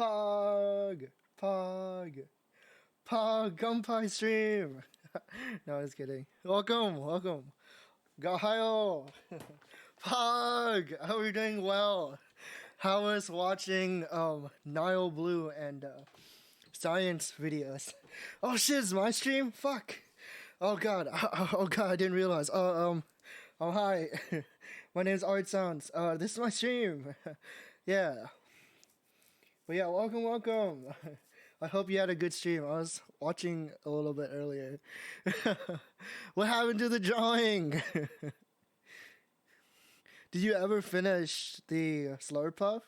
Pog, Pog, Pog, Gunpie stream. No, I was kidding. Welcome. Gahayo. Pog, I hope you're doing well. How was watching Nile Blue and science videos? Oh shit, it's my stream? Fuck. Oh god. Oh god, I didn't realize. Oh hi. My name's Art Sounds. This is my stream. Yeah. But yeah, welcome. I hope you had a good stream. I was watching a little bit earlier. What happened to the drawing? Did you ever finish the Slurpuff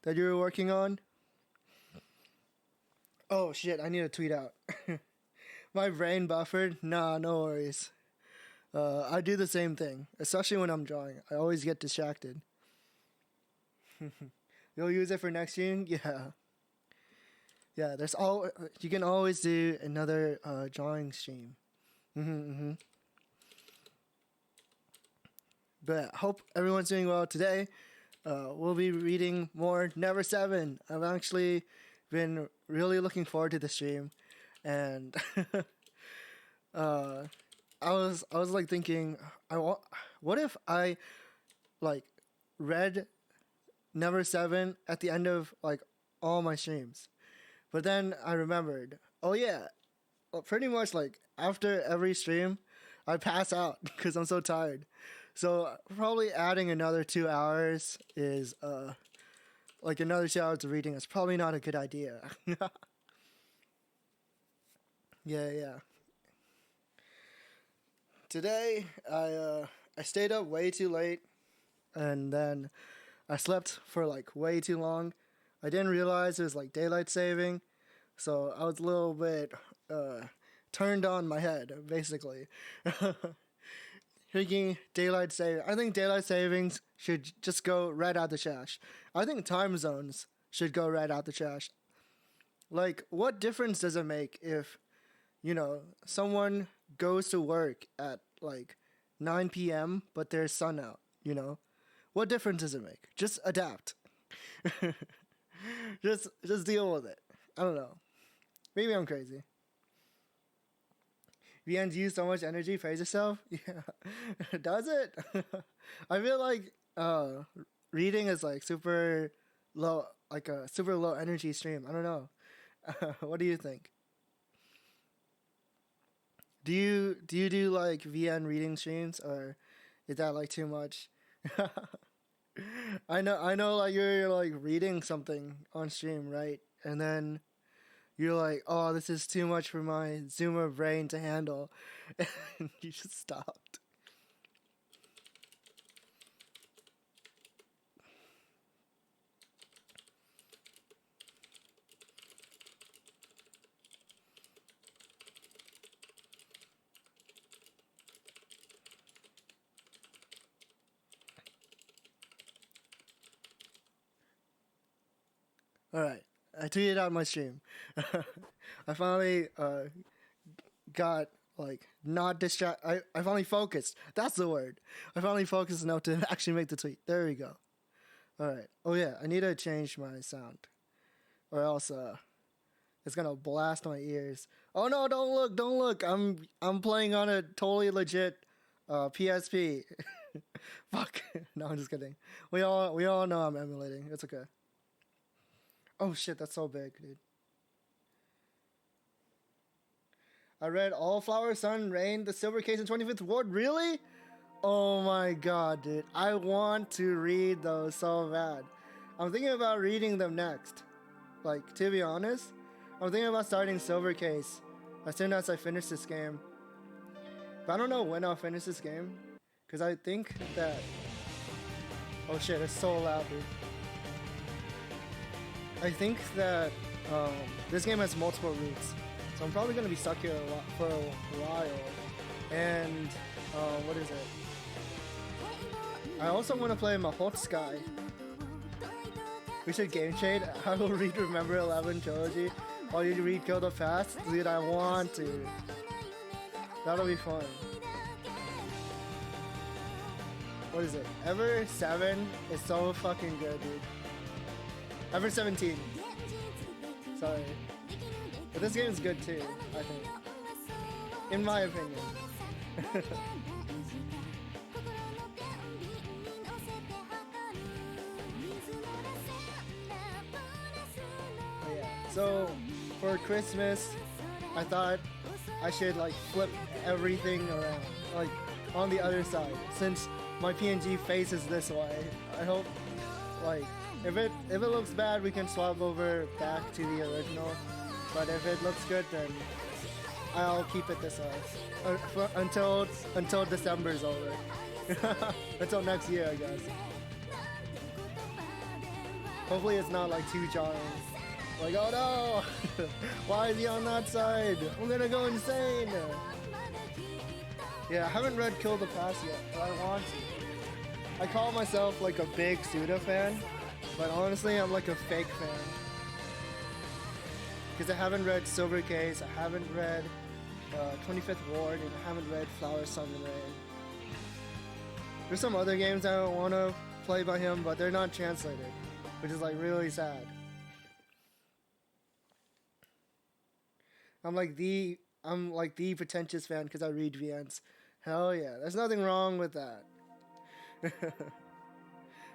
that you were working on? Oh shit, I need to tweet out. My brain buffered? Nah, no worries. I do the same thing, especially when I'm drawing. I always get distracted. You'll use it for next stream? Yeah. Yeah, you can always do another drawing stream. But I hope everyone's doing well today. We'll be reading more Never 7. I've actually been really looking forward to the stream, and I was like thinking, what if I like read Never 7 at the end of like all my streams? But then I remembered, oh yeah, pretty much like after every stream, I pass out because I'm so tired. So probably adding another 2 hours is like another 2 hours of reading is probably not a good idea. Yeah. Today I stayed up way too late, and then I slept for like way too long. I didn't realize it was like daylight saving, so I was a little bit turned on my head, basically. Thinking daylight saving. I think daylight savings should just go right out the trash. I think time zones should go right out the trash. Like, what difference does it make if, someone goes to work at like 9 p.m. but there's sun out, What difference does it make? Just adapt. just deal with it. I don't know. Maybe I'm crazy. VNs use so much energy, praise yourself? Yeah. Does it? I feel like reading is like super low, like a super low energy stream. I don't know. What do you think? Do you do like VN reading streams, or is that like too much? I know like you're like reading something on stream, right? And then you're like, oh, this is too much for my Zoomer brain to handle. And you just stopped. Alright, I tweeted out my stream. I finally got like not distracted. I finally focused. That's the word. I finally focused enough to actually make the tweet. There we go. Alright. Oh yeah, I need to change my sound, or else it's gonna blast my ears. Oh no, don't look. I'm playing on a totally legit PSP. Fuck. No, I'm just kidding. We all know I'm emulating. It's okay. Oh shit, that's so big, dude. I read All Flower, Sun, Rain, The Silver Case, and 25th Ward. Really? Oh my god, dude. I want to read those so bad. I'm thinking about reading them next. Like, to be honest, I'm thinking about starting Silver Case as soon as I finish this game. But I don't know when I'll finish this game, because I think that... Oh shit, it's so loud, dude. I think that this game has multiple routes, so I'm probably going to be stuck here for a while. And, what is it? I also want to play Mahot Sky. We should game trade. I will read Remember 11 trilogy while you read Kill the Past. Dude, I want to. That'll be fun. What is it? Ever 7 is so fucking good, dude. Ever 17. Sorry. But this game's good too, I think. In my opinion. Oh, yeah. So, for Christmas, I thought I should like flip everything around, like on the other side, since my PNG faces this way. I hope, like, if it looks bad, we can swap over back to the original. But if it looks good, then I'll keep it this way until December's over. Until next year, I guess. Hopefully, it's not like too jarring. Like, oh no! Why is he on that side? I'm gonna go insane! Yeah, I haven't read Kill the Past yet, but I want to. I call myself like a big Suda fan, but honestly, I'm like a fake fan. Because I haven't read Silver Case, I haven't read 25th Ward, and I haven't read Flower, Sun, and Rain. There's some other games I don't want to play by him, but they're not translated, which is like really sad. I'm like the pretentious fan because I read VNs. Hell yeah, there's nothing wrong with that.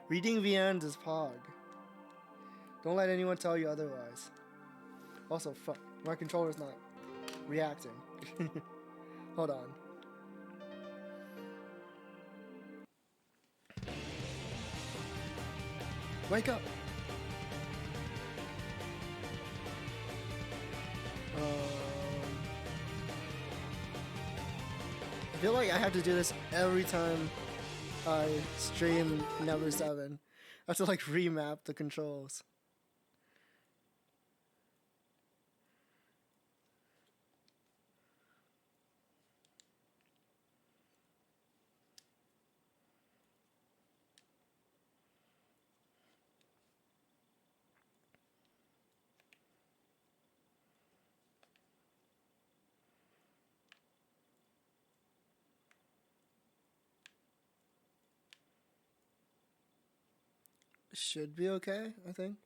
Reading VNs is pog. Don't let anyone tell you otherwise. Also, fuck, my controller's not reacting. Hold on. Wake up! I feel like I have to do this every time I stream number 7. I have to like remap the controls. Should be okay, I think.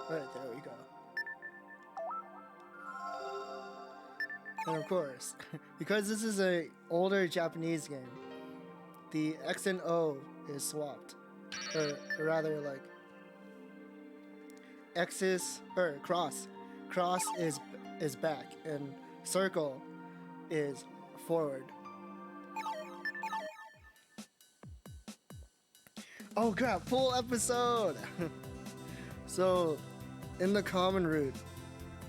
Right, there we go. And of course, because this is a older Japanese game, the X and O is swapped. Or rather like X is cross. Cross is back and circle is forward. Oh crap, full episode! So, in the common route,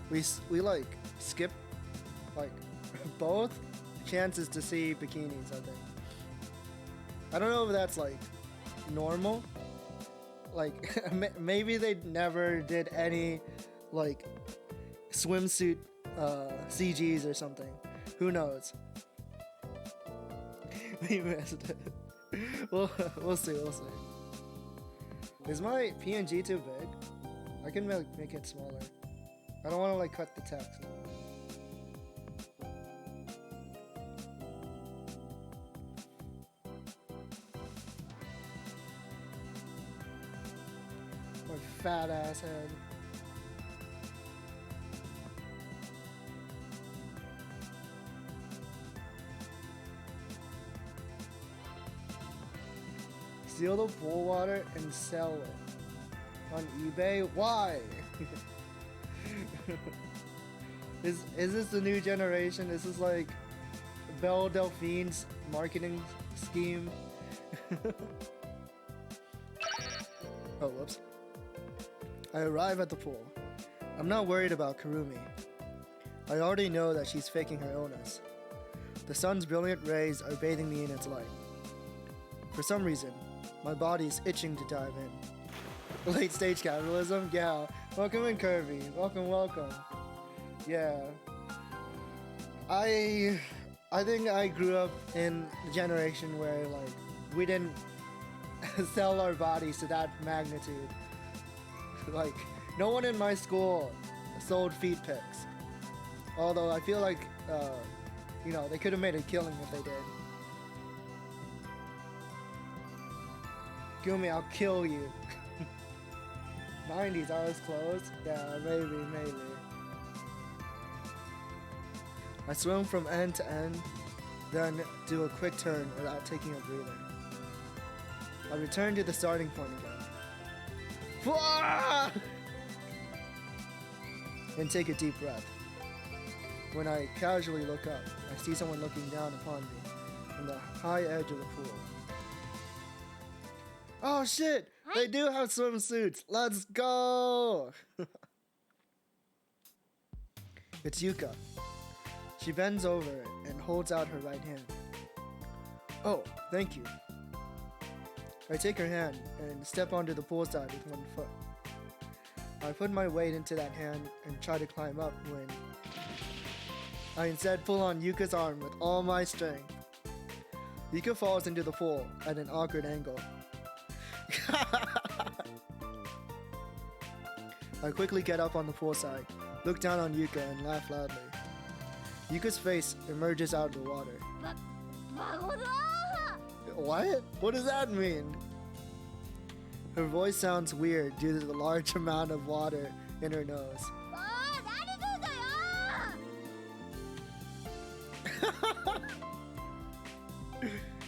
we like skip like both chances to see bikinis, I think. I don't know if that's like normal. Like, maybe they never did any like swimsuit CGs or something. Who knows? We missed it. We'll see. Is my PNG too big? I can make it smaller. I don't want to like cut the text. My fat ass head. Steal the pool water and sell it on eBay? Why? Is this the new generation? Is this like Belle Delphine's marketing scheme? Oh, whoops. I arrive at the pool. I'm not worried about Kurumi. I already know that she's faking her illness. The sun's brilliant rays are bathing me in its light. For some reason, my body's itching to dive in. Late stage capitalism? Yeah. Welcome in, Kirby. Welcome. Yeah. I think I grew up in the generation where like we didn't sell our bodies to that magnitude. Like no one in my school sold feet pics. Although I feel like you know, they could have made a killing if they did. Gumi, I'll kill you. 90s, I was close. Yeah, maybe. I swim from end to end, then do a quick turn without taking a breather. I return to the starting point again. And take a deep breath. When I casually look up, I see someone looking down upon me from the high edge of the pool. Oh shit! They do have swimsuits! Let's go! It's Yuka. She bends over and holds out her right hand. Oh, thank you. I take her hand and step onto the pool side with one foot. I put my weight into that hand and try to climb up when I instead pull on Yuka's arm with all my strength. Yuka falls into the pool at an awkward angle. I quickly get up on the pool side, look down on Yuka and laugh loudly. Yuka's face emerges out of the water. What? What does that mean? Her voice sounds weird due to the large amount of water in her nose.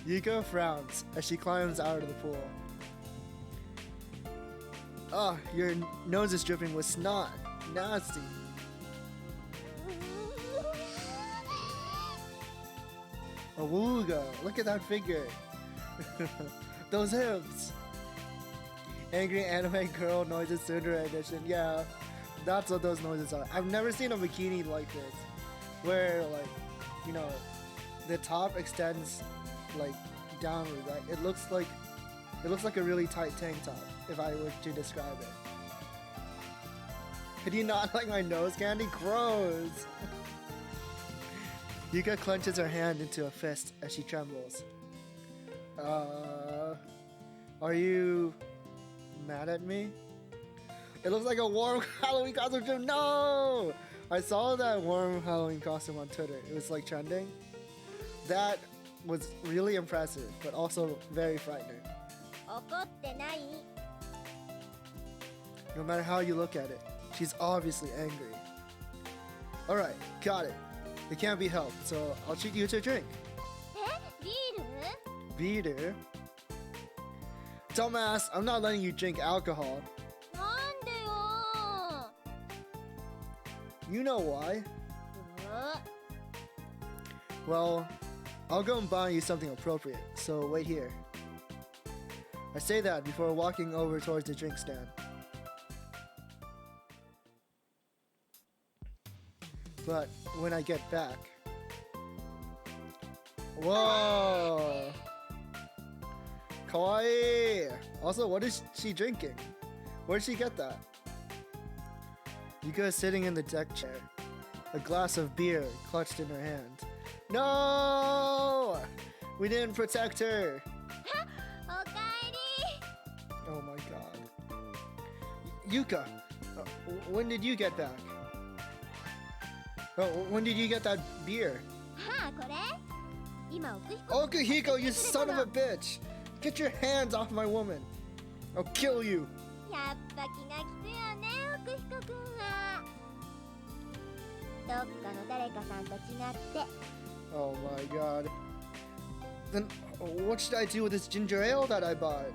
Yuka frowns as she climbs out of the pool. Oh, your nose is dripping with snot. Nasty. Awooga, look at that figure. Those hips. Angry anime girl noises Tsundere edition. Yeah, that's what those noises are. I've never seen a bikini like this, where like, you know, the top extends like downward. Right? It looks like a really tight tank top. If I were to describe it. Could you not like my nose candy? Gross. Yuka clenches her hand into a fist as she trembles. Are you mad at me? It looks like a warm Halloween costume. No! I saw that warm Halloween costume on Twitter. It was like trending. That was really impressive, but also very frightening. No matter how you look at it, she's obviously angry. Alright, got it. It can't be helped, so I'll treat you to a drink. Beer? Dumbass, I'm not letting you drink alcohol. You know why? Well, I'll go and buy you something appropriate, so wait here. I say that before walking over towards the drink stand. But when I get back... Whoa! Kawaii! Also, what is she drinking? Where'd she get that? Yuka is sitting in the deck chair, a glass of beer clutched in her hand. No! We didn't protect her! Oh my god. Yuka, when did you get back? Oh, when did you get that beer? Okuhiko, you son of a bitch! Get your hands off my woman! I'll kill you! Oh my god. Then what should I do with this ginger ale that I bought?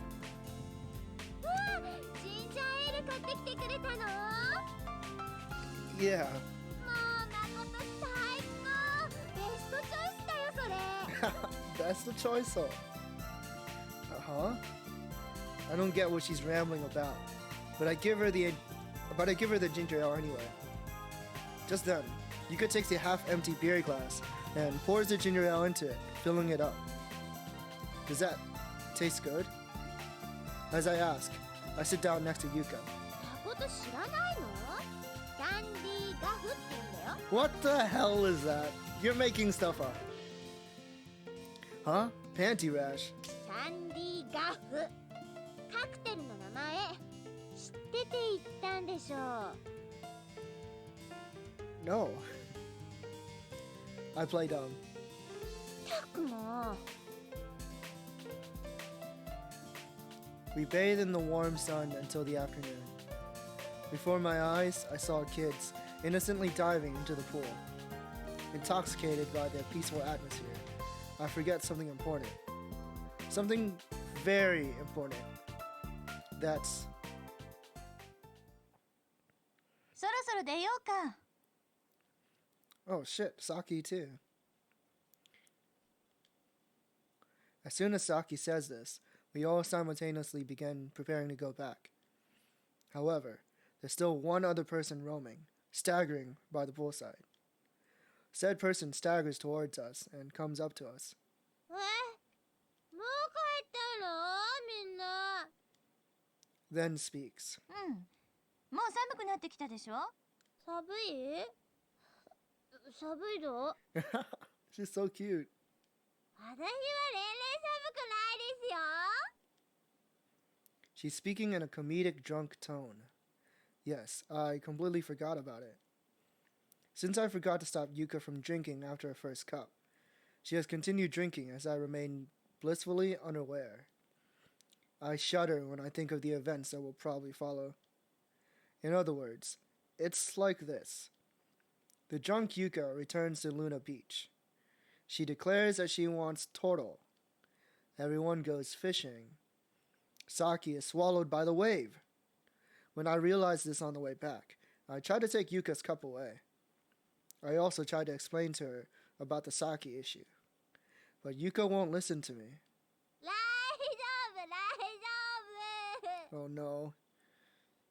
Yeah. Best of choice, though. Huh? I don't get what she's rambling about, but I give her the ginger ale anyway. Just then, Yuka takes a half-empty beer glass and pours the ginger ale into it, filling it up. Does that taste good? As I ask, I sit down next to Yuka. What the hell is that? You're making stuff up. Huh? Panty rash. No. I play dumb. We bathe in the warm sun until the afternoon. Before my eyes, I saw kids innocently diving into the pool, intoxicated by the peaceful atmosphere. I forget something important. Something very important. That's... そろそろ出ようか。Oh shit, Saki too. As soon as Saki says this, we all simultaneously begin preparing to go back. However, there's still one other person roaming, staggering by the poolside. Said person staggers towards us and comes up to us. もう帰ったのみんな。Then speaks. うん。もう寒くなってきたでしょ？寒い？寒いの？ She's so cute. 私は全然寒くないですよ。 She's speaking in a comedic drunk tone. Yes, I completely forgot about it. Since I forgot to stop Yuka from drinking after her first cup, she has continued drinking as I remain blissfully unaware. I shudder when I think of the events that will probably follow. In other words, it's like this. The drunk Yuka returns to Luna Beach. She declares that she wants turtle. Everyone goes fishing. Saki is swallowed by the wave. When I realized this on the way back, I tried to take Yuka's cup away. I also tried to explain to her about the Saki issue. But Yuka won't listen to me. 大丈夫。 Oh no.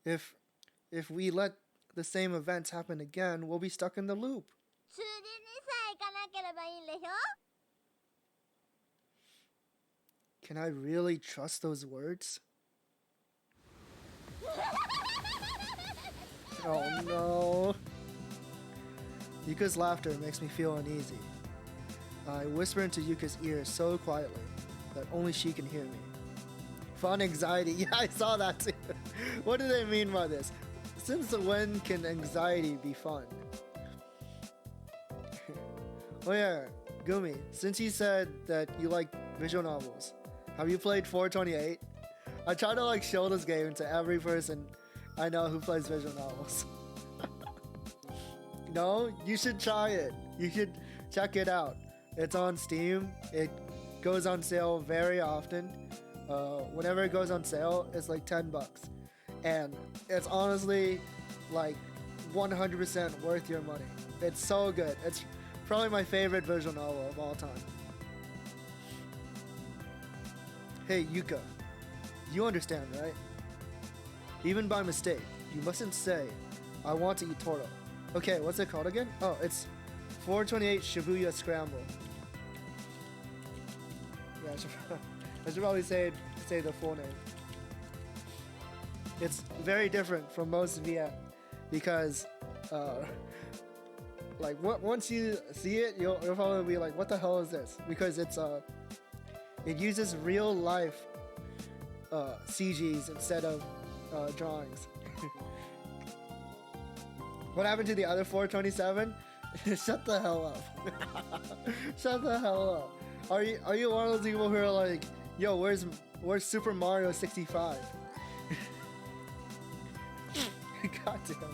If we let the same events happen again, we'll be stuck in the loop. 釣りにさえ行かなければいいんでしょ？ Can I really trust those words? Oh no. Yuka's laughter makes me feel uneasy. I whisper into Yuka's ear so quietly that only she can hear me. Fun anxiety. Yeah, I saw that too. What do they mean by this? Since when can anxiety be fun? Oh yeah, Gumi, since you said that you like visual novels, have you played 428? I try to like show this game to every person I know who plays visual novels. No, you should try it. You should check it out. It's on Steam. It goes on sale very often. Whenever it goes on sale, it's like $10. And it's honestly like 100% worth your money. It's so good. It's probably my favorite visual novel of all time. Hey, Yuka. You understand, right? Even by mistake, you mustn't say, I want to eat Toro. Okay, what's it called again? Oh, it's 428 Shibuya Scramble. Yeah, I should probably say the full name. It's very different from most VN because, like, once you see it, you'll probably be like, what the hell is this? Because it uses real life CGs instead of drawings. What happened to the other 427? Shut the hell up. Shut the hell up. Are you one of those people who are like, yo, where's Super Mario 65? God damn it.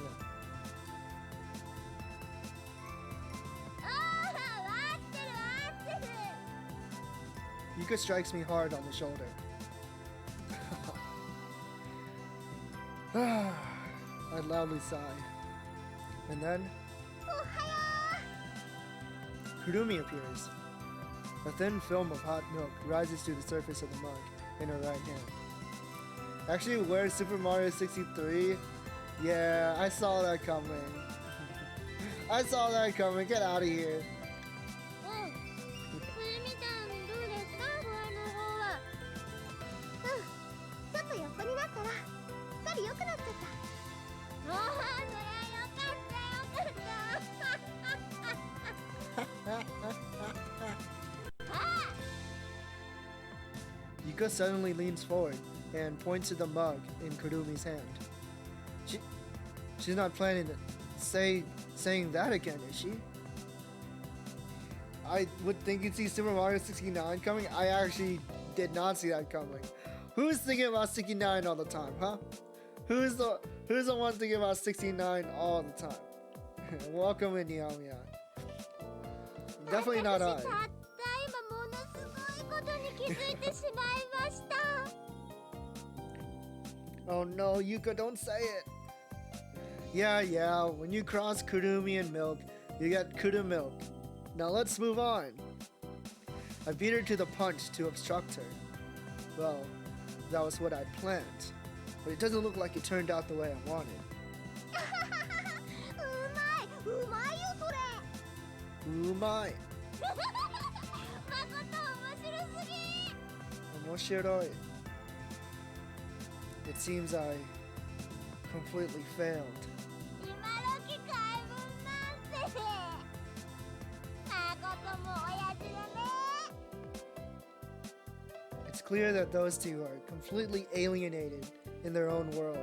Yuka strikes me hard on the shoulder. I loudly sigh. And then Kurumi appears. A thin film of hot milk rises to the surface of the mug in her right hand. Actually, where's Super Mario 63? Yeah, I saw that coming. I saw that coming. Get out of here. これ見たのにどうですか？不安の方は。ちょっと横になったらすっかり良くなっちゃった。それは良かった良かった。Yuka suddenly leans forward and points to the mug in Kurumi's hand. She's not planning to saying that again, is she? I would think you'd see Super Mario 69 coming. I actually did not see that coming. Who's thinking about 69 all the time, huh? Who doesn't want to give out 69 all the time? Welcome in, Yamiya. Definitely not I. 私たった今ものすごいことに気づいてしまいました。Oh no, Yuka, don't say it. Yeah, when you cross Kurumi and milk, you get Kudu milk. Now let's move on. I beat her to the punch to obstruct her. Well, that was what I'd planned. But it doesn't look like it turned out the way I wanted. うまいよそれ。うまい。誠面白すぎ。面白い。It seems I completely failed. 今時怪文なんて。誠も親父だね。It's clear that those two are completely alienated in their own world.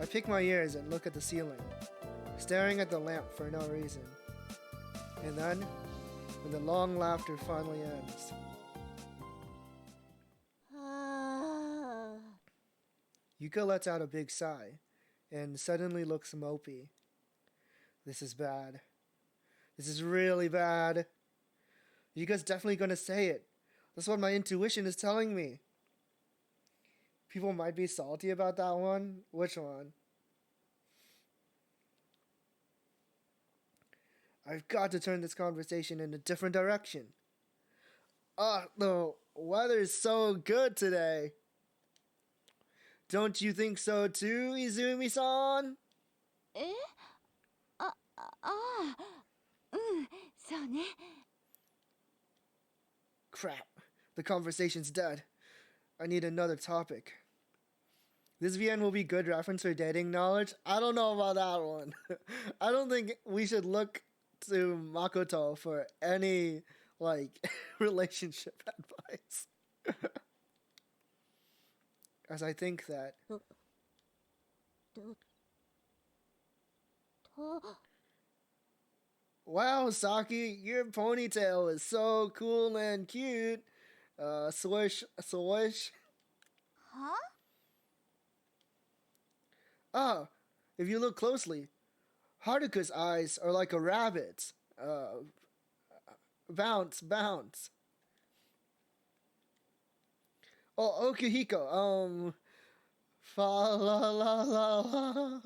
I pick my ears and look at the ceiling, staring at the lamp for no reason. And then, when the long laughter finally ends, Yuka lets out a big sigh and suddenly looks mopey. This is bad. This is really bad. Yuka's definitely gonna say it. That's what my intuition is telling me. People might be salty about that one. Which one? I've got to turn this conversation in a different direction. The weather is so good today. Don't you think so too, Izumi-san? そうね。 Crap. The conversation's dead. I need another topic. This VN will be good reference for dating knowledge. I don't know about that one. I don't think we should look to Makoto for any, relationship advice. As I think that... Wow, Saki, your ponytail is so cool and cute. Swish. は Ah, if you look closely, Haruka's eyes are like a rabbit's. Bounce. Oh, Okihiko, fa la la la la.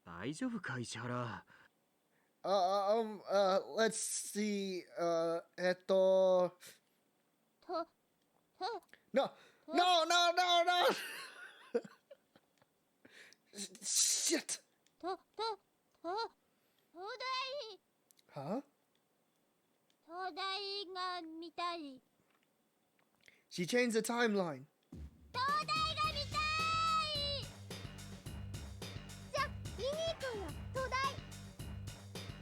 大丈夫か石原。Let's see, No! Shit! 東大 Huh? 東大が見たい。 She changed the timeline. 東大が見たい。じゃあ見に行こうよ東大。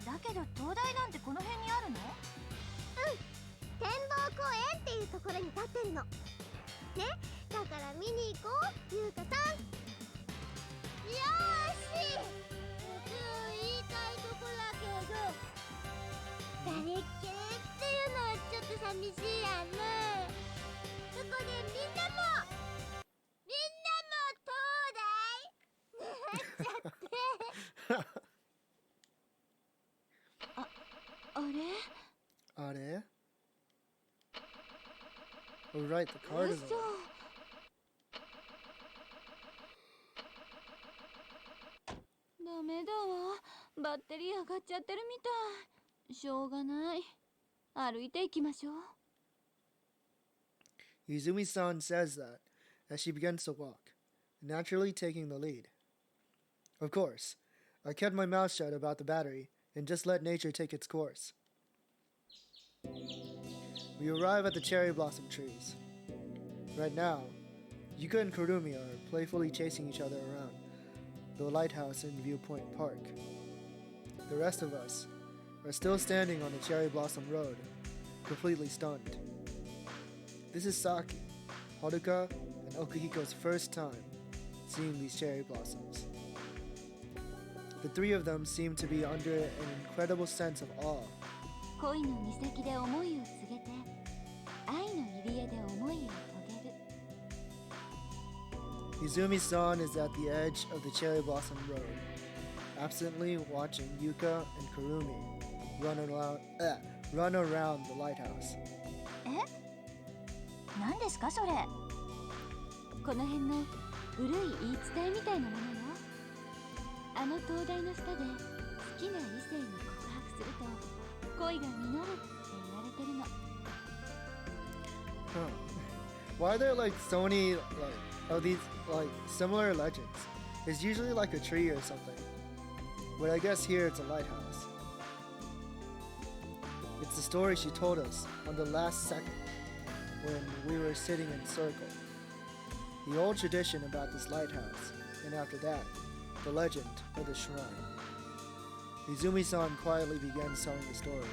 だけど東大なんてこの辺にあるの？展望公園っていうところに立ってるの。ね、だから見に行こうゆうかさん。よーし。普通言いたいとこだけど、誰っけっていうのはちょっと寂しいやんね。そこでみんなも東大なっちゃって。あれ？ Are Oh, right, the card is 嘘。 ダメだわ。バッテリー上がっちゃってるみたい。しょうがない。歩いていきましょう。 Izumi-san says that as she begins to walk, naturally taking the lead. Of course, I kept my mouth shut about the battery and just let nature take its course. We arrive at the cherry blossom trees. Right now, Yuka and Kurumi are playfully chasing each other around the lighthouse in Viewpoint Park. The rest of us are still standing on the cherry blossom road, completely stunned. This is Saki, Haruka, and Okihiko's first time seeing these cherry blossoms. The three of them seem to be under an incredible sense of awe. 恋の岬で思いを告げて、愛の入り江で思いを遂げる。Izumi-san is at the edge of the cherry blossom road, absently watching Yuka and Kurumi run around the lighthouse. 何ですかそれ？この辺の古い言い伝えみたいなものよ。あの灯台の下で好きな異性に告白すると恋が実るって言われてるの。Why are there like so many of these like similar legends? It's usually like a tree or something, but I guess here it's a lighthouse. It's the story she told us on the last second when we were sitting in circle. The old tradition about this lighthouse, and after that, the legend of the shrine. Izumi-san quietly began telling the story.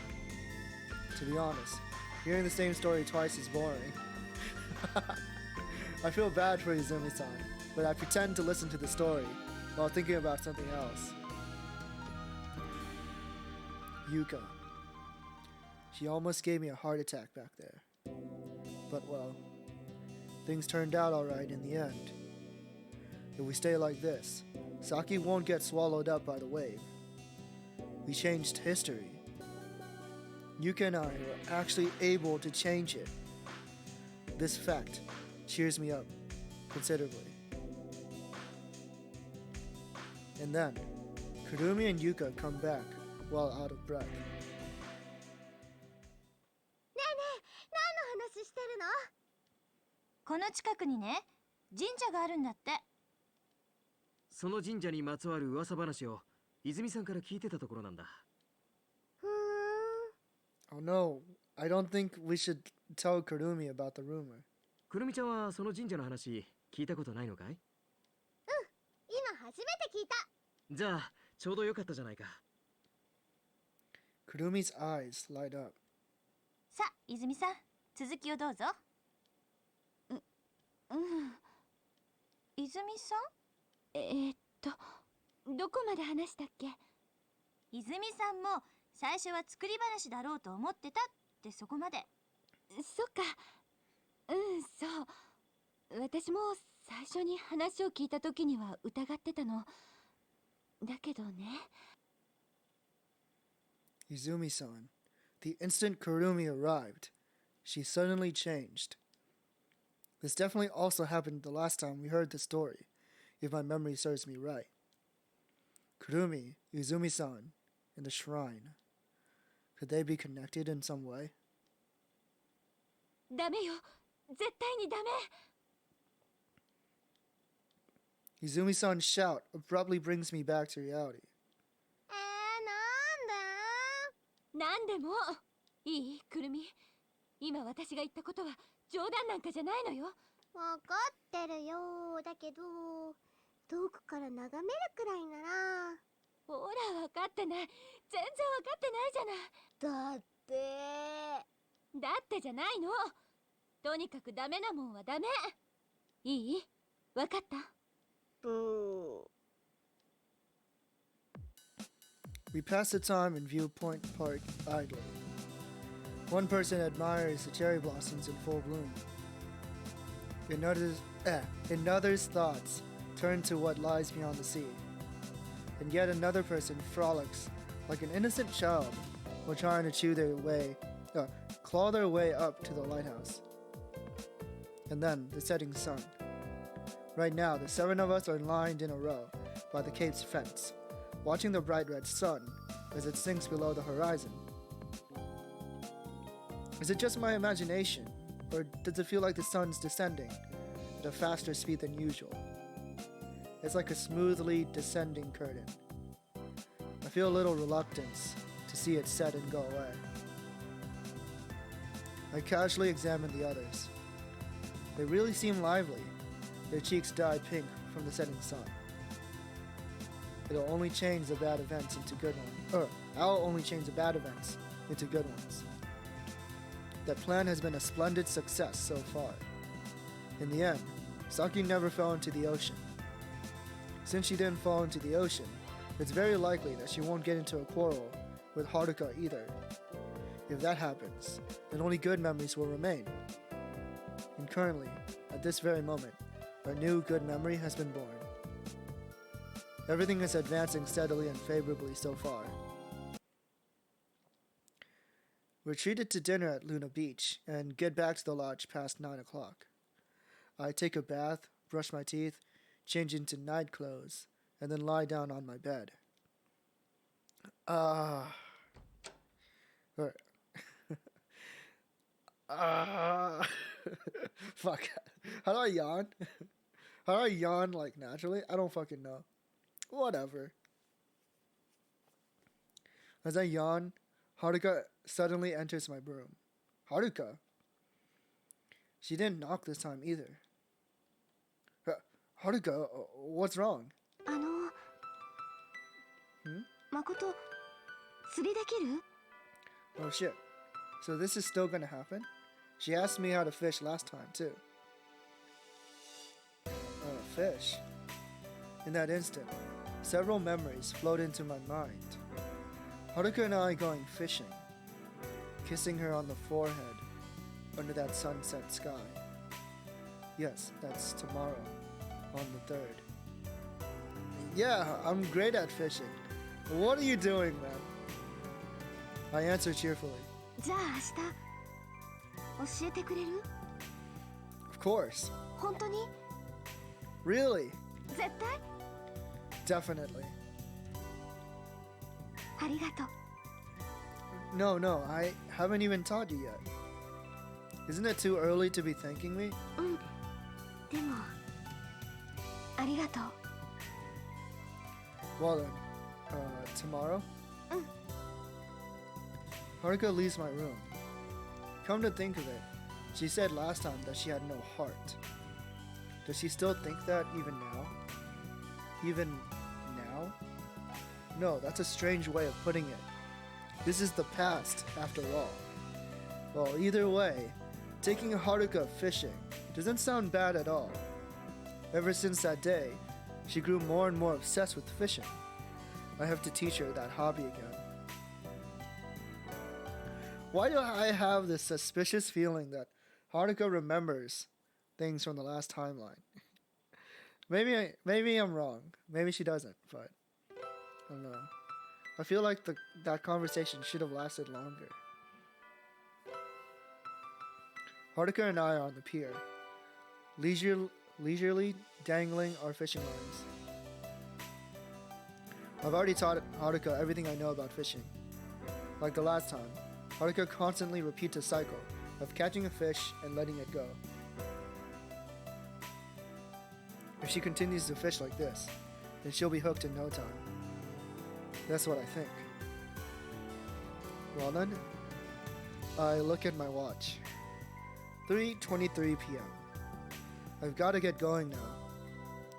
To be honest, hearing the same story twice is boring. I feel bad for Izumi-san, but I pretend to listen to the story while thinking about something else. Yuka. She almost gave me a heart attack back there. But well, things turned out alright in the end. If we stay like this, Saki won't get swallowed up by the wave. We changed history. Yuka and I were actually able to change it. This fact cheers me up considerably. And then, Kurumi and Yuka come back while out of breath. 何の話してるの？この近くにね、神社があるんだって。その神社にまつわる噂話を泉さんから聞いてたところなんだ。Oh no, I don't think we should tell Kurumi about the rumor. くるみちゃんはその神社の話聞いたことないのかい？今初めて聞いた。じゃあちょうどよかったじゃないか。Kurumi's eyes light up. さあ、泉さん、続きをどうぞ。泉さん？どこまで話したっけ？泉さんも最初は作り話だろうと思ってたってそこまで。そっか。そう。私も最初に話を聞いた時には疑ってたの。だけどね。Izumi-san, the instant Kurumi arrived, she suddenly changed. This definitely also happened the last time we heard the story, if my memory serves me right. Kurumi, Izumi-san, and the shrine. Could they be connected in some way? ダメよ。絶対にダメ。Izumi-san's shout abruptly brings me back to reality. なんでもいい？くるみ。今私が言ったことは冗談なんかじゃないのよ。わかってるよ。だけど遠くから眺めるくらいなら。ほら、分かってない。全然分かってないじゃない。だってじゃないの。とにかくダメなもんはダメ。いい？分かった？We pass the time in Viewpoint Park idly. One person admires the cherry blossoms in full bloom. Another's thoughts turn to what lies beyond the sea. And yet another person frolics like an innocent child while trying to claw their way up to the lighthouse. And then the setting sun. Right now, the 7 of us are lined in a row by the cape's fence, watching the bright red sun as it sinks below the horizon. Is it just my imagination, or does it feel like the sun's descending at a faster speed than usual? It's like a smoothly descending curtain. I feel a little reluctance to see it set and go away. I casually examine the others. They really seem lively. Their cheeks dye pink from the setting sun. It'll only change the bad events into good ones. I'll only change the bad events into good ones. That plan has been a splendid success so far. In the end, Saki never fell into the ocean. Since she didn't fall into the ocean, it's very likely that she won't get into a quarrel with Haruka either. If that happens, then only good memories will remain. And currently, at this very moment, A new good memory has been born. Everything is advancing steadily and favorably so far. We're treated to dinner at Luna Beach and get back to the lodge past 9 o'clock. I take a bath, brush my teeth, change into night clothes, and then lie down on my bed. Fuck. How do I yawn? How do I yawn like naturally? I don't fucking know. Whatever. As I yawn, Haruka suddenly enters my room. Haruka? She didn't knock this time either. Haruka, what's wrong? 誠、釣りできる？ Oh shit. So this is still gonna happen? She asked me how to fish last time too. Fish. In that instant, several memories flowed into my mind. Haruka and I going fishing, kissing her on the forehead under that sunset sky. Yes, that's tomorrow, on the 3rd. Yeah, I'm great at fishing. What are you doing, man? I answer cheerfully. じゃあ明日教えてくれる？ Of course. 本当に？ Really? 絶対？ Definitely. ありがとう。 No, I haven't even taught you yet. Isn't it too early to be thanking me? うん。でも、ありがとう。 Well then, tomorrow? Mm. Haruka leaves my room. Come to think of it, she said last time that she had no heart. Does she still think that even now? Even now? No, that's a strange way of putting it. This is the past, after all. Well, either way, taking Haruka fishing doesn't sound bad at all. Ever since that day, she grew more and more obsessed with fishing. I have to teach her that hobby again. Why do I have this suspicious feeling that Haruka remembers things from the last timeline? Maybe I'm wrong. Maybe she doesn't, but I don't know. I feel like that conversation should have lasted longer. Haruka and I are on the pier, leisurely dangling our fishing lines. I've already taught Haruka everything I know about fishing. Like the last time, Haruka constantly repeats a cycle of catching a fish and letting it go. If she continues to fish like this, then she'll be hooked in no time. That's what I think. Well then, I look at my watch. 3:23 p.m. I've got to get going now.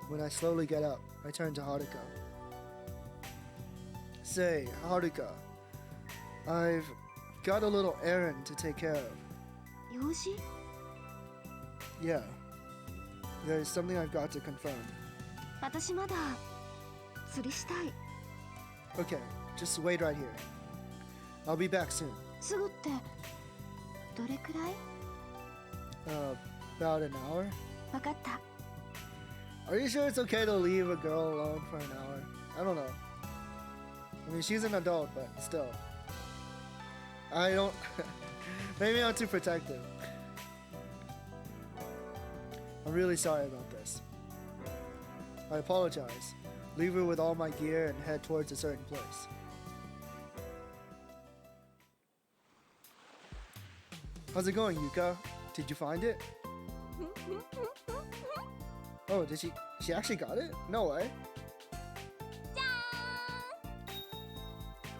When I slowly get up, I turn to Haruka. Say, Haruka, I've got a little errand to take care of. 用事？ Yeah. There's something I've got to confirm. 私まだ釣りしたい。 Okay, just wait right here. I'll be back soon. すぐってどれくらい？ About an hour? わかった。 Are you sure it's okay to leave a girl alone for an hour? I don't know. I mean, she's an adult, but still. I don't... Maybe I'm too protective. I'm really sorry about this. I apologize. Leave her with all my gear and head towards a certain place. How's it going, Yuka? Did you find it? Oh, did she actually got it? No way.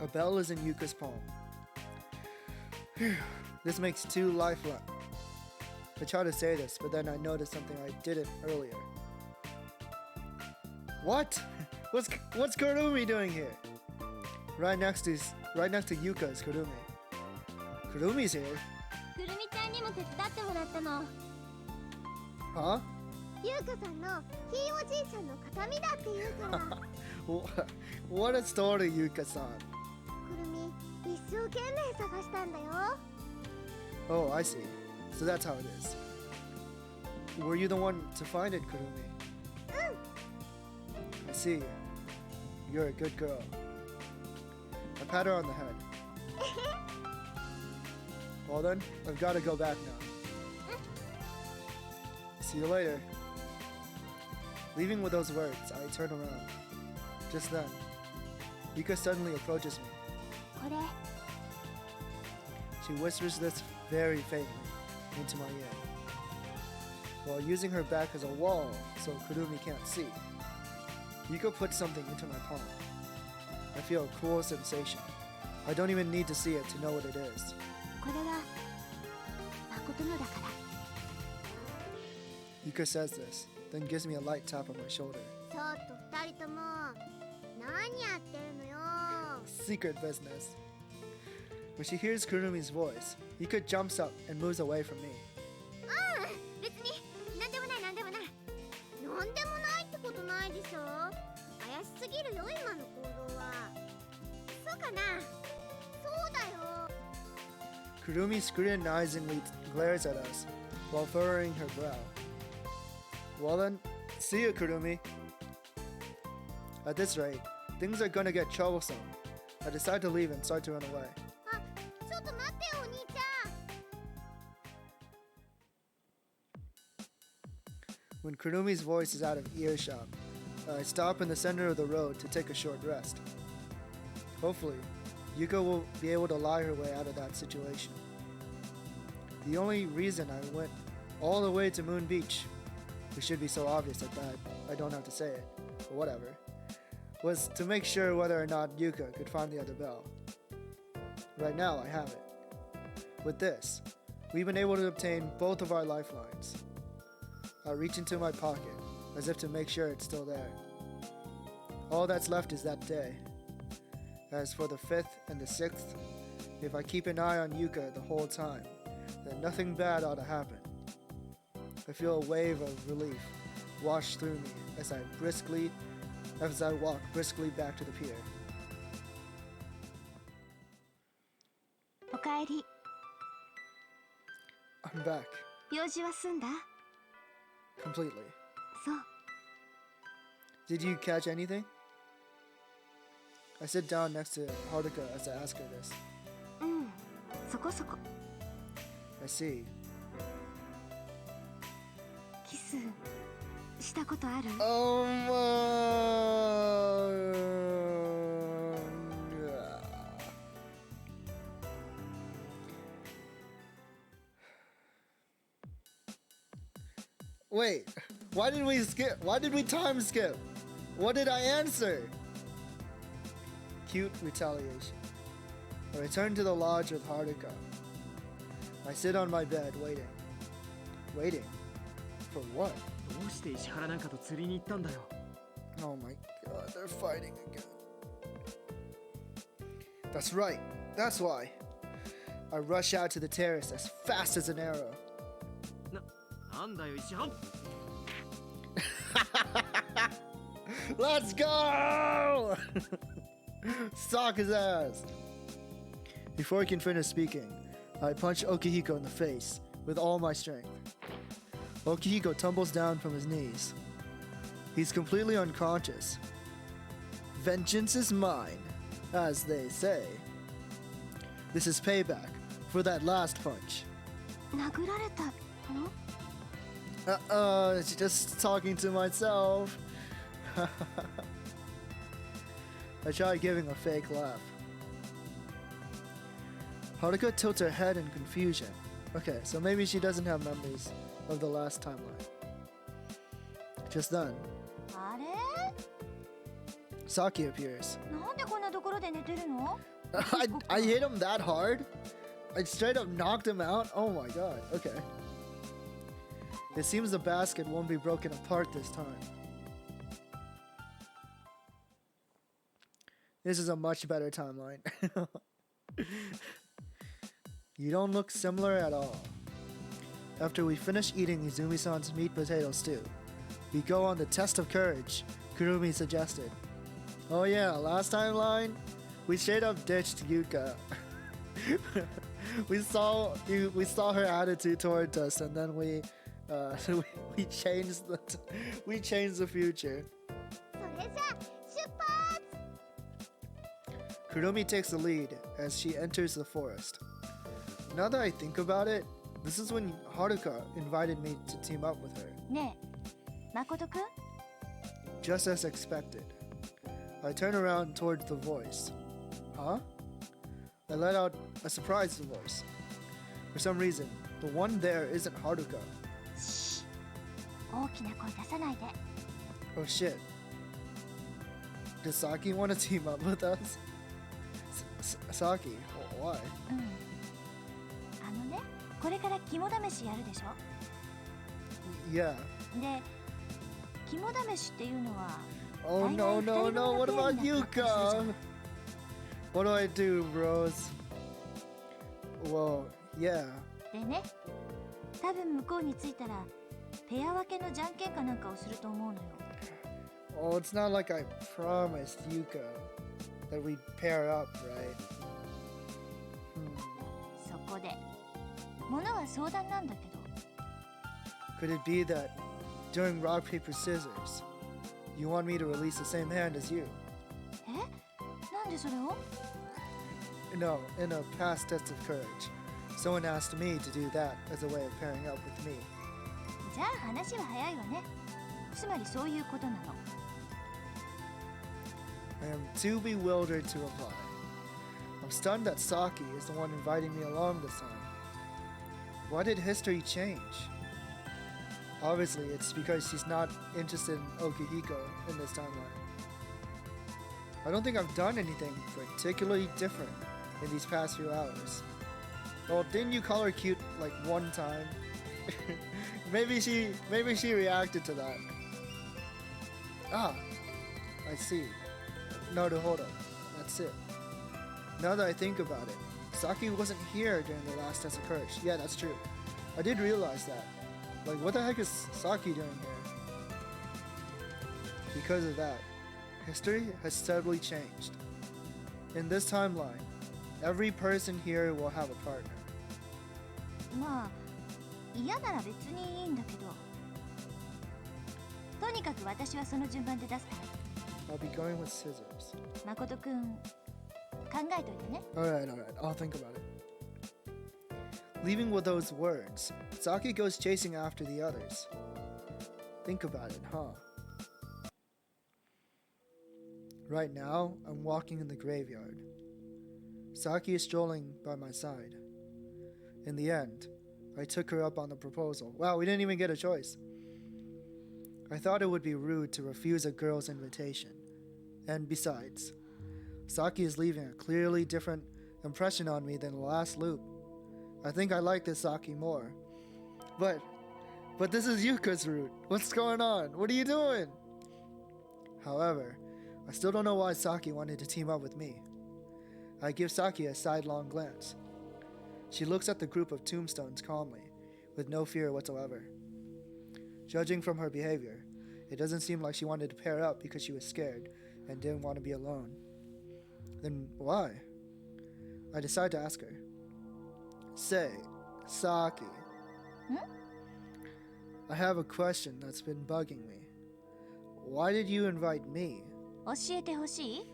A bell is in Yuka's palm. Phew, this makes 2 life left. I try to say this, but then I noticed something I didn't earlier. What? What's Kurumi doing here? Right next to Yuka is Kurumi. Kurumi's here. くるみちゃんにも手伝ってもらったの。 Huh? ゆうかさんのひいおじいちゃんの形見だって言うから。 What a story, Yuka-san. くるみ一生懸命探したんだよ。 Oh, I see. So that's how it is. were you the one to find it, Kurumi? I see. You're a good girl. I pat her on the head. Well then, I've got to go back now. See you later. Leaving with those words, I turn around. Just then, Yuka suddenly approaches me. これ She whispers this very faintly into my ear, while using her back as a wall so Kurumi can't see. Yuka puts something into my palm. I feel a cool sensation. I don't even need to see it to know what it is. これは誠のだから Yuka says this, then gives me a light tap on my shoulder. ちょっと二人とも何やってるのよ Secret business. When she hears Kurumi's voice, Yuka jumps up and moves away from me. 別に何でもない何でもない何でもないってことないでしょ怪しすぎるよ今の行動はそうかなそうだよ Kurumi scrutinizingly glares at us while furrowing her brow. Well then, see you, Kurumi. At this rate, things are gonna get troublesome. I decide to leave and start to run away. あちょっと待ってよお兄ちゃん When Kurumi's voice is out of earshot, I stop in the center of the road to take a short rest. Hopefully, Yuka will be able to lie her way out of that situation. The only reason I went all the way to Moon Beach, which should be so obvious at that I don't have to say it, but whatever, was to make sure whether or not Yuka could find the other bell. Right now, I have it. With this, we've been able to obtain both of our lifelines. I reach into my pocket, as if to make sure it's still there. All that's left is that day. As for the 5th and the 6th, if I keep an eye on Yuka the whole time, then nothing bad ought to happen. I feel a wave of relief wash through me as I walk briskly back to the pier. おかえり I'm back, 用事は済んだ completely. そう Did you catch anything? I sit down next to Haruka as I ask her this. うんそこそこ I see. キスしたことある Wait, why did we skip? Why did we time skip? What did I answer? Cute retaliation. I return to the lodge with Haruka. I sit on my bed waiting. Waiting? For what? どうして石原なんかと釣りに行ったんだよ Oh my god, they're fighting again. That's right, that's why. I rush out to the terrace as fast as an arrow. なんだよ石原 Let's go! Sock his ass! Before he can finish speaking, I punch Okihiko in the face with all my strength. Okihiko tumbles down from his knees. He's completely unconscious. Vengeance is mine, as they say. This is payback for that last punch. 殴られたの Just talking to myself. I try giving a fake laugh. Haruka tilts her head in confusion. Okay, so maybe she doesn't have memories of the last timeline. Just then, あれ Saki appears. なんでこんなところで寝てるの I hit him that hard? I straight up knocked him out? Oh my god, okay. It seems the basket won't be broken apart this time. This is a much better timeline. You don't look similar at all. After we finish eating Izumi-san's meat potato stew, we go on the test of courage, Kurumi suggested. Oh yeah, last timeline, we straight up ditched Yuka. we saw her attitude towards us, and then we So we changed the future. それじゃあ出発。 Kuromi takes the lead as she enters the forest. Now that I think about it, this is when Haruka invited me to team up with her. ねえ誠くん Just as expected. I turn around towards the voice. Huh? I let out a surprised voice. For some reason, the one there isn't Haruka. シー大きな声出さないで Oh shit. Does Saki want to team up with us? Saki, why? うんあのねこれから肝試しやるでしょ Yeah. で肝試しっていうのは Oh no, no, no, what about Yuka? What do I do, bros? Well, yeah. でね多分向こうに着いたらペア分けのじゃんけんかなんかをすると思うのよ Oh, it's not like I promised Yuka that we'd pair up, right? そこで物は相談なんだけど Could it be that during rock, paper, scissors, you want me to release the same hand as you? えなんでそれを No, in a past test of courage, someone asked me to do that as a way of pairing up with me. じゃあ話は早いわねつまりそういうことなの I am too bewildered to reply. I'm stunned that Saki is the one inviting me along this time. Why did history change? Obviously, it's because she's not interested in Okihiko in this timeline. I don't think I've done anything particularly different in these past few hours. Well, didn't you call her cute like one time? maybe she reacted to that. Ah, I see. Naruhodo. That's it. Now that I think about it, Saki wasn't here during the last test of courage. Yeah, that's true. I did realize that. Like, what the heck is Saki doing here? Because of that, history has steadily changed. In this timeline, every person here will have a partner. まあ嫌なら別にいいんだけどとにかく私はその順番で出すから I'll be going with scissors. 誠くん考えといてね Alright, I'll think about it. Leaving with those words, Saki goes chasing after the others. Think about it, huh? Right now, I'm walking in the graveyard. Saki is strolling by my side. In the end, I took her up on the proposal. Wow, we didn't even get a choice. I thought it would be rude to refuse a girl's invitation. And besides, Saki is leaving a clearly different impression on me than the last loop. I think I like this Saki more. But this is Yuka's route. What's going on? What are you doing? However, I still don't know why Saki wanted to team up with me. I give Saki a sidelong glance. She looks at the group of tombstones calmly, with no fear whatsoever. Judging from her behavior, it doesn't seem like she wanted to pair up because she was scared and didn't want to be alone. Then why? I decide to ask her. Say, Saki. I have a question that's been bugging me. Why did you invite me? 教えてほしい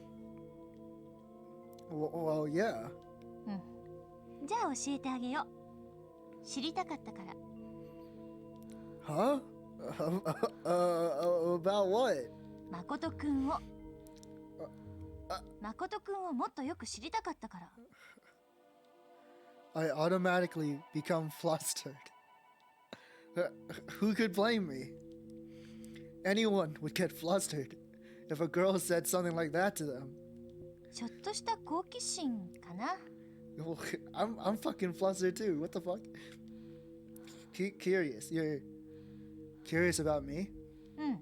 Well, yeah. じゃあ教えてあげよう知りたかったから Huh? About what? 誠くんを誠くんをもっとよく知りたかったから I automatically become flustered. Who could blame me? Anyone would get flustered if a girl said something like that to them. ちょっとした好奇心かな Well, I'm fucking flustered too. What the fuck? Curious. You're curious about me? うん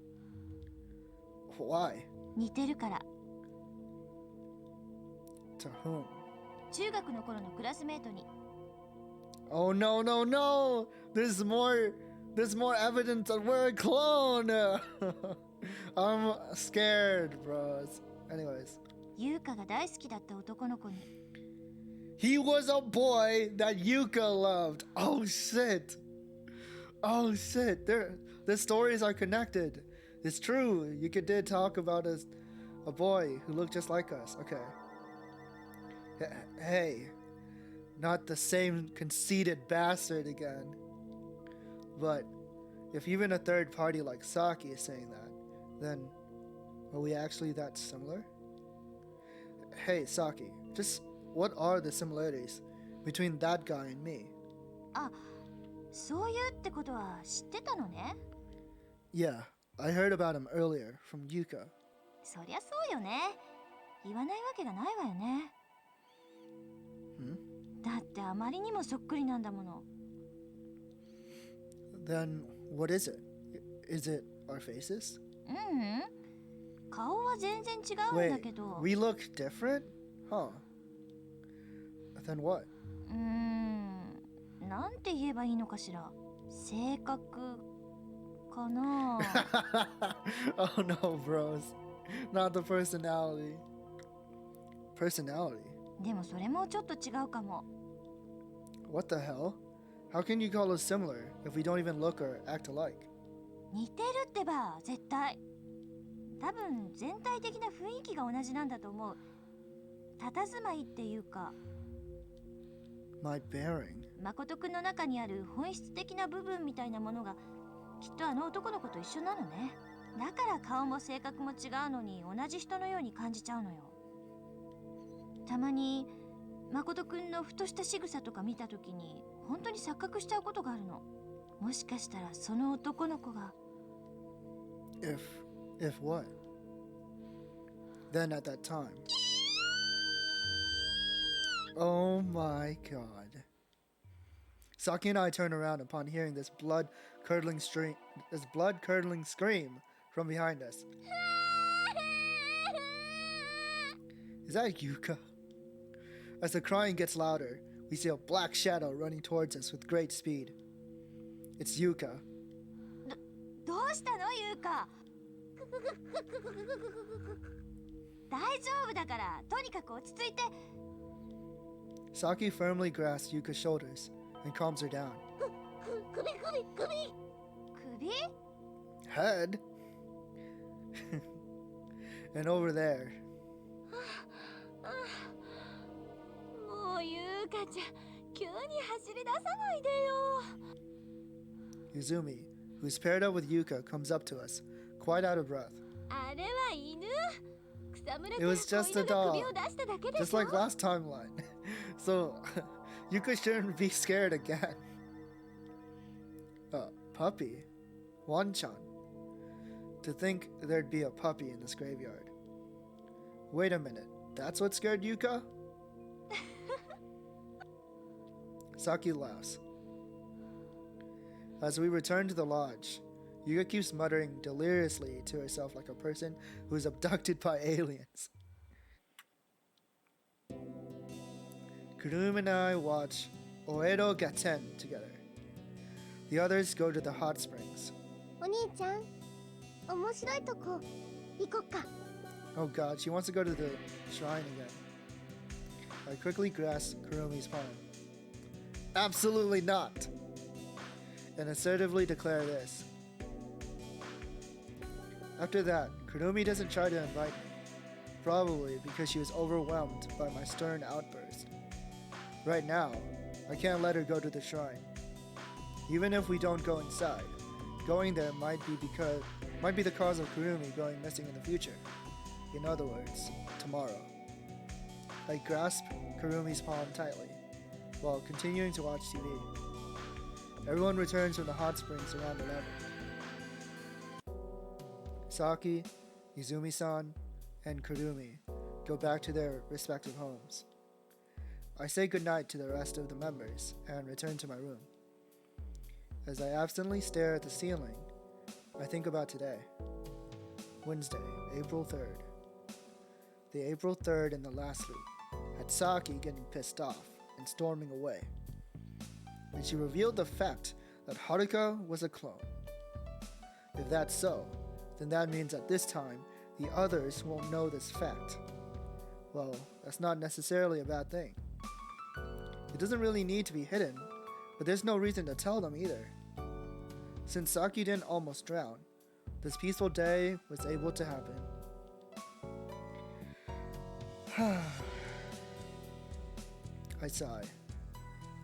Why? 似てるから To whom? 中学の頃のクラスメートに Oh no no no! There's more evidence that we're a clone. I'm scared, bros. Anyways, 優香が大好きだった男の子に he was a boy that Yuka loved. Oh shit. Oh shit, the stories are connected. It's true. You did talk about a boy who looked just like us. Okay. Hey, not the same conceited bastard again. But if even a third party like Saki is saying that, then are we actually that similar? Hey, Saki, just what are the similarities between that guy and me? あ、そういうってことは知ってたのね。Yeah, I heard about him earlier from Yuka. そりゃそうよね。言わないわけがないわよね。だってあまりにもそっくりなんだもの。Then what is it? Is it our faces? 顔は全然違うんだ Wait, けど。we look different? Huh. Then what? なんて言えばいいのかしら。性格かな。Oh no, bros. Not the personality. Personality? でもそれもちょっと違うかも。What the hell? How can you call us similar if we don't even look or act alike? 似てるってば、絶対。多分全体的な雰囲気が同じなんだと思う。佇まいっていうか。My bearing. 誠くんの中にある本質的な部分みたいなものがきっとあの男の子と一緒なのね。だから顔も性格も違うのに同じ人のように感じちゃうのよ。たまに誠くんのふとした仕草とか見たときに本当に錯覚しちゃうことがあるの。もしかしたらその男の子が。If what? Then at that time. Oh my god. Saki and I turn around upon hearing this blood-curdling scream from behind us. Is that Yuka? As the crying gets louder, we see a black shadow running towards us with great speed. It's Yuka. どうしたのユウカ。大丈夫だからとにかく落ち着いて。Saki firmly grasps Yuka's shoulders and calms her down. 首？ Head? And over there. もうゆうかちゃん、急に走り出さないでよ。Izumi, who's paired up with Yuka, comes up to us, quite out of breath. あれは犬。草むら It から was 子 just 犬 a が dog. 首を出しただけでしょ? Just like last timeline. So, Yuka shouldn't be scared again. Puppy? Wanchan. To think there'd be a puppy in this graveyard. Wait a minute, that's what scared Yuka? Saki laughs. As we return to the lodge, Yuka keeps muttering deliriously to herself like a person who is abducted by aliens. Kurumi and I watch Oedo Gaten together. The others go to the hot springs. お兄ちゃん、面白いとこ行こっか。 Oh god, she wants to go to the shrine again. I quickly grasp Kurumi's palm. Absolutely not! And assertively declare this. After that, Kurumi doesn't try to invite me. Probably because she was overwhelmed by my stern outburst. Right now, I can't let her go to the shrine. Even if we don't go inside, going there might be the cause of Kurumi going missing in the future. In other words, tomorrow. I grasp Kurumi's palm tightly, while continuing to watch TV. Everyone returns from the hot springs around 11. Saki, Izumi-san, and Kurumi go back to their respective homes. I say goodnight to the rest of the members and return to my room. As I absently stare at the ceiling, I think about today. Wednesday, April 3rd. The April 3rd in the last loop had Saki getting pissed off and storming away. And she revealed the fact that Haruka was a clone. If that's so, then that means at this time, the others won't know this fact. Well, that's not necessarily a bad thing. It doesn't really need to be hidden, but there's no reason to tell them either. Since Saki didn't almost drown, this peaceful day was able to happen. I sigh.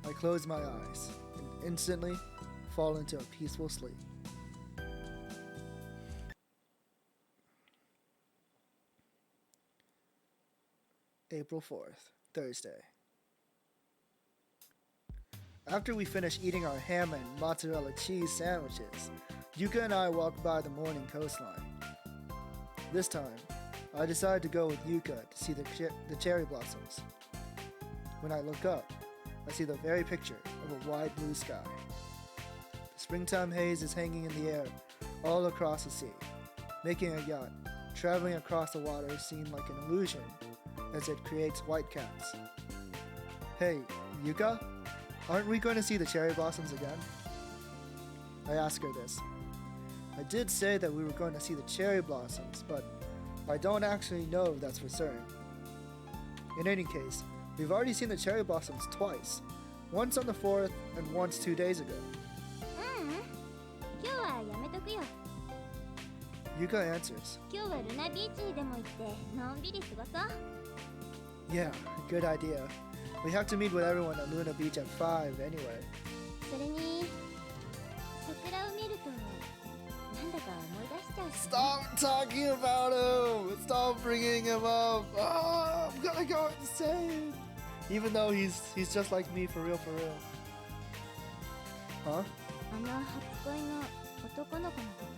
I close my eyes and instantly fall into a peaceful sleep. April 4th, Thursday. After we finish eating our ham and mozzarella cheese sandwiches, Yuka and I walked by the morning coastline. This time, I decided to go with Yuka to see the cherry blossoms. When I look up, I see the very picture of a wide blue sky. The springtime haze is hanging in the air all across the sea, making a yacht traveling across the water seem like an illusion as it creates white caps. Hey, Yuka, aren't we going to see the cherry blossoms again? I ask her this. I did say that we were going to see the cherry blossoms, but I don't actually know if that's for certain. In any case, we've already seen the cherry blossoms twice. Once on the 4th and once 2 days ago. 今日はやめとくよ。 Yuka answers. 今日はルナビーチにでも行ってのんびり過ごそう。 Yeah, good idea. We have to meet with everyone at Luna Beach at 5 anyway. それに桜を見るとなんだか思い出しちゃうしね。 Stop talking about him! Stop bringing him up! Oh, I'm gonna go insane! Even though he's just like me for real, for real. Huh? あの初恋の男の子のこと。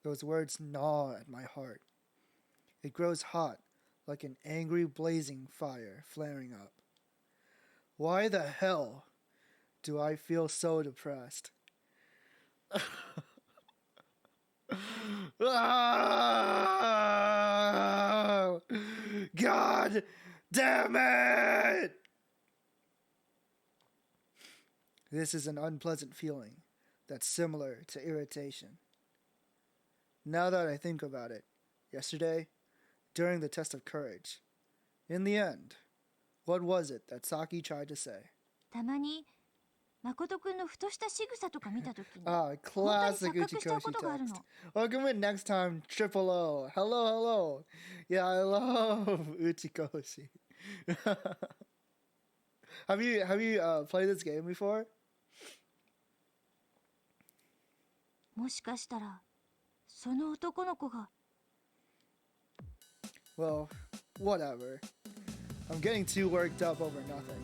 Those words gnaw at my heart. It grows hot, like an angry blazing fire flaring up. Why the hell do I feel so depressed? Ah! God damn it! This is an unpleasant feeling that's similar to irritation. Now that I think about it, yesterday, during the test of courage, in the end, what was it that Saki tried to say? たまに誠くんのふとした仕草とか見たときに Ah, classic 本当に錯覚しちゃう Uchikoshi ことがあるの。 text. Welcome in next time, Triple O. Hello, hello. Yeah, I love Uchikoshi. have you played this game before? もしかしたらその男の子が Well, whatever. I'm getting too worked up over nothing.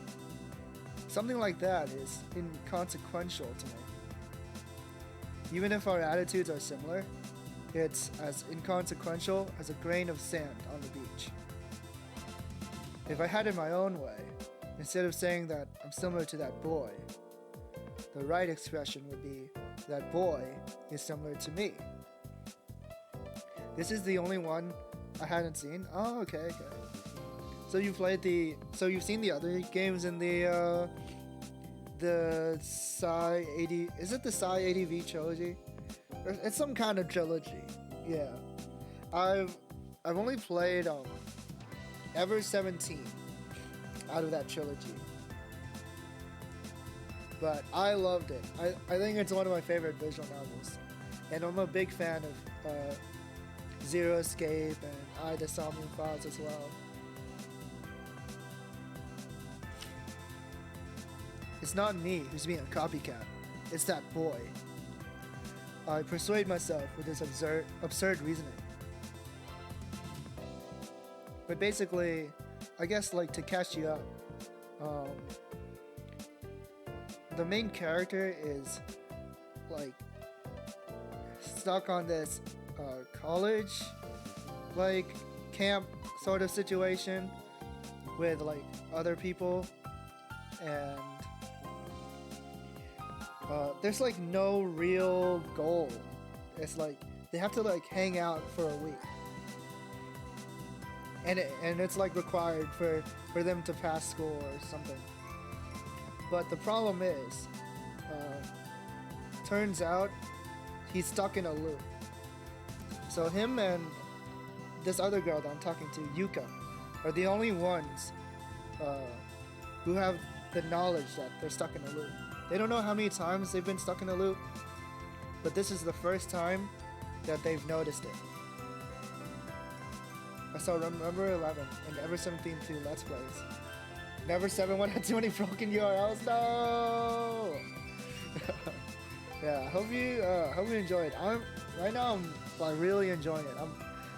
Something like that is inconsequential to me. Even if our attitudes are similar, it's as inconsequential as a grain of sand on the beach. If I had it my own way, instead of saying that I'm similar to that boy, the right expression would be that boy is similar to me. This is the only one I hadn't seen. Oh, okay. So you've seen the other games in the Psy 80, is it the Psy 80V trilogy? It's some kind of trilogy. Yeah. I've only played Ever 17 out of that trilogy. But I loved it. I think it's one of my favorite visual novels. And I'm a big fan of Zero Escape and I, the Somnium Files as well. It's not me who's being a copycat. It's that boy. I persuade myself with this absurd reasoning. But basically, I guess like to catch you up, the main character is like stuck on this college like camp sort of situation with like other people, and there's like no real goal. It's like they have to like hang out for a week, and it's like required for them to pass school or something. But the problem is, turns out he's stuck in a loop. So him and this other girl that I'm talking to, Yuka, are the only ones who have the knowledge that they're stuck in a loop. They don't know how many times they've been stuck in a loop, but this is the first time that they've noticed it. I saw Remember 11 and Ever 17 2 Let's Plays. Never 7-1 had too many broken URLs. No. Yeah, I hope you enjoyed. Right now I'm like really enjoying it.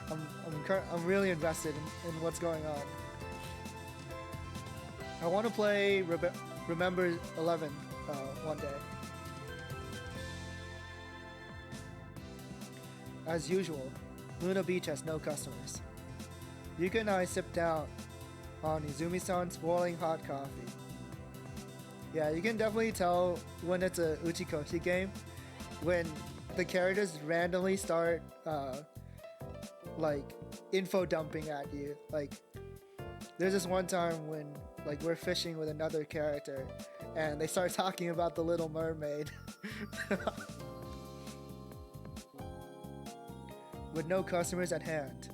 I'm really invested in what's going on. I want to play Remember 11 one day. As usual, Luna Beach has no customers. Yuka and I sip down on Izumi-san's boiling hot coffee. Yeah, you can definitely tell when it's a Uchikoshi game when the characters randomly start like info dumping at you. Like there's this one time when like we're fishing with another character and they start talking about the Little Mermaid. With no customers at hand,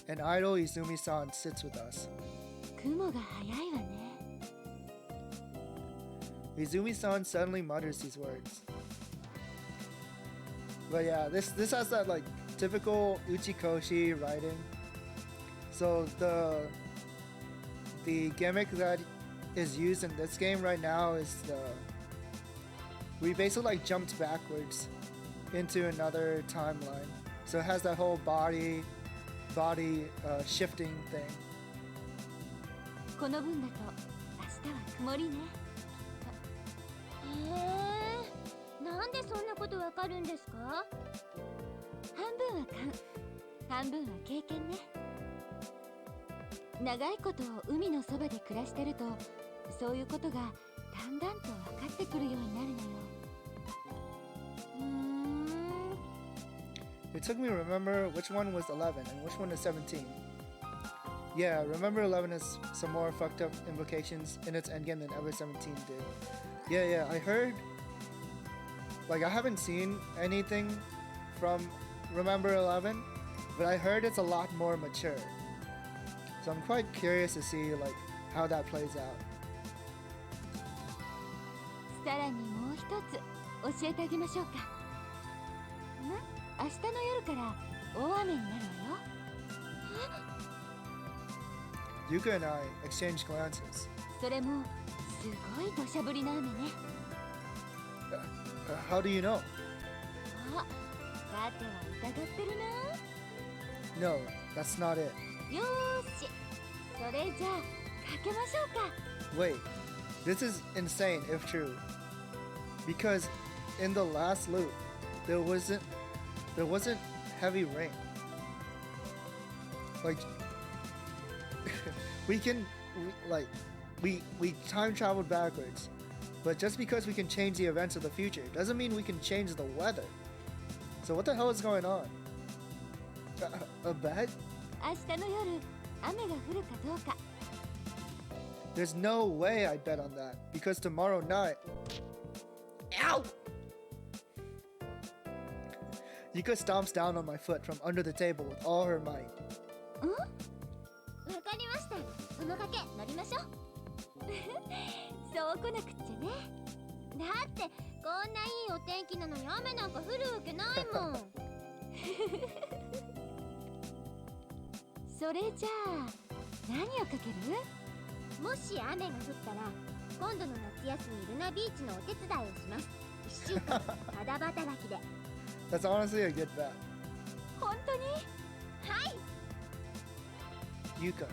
an idle Izumi-san sits with us. 雲が早いわね。 Izumi-san suddenly mutters these words. But yeah, this has that like typical Uchikoshi writing. So the gimmick that is used in this game right now is we basically like jumped backwards into another timeline. So it has that whole body shifting thing. この分だと明日は曇りね。へえ、なんでそんなことわかるんですか？半分は勘、半分は経験ね。長いこと海のそばで暮らしてると、そういうことがだんだんと分かってくるようになるのよ。It took me to remember which one was 11 and which one is 17. Yeah, Remember 11 has some more fucked up implications in its endgame than Ever 17 did. Yeah, I heard... Like, I haven't seen anything from Remember 11, but I heard it's a lot more mature. So I'm quite curious to see, like, how that plays out. さらにもう一つ教えてあげましょうか。明日の夜から大雨になるわよ。Yuka and I exchanged glances. それもすごい土砂降りの雨ね。How do you know? あ、さては疑ってるな。 No, that's not it. よーし、それじゃあかけましょうか。 Wait, this is insane if true. Because in the last loop, there wasn't heavy rain. Like we time traveled backwards, but just because we can change the events of the future doesn't mean we can change the weather. So what the hell is going on? A bet? 明日の夜雨が降るかどうか。 There's no way I bet on that because tomorrow night. Ow! Yuka stomps down on my foot from under the table with all her might. わかりました。その賭け乗りましょう。そう来なくっちゃね。だってこんないいお天気なのに雨なんか降るわけないもん。それじゃあ何をかける？もし雨が降ったら今度の夏休みルナビーチのお手伝いをします。1週間ただ働きで。That's honestly a good bet. 本当に？はい。Yuka,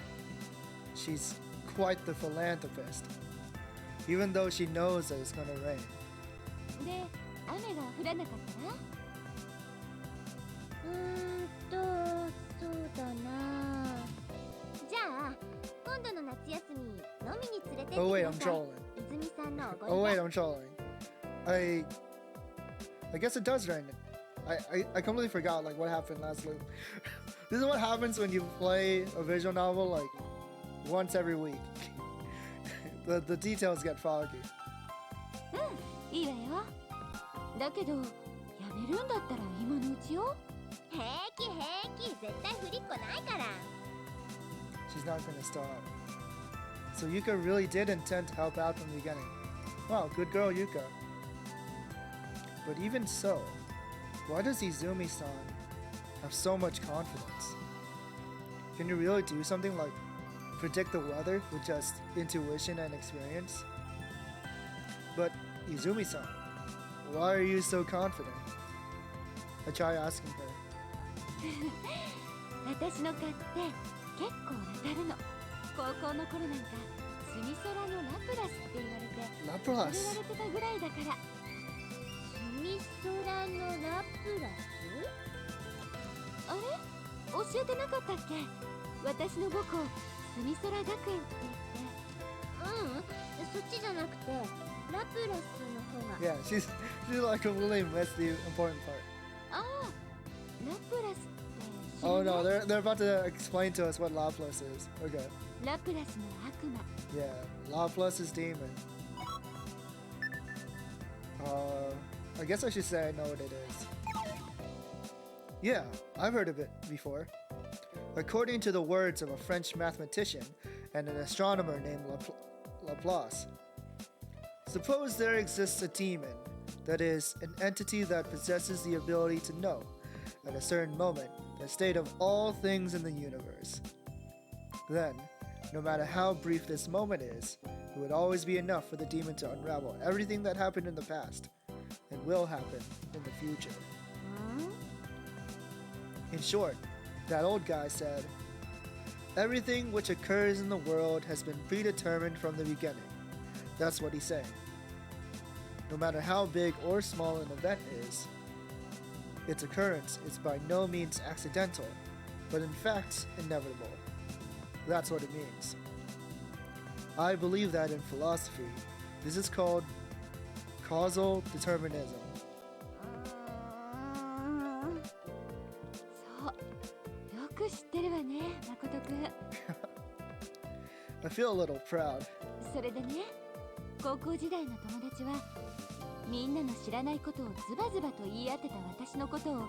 she's quite the philanthropist. Even though she knows that it's gonna rain. で、雨が降らなかったら？そうだな。じゃあ今度の夏休み飲みに連れてってください。Oh wait, I'm trolling. 泉さんのおごりで。Oh wait, I'm trolling. I guess it does rain. I completely forgot like what happened last loop. This is what happens when you play a visual novel like once every week. The details get foggy. うん、いいわよ。だけど、やめるんだったら今のうちよ。平気、絶対振りっこないから。She's not gonna stop. So Yuka really did intend to help out from the beginning. Wow, good girl Yuka. But even so, why does Izumi-san have so much confidence? Can you really do something like predict the weather with just intuition and experience? But Izumi-san, why are you so confident? I try asking her. 私の勘って結構当たるの。高校の頃なんかスミソラのラプラスって言われてラプラス。言われてたぐらいだから。スミソラのラプラス？あれ教えてなかったっけ？私の母校スミソラ学園って言って。そっちじゃなくてラプラスの方が。 Yeah, she's like completely missed the important part. ああ、ラプラスって。Oh no, they're about to explain to us what Laplace is. Okay. ラプラスの悪魔。 Yeah, Laplace is demon. I guess I should say I know what it is. Yeah, I've heard of it before. According to the words of a French mathematician and an astronomer named Laplace, suppose there exists a demon, that is, an entity that possesses the ability to know, at a certain moment, the state of all things in the universe. Then, no matter how brief this moment is, it would always be enough for the demon to unravel everything that happened in the past and will happen in the future. In short, that old guy said, everything which occurs in the world has been predetermined from the beginning. That's what he's saying. No matter how big or small an event is, its occurrence is by no means accidental, but in fact inevitable. That's what it means. I believe that in philosophy, this is called causal determinism. そう、よく知ってるわね、誠くん。 I feel a little proud. それでね、高校時代の友達はみんなの知らないことをズバズバと言い当てた私のことを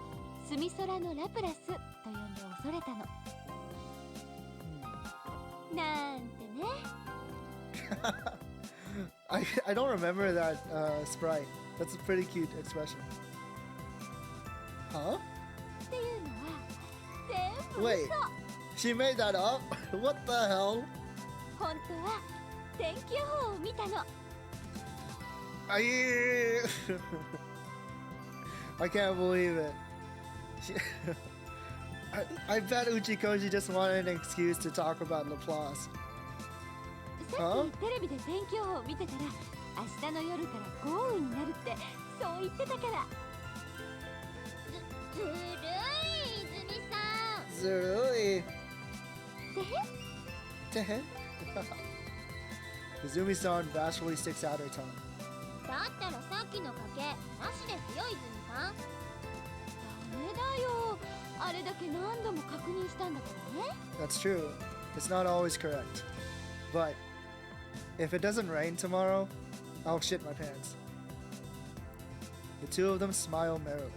スミソラのラプラスと呼んで恐れたの。なんてね。I don't remember that sprite. That's a pretty cute expression. Huh? っていうのは全部 Wait, 嘘。 she made that up? What the hell? 本当は天気予報を見たの。I can't believe it. I bet Uchikoshi just wanted an excuse to talk about Laplace. さっきテレビで天気予報を見てたら明日の夜から豪雨になるってそう言ってたから。ずるい、泉さん。 Zurui. で Izumi-san bashfully sticks out her tongue. だったらさっきの賭けなしですよ、泉さん。ダメだよ。あれだけ何度も確認したんだからね。 That's true. It's not always correct. But if it doesn't rain tomorrow, I'll shit my pants. The two of them smile merrily.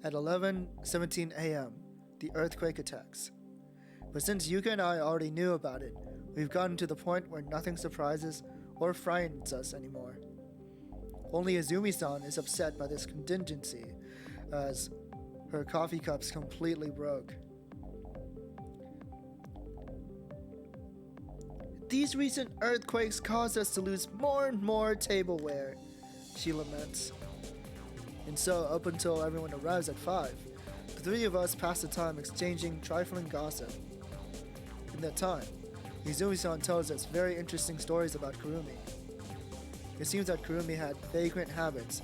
At 11:17 a.m., the earthquake attacks. But since Yuka and I already knew about it, we've gotten to the point where nothing surprises or frightens us anymore. Only Izumi-san is upset by this contingency, as her coffee cups completely broke. These recent earthquakes caused us to lose more and more tableware, she laments. And so, up until everyone arrives at 5, the three of us pass the time exchanging trifling gossip. In that time, Izumi-san tells us very interesting stories about Kurumi. It seems that Kurumi had vagrant habits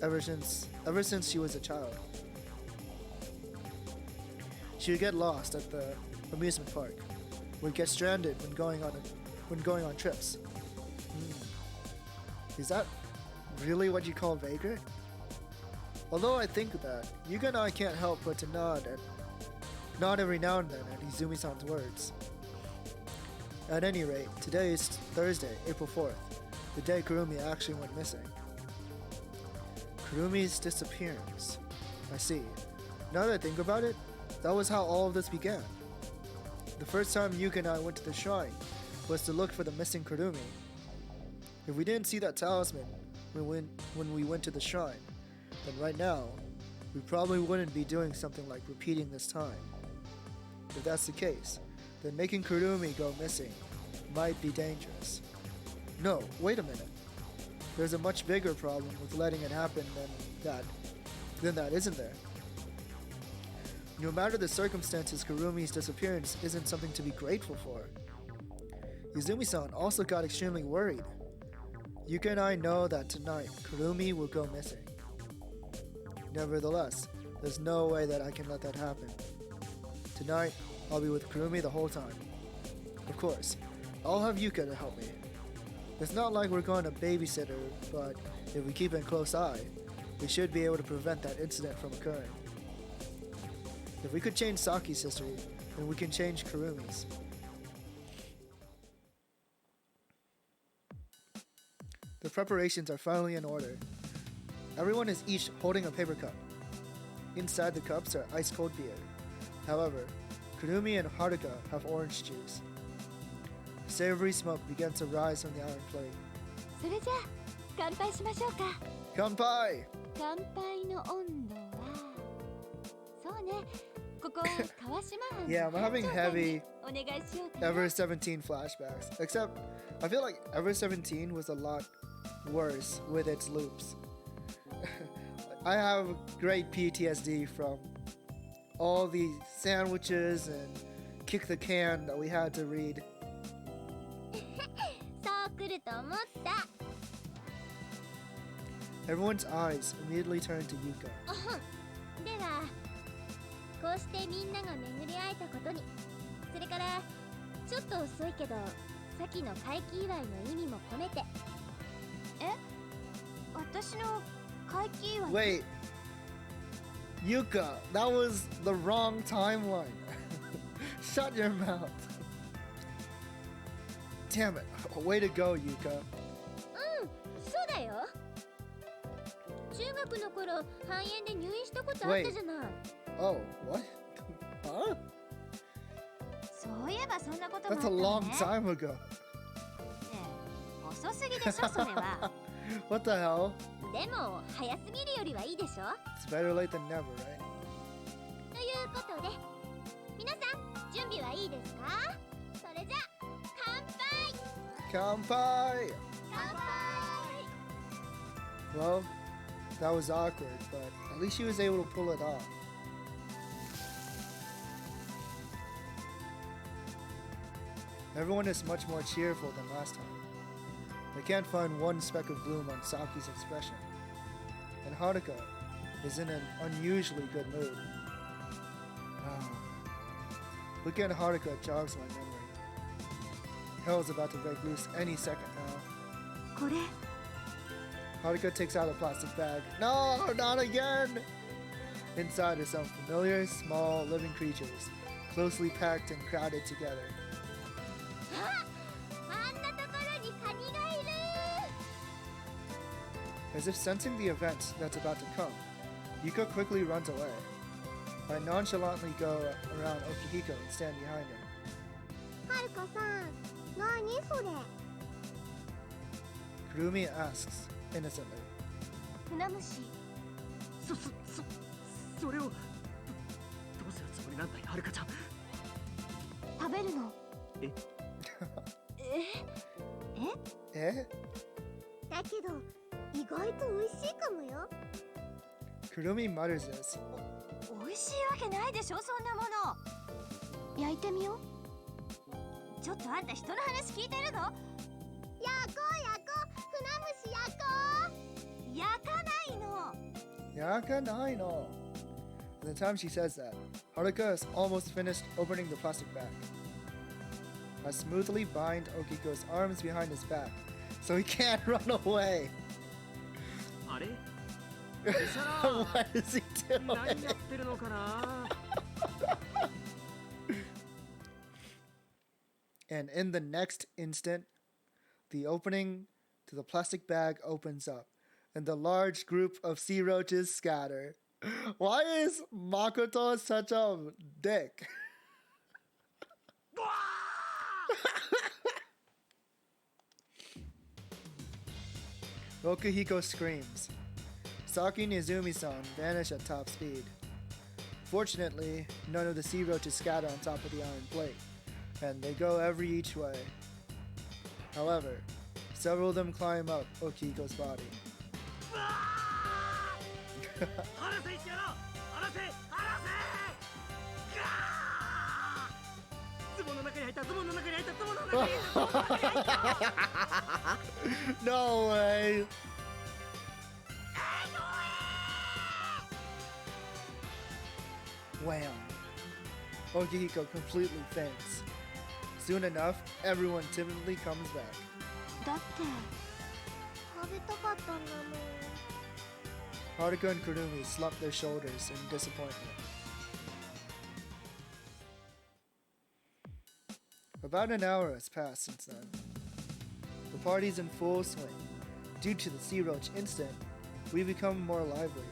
ever since she was a child. She would get lost at the amusement park, would get stranded when going on trips. Is that really what you call vagrant? Although I think that, Yuka and I can't help but to nod every now and then at Izumi-san's words. At any rate, today is Thursday, April 4th, the day Kurumi actually went missing. Kurumi's disappearance. I see. Now that I think about it, that was how all of this began. The first time Yuka and I went to the shrine was to look for the missing Kurumi. If we didn't see that talisman, when we went to the shrine, then right now, we probably wouldn't be doing something like repeating this time. If that's the case, then making Kurumi go missing might be dangerous. No, wait a minute. There's a much bigger problem with letting it happen than that, isn't there? No matter the circumstances, Kurumi's disappearance isn't something to be grateful for. Izumi-san also got extremely worried. Yuka and I know that tonight, Kurumi will go missing. Nevertheless, there's no way that I can let that happen. Tonight, I'll be with Kurumi the whole time. Of course, I'll have Yuka to help me. It's not like we're going to babysit her, but if we keep a close eye, we should be able to prevent that incident from occurring. If we could change Saki's history, then we can change Kurumi's. The preparations are finally in order. Everyone is each holding a paper cup. Inside the cups are ice-cold beer. However, Kurumi and Haruka have orange juice. Savory smoke begins to rise from the iron plate. それじゃあ乾杯しましょうか。Kanpai! 乾杯の温度はそうね、ここは川島藩 Yeah, I'm having heavy お願いしようかな。 Ever 17 flashbacks. Except, I feel like Ever 17 was a lot worse with its loops. I have great PTSD from all the sandwiches and kick the can that we had to read. そう来ると思った。 Everyone's eyes immediately turned to Yuka. ではこうしてみんなが巡り会えたことに、それからちょっと遅いけどさきの回帰祝いの意味も込めて。私の回帰祝い。 Wait. Yuka, that was the wrong timeline. Shut your mouth. Damn it. Way to go, Yuka. そうだよ。中学の頃肺炎で入院したことあったじゃない。 Oh, what? Huh? そういえばそんなこともあっ That's た a のね。 long time ago. 遅すぎでしょそれは。What the hell? でも早すぎるよりはいいでしょ。 It's better late than never, right? ということで皆さん準備はいいですか？それじゃ乾杯。 Kanpai! 乾杯。 Well, that was awkward, but at least she was able to pull it off. Everyone is much more cheerful than last time. I can't find one speck of gloom on Saki's expression. And Haruka is in an unusually good mood. Looking at Haruka jogs my memory. Hell's about to break loose any second now. これ Haruka takes out a plastic bag. No, not again! Inside are some familiar, small, living creatures, closely packed and crowded together. あんなところにカニがいる。 As if sensing the event that's about to come, Yuka quickly runs away. I nonchalantly go around Okihiko and stand behind him. はるかさん、何それ？ Kurumi asks, innocently. 船虫。それをどうするつもりなんだい、はるかちゃん。食べるの。えEh? だけど意外と美味しいかもよ。 Kurumi mutters this. 美味しいわけないでしょそんなもの。焼いてみよう。ちょっとあんた人の話聞いてるの？焼こう船虫焼こう。焼かないの。 Yakanai no. By the time she says that, Haruka is almost finished opening the plastic bag. I smoothly bind Okiko's arms behind his back, so he can't run away. あれ What is he 何 doing? やってるのかな。 And in the next instant, the opening to the plastic bag opens up, and the large group of sea roaches scatter. Why is Makoto such a dick? Okihiko screams. Saki and Izumi-san vanish at top speed. Fortunately, none of the sea roaches scatter on top of the iron plate, and they go every each way. However, several of them climb up Okihiko's body. 離せ石野郎離せ離せガーズボンの中に入ったズボンの中に入ったズボンの中に入ったズボンの中に入った No way! Wham! Okihiko completely faints. Soon enough, everyone timidly comes back. だって食べたかったんだもん。 Haruka and Kurumi slump their shoulders in disappointment. About an hour has passed since then. The party's in full swing. Due to the sea roach incident, we become more lively.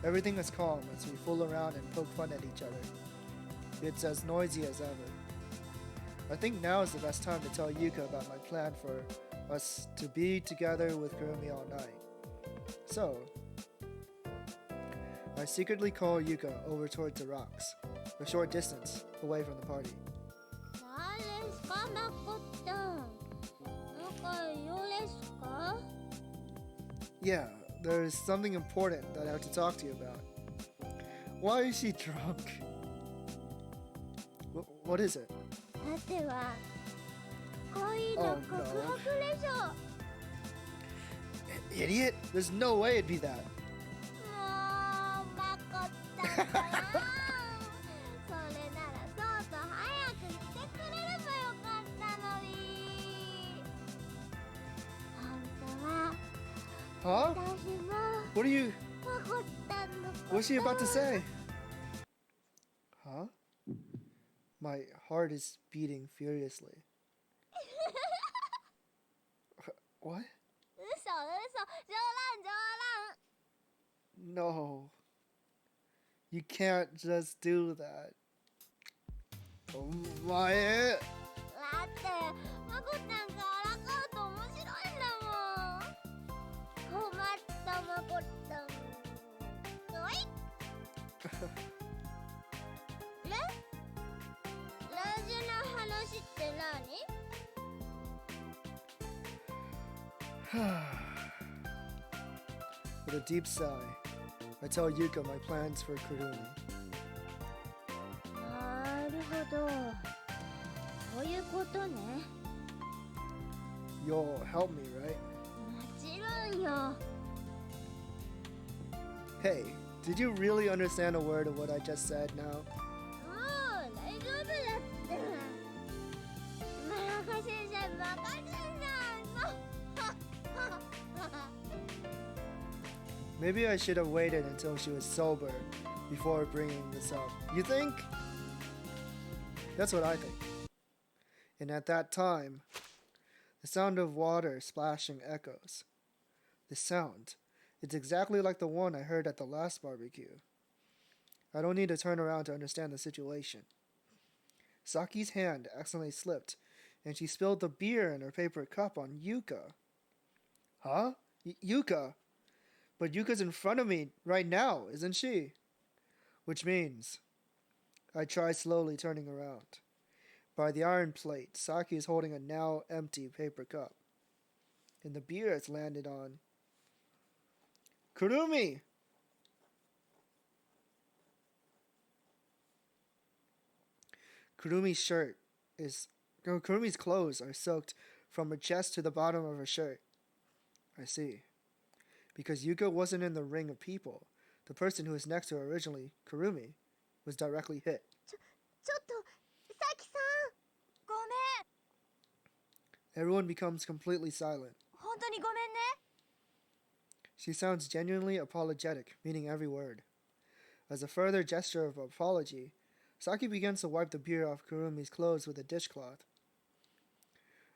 Everything is calm as we fool around and poke fun at each other. It's as noisy as ever. I think now is the best time to tell Yuka about my plan for us to be together with Kurumi all night. So, I secretly call Yuka over towards the rocks, a short distance away from the party. 誰ですか、まこったん。なんか用ですか？ Yeah, there's something important that I have to talk to you about. Why is she drunk? What is it? だっては恋の Oh, 告白でしょ。 Idiot! There's no way it'd be that. もうまこったんかな。それならそうと早く言ってくれればよかったのに。本当は Huh? 私も What are you... まこったんのこと。 What's she about to say? Huh? My heart is beating furiously. What? 嘘嘘、冗談冗談。 No. You can't just do that. Oh my... だってまこったんが荒かうと面白いんだもん。困ったまこったん。おいレジの話って何？ With a deep sigh, I tell Yuka my plans for Kurumi. なるほど。そういうことね。 You'll help me, right? もちろんよ。 Hey, did you really understand a word of what I just said now? もう大丈夫だって。任せんさい任せんさい。もう Maybe I should have waited until she was sober before bringing this up. You think? That's what I think. And at that time, the sound of water splashing echoes. The sound, it's exactly like the one I heard at the last barbecue. I don't need to turn around to understand the situation. Saki's hand accidentally slipped, and she spilled the beer in her paper cup on Yuka. Huh? Yuka? But Yuka's in front of me right now, isn't she? Which means I try slowly turning around. By the iron plate, Saki is holding a now empty paper cup. And the beer has landed on Kurumi! Kurumi's clothes are soaked from her chest to the bottom of her shirt. I see. Because Yuka wasn't in the ring of people, the person who was next to her originally, Kurumi, was directly hit. ちょっとさきさん。ごめん。 Everyone becomes completely silent. 本当にごめんね。 She sounds genuinely apologetic, meaning every word. As a further gesture of apology, Saki begins to wipe the beer off Kurumi's clothes with a dishcloth.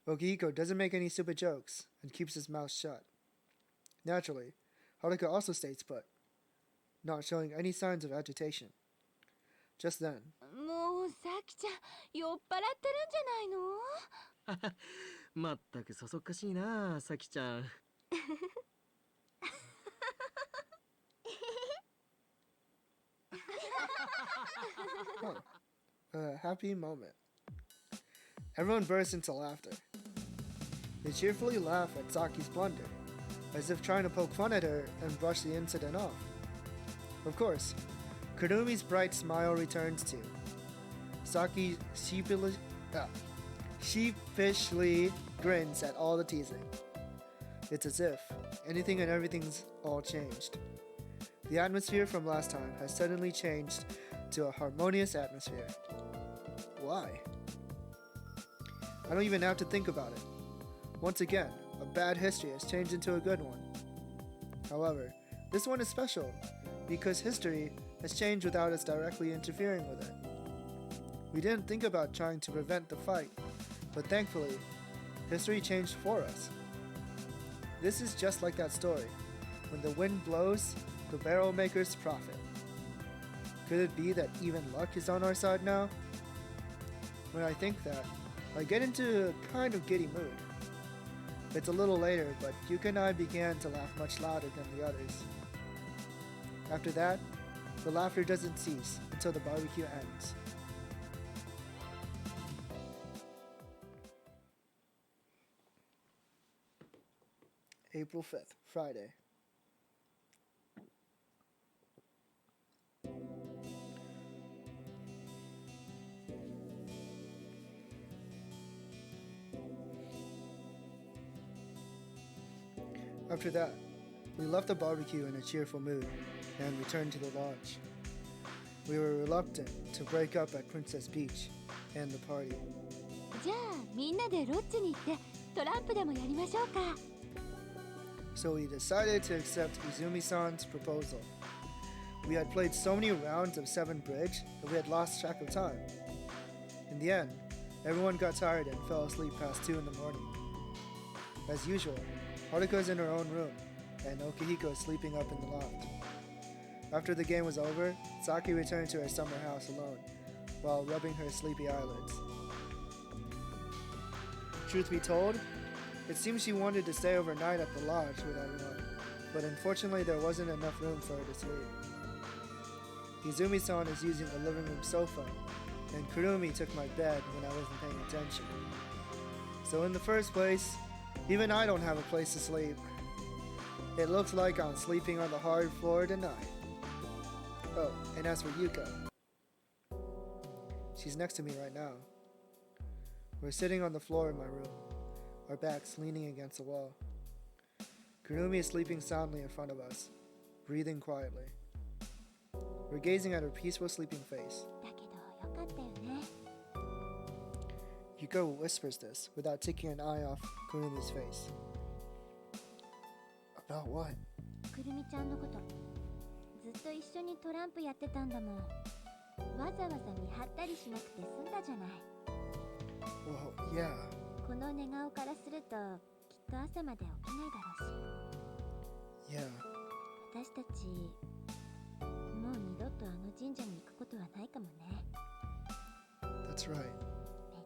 Okihiko doesn't make any stupid jokes and keeps his mouth shut. Naturally, Haruka also stays put, not showing any signs of agitation. Just then, もうさきちゃん酔っ払ってるんじゃないの？まったくそそっかしいな、さきちゃん。Huh. A happy moment. Everyone bursts into laughter. They cheerfully laugh at Saki's blunder, as if trying to poke fun at her and brush the incident off. Of course, Kurumi's bright smile returns too. Saki sheepishly grins at all the teasing. It's as if anything and everything's all changed. The atmosphere from last time has suddenly changed to a harmonious atmosphere. Why? I don't even have to think about it. Once again, a bad history has changed into a good one. However, this one is special because history has changed without us directly interfering with it. We didn't think about trying to prevent the fight, but thankfully, history changed for us. This is just like that story. When the wind blows, the barrel makers profit. Could it be that even luck is on our side now? When I think that, I get into a kind of giddy mood. It's a little later, but Yuka and I began to laugh much louder than the others. After that, the laughter doesn't cease until the barbecue ends. April 5th, Friday. After that, we left the barbecue in a cheerful mood and returned to the lodge. We were reluctant to break up at Princess Beach and the party. じゃあみんなでロッジに行ってトランプでもやりましょうか。 So we decided to accept Izumi-san's proposal. We had played so many rounds of 7 Bridge that we had lost track of time. In the end, everyone got tired and fell asleep past 2 in the morning. As usual, Haruka is in her own room, and Okihiko is sleeping up in the loft. After the game was over, Saki returned to her summer house alone, while rubbing her sleepy eyelids. Truth be told, it seems she wanted to stay overnight at the lodge with everyone, but unfortunately there wasn't enough room for her to sleep. Izumi-san is using the living room sofa, and Kurumi took my bed when I wasn't paying attention. So in the first place, even I don't have a place to sleep. It looks like I'm sleeping on the hard floor tonight. Oh, and as for Yuka, she's next to me right now. We're sitting on the floor in my room, our backs leaning against the wall. Kurumi is sleeping soundly in front of us, breathing quietly. We're gazing at her peaceful sleeping face. だけどよかったよね。 Yuka whispers this without taking an eye off Kurumi's face. About what? くるみちゃんのことずっと一緒にトランプやってたんだもん。わざわざ見張ったりしなくて済んだじゃない。 Well, yeah. この寝顔からするときっと朝まで起きないだろうし。 Yeah. 私たちもう二度とあの神社に行くことはないかもね。 That's right.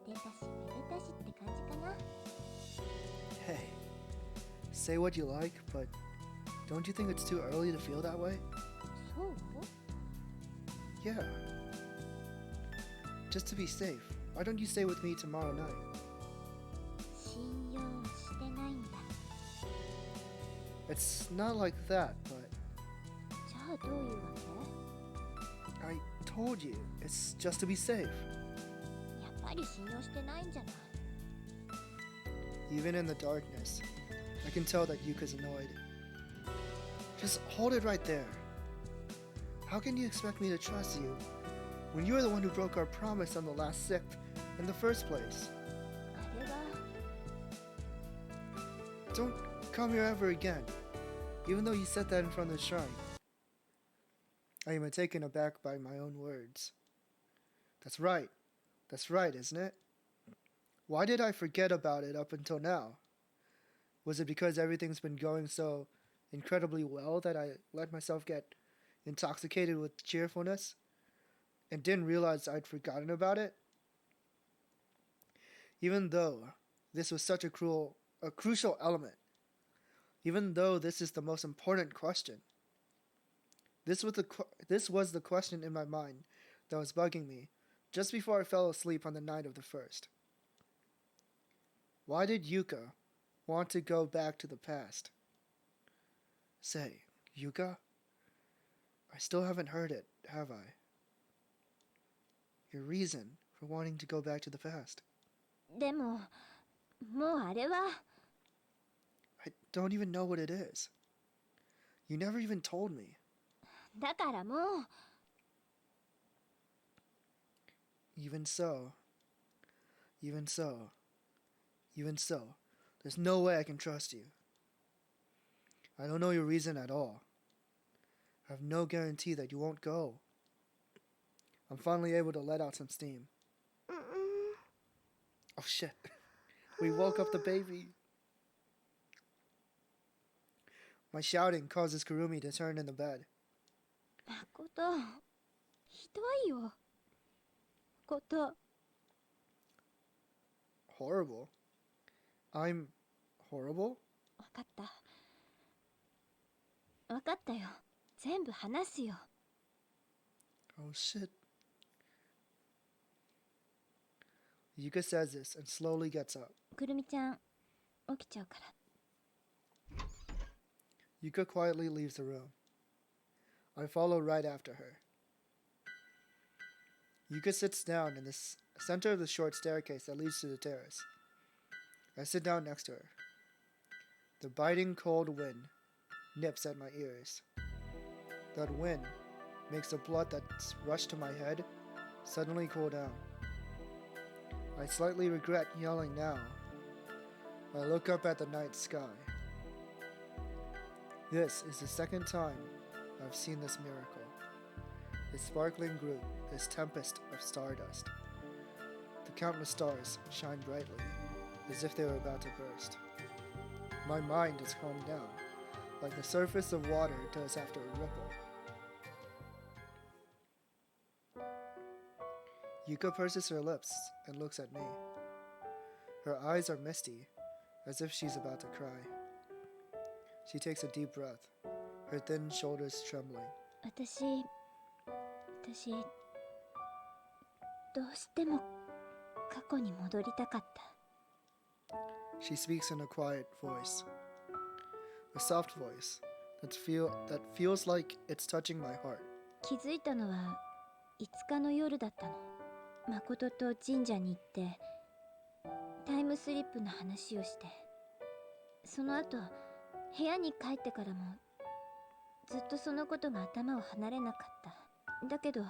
めでたしめでたしって感じかな。 Hey, say what you like, but don't you think it's too early to feel that way? そう？ Yeah. Just to be safe, why don't you stay with me tomorrow night? 信用してないんだ。 It's not like that, but じゃあどういうわけ？ I told you, it's just to be safe. やっぱり信用してないんじゃない？ Even in the darkness, I can tell that Yuka's annoyed. Just hold it right there. How can you expect me to trust you when you're the one who broke our promise on the last sip in the first place? あれは Don't come here ever again, even though you said that in front of the shrine. I am taken aback by my own words. That's right, isn't it? Why did I forget about it up until now? Was it because everything's been going so incredibly well that I let myself get intoxicated with cheerfulness and didn't realize I'd forgotten about it? Even though this was such a crucial element, even though this is the most important question. This was the question in my mind that was bugging me just before I fell asleep on the night of the first. Why did Yuka want to go back to the past? Say, Yuka? I still haven't heard it, have I? Your reason for wanting to go back to the past. でも、もうあれは。I don't even know what it is. You never even told me. だからもう。Even so, there's no way I can trust you. I don't know your reason at all. I have no guarantee that you won't go. I'm finally able to let out some steam. Oh shit. We woke up the baby. My shouting causes Kurumi to turn in the bed. 誠、ひどいよ。誠。Horrible? I'm horrible? わかった。わかったよ。全部話すよ。Oh shit. Yuka says this and slowly gets up. くるみちゃん、起きちゃうから。Yuka quietly leaves the room. I follow right after her. Yuka sits down in the center of the short staircase that leads to the terrace. I sit down next to her. The biting cold wind nips at my ears. That wind makes the blood that's rushed to my head suddenly cool down. I slightly regret yelling now. I look up at the night sky. This is the second time I've seen this miracle. This sparkling group, this tempest of stardust. The countless stars shine brightly, as if they were about to burst. My mind is calmed down, like the surface of water does after a ripple. Yuka purses her lips and looks at me. Her eyes are misty, as if she's about to cry. She takes a deep breath, her thin shoulders trembling. 私、どうしても過去に戻りたかった。She speaks in a quiet voice, a soft voice that feels like it's touching my heart. 気づいたのは5日の夜だったの。誠と神社に行ってタイムスリップの話をして、その後部屋に帰ってからもずっとそのことが頭を離れなかった。だけど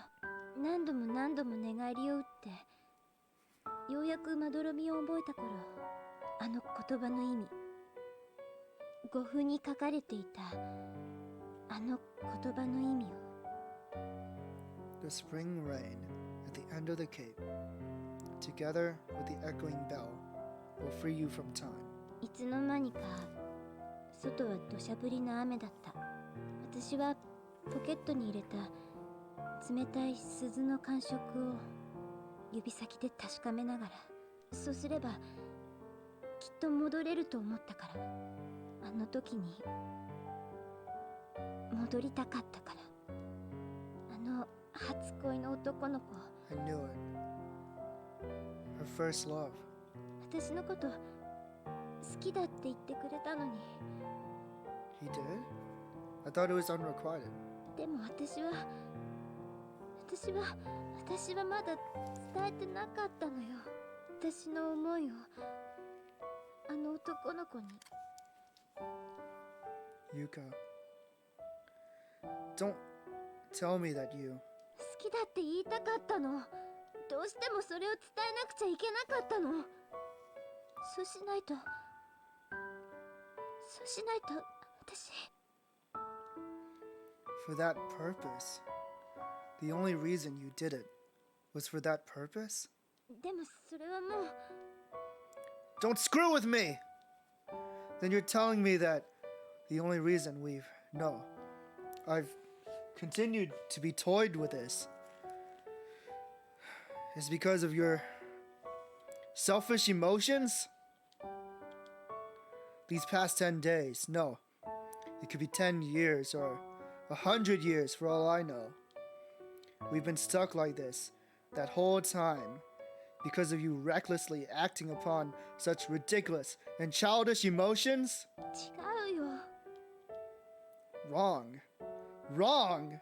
何度も寝返りを打ってようやくまどろみを覚えた頃、あの言葉の意味、語譜に書かれていたあの言葉の意味を。 The spring rain at the end of the cape, together with the echoing bell, will free you from time. いつの間にか外は土砂降りの雨だった。私はポケットに入れた冷たい鈴の感触を指先で確かめながら、そうすればきっと戻れると思ったから、あの時に戻りたかったから。あの初恋の男の子。 I knew it. Her first love. 私のこと好きだって言ってくれたのに。 He did? I thought it was unrequited. でも私はまだ伝えてなかったのよ。私の思いをあの男の子に。 Yuka, don't tell me that you... 好きだって言いたかったの。どうしてもそれを伝えなくちゃいけなかったの。そうしないと私。 For that purpose. The only reason you did it was for that purpose? でもそれはもう。 Don't screw with me! Then you're telling me that the only reason No. I've continued to be toyed with this is because of your selfish emotions? These past 10 days, no, It could be 10 years or 100 years for all I know. We've been stuck like this that whole time because of you recklessly acting upon such ridiculous and childish emotions? 違うよ。 Wrong. Wrong?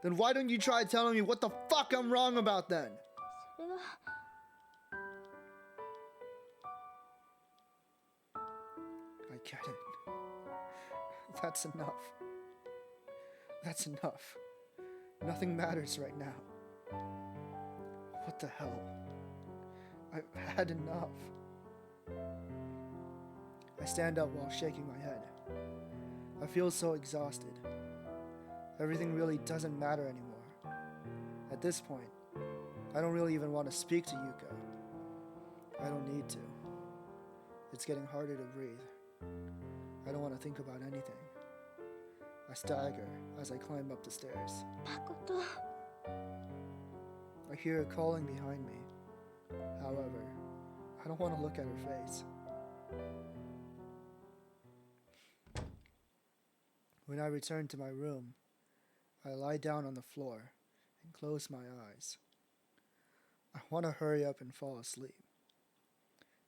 Then why don't you try telling me what the fuck I'm wrong about then? それは I get it. That's enough. That's enough. Nothing matters right now. What the hell? I've had enough. I stand up while shaking my head. I feel so exhausted. Everything really doesn't matter anymore. At this point, I don't really even want to speak to Yuka. I don't need to. It's getting harder to breathe. I don't want to think about anything. I stagger as I climb up the stairs. 誠 I hear her calling behind me. However, I don't want to look at her face. When I return to my room, I lie down on the floor and close my eyes. I want to hurry up and fall asleep.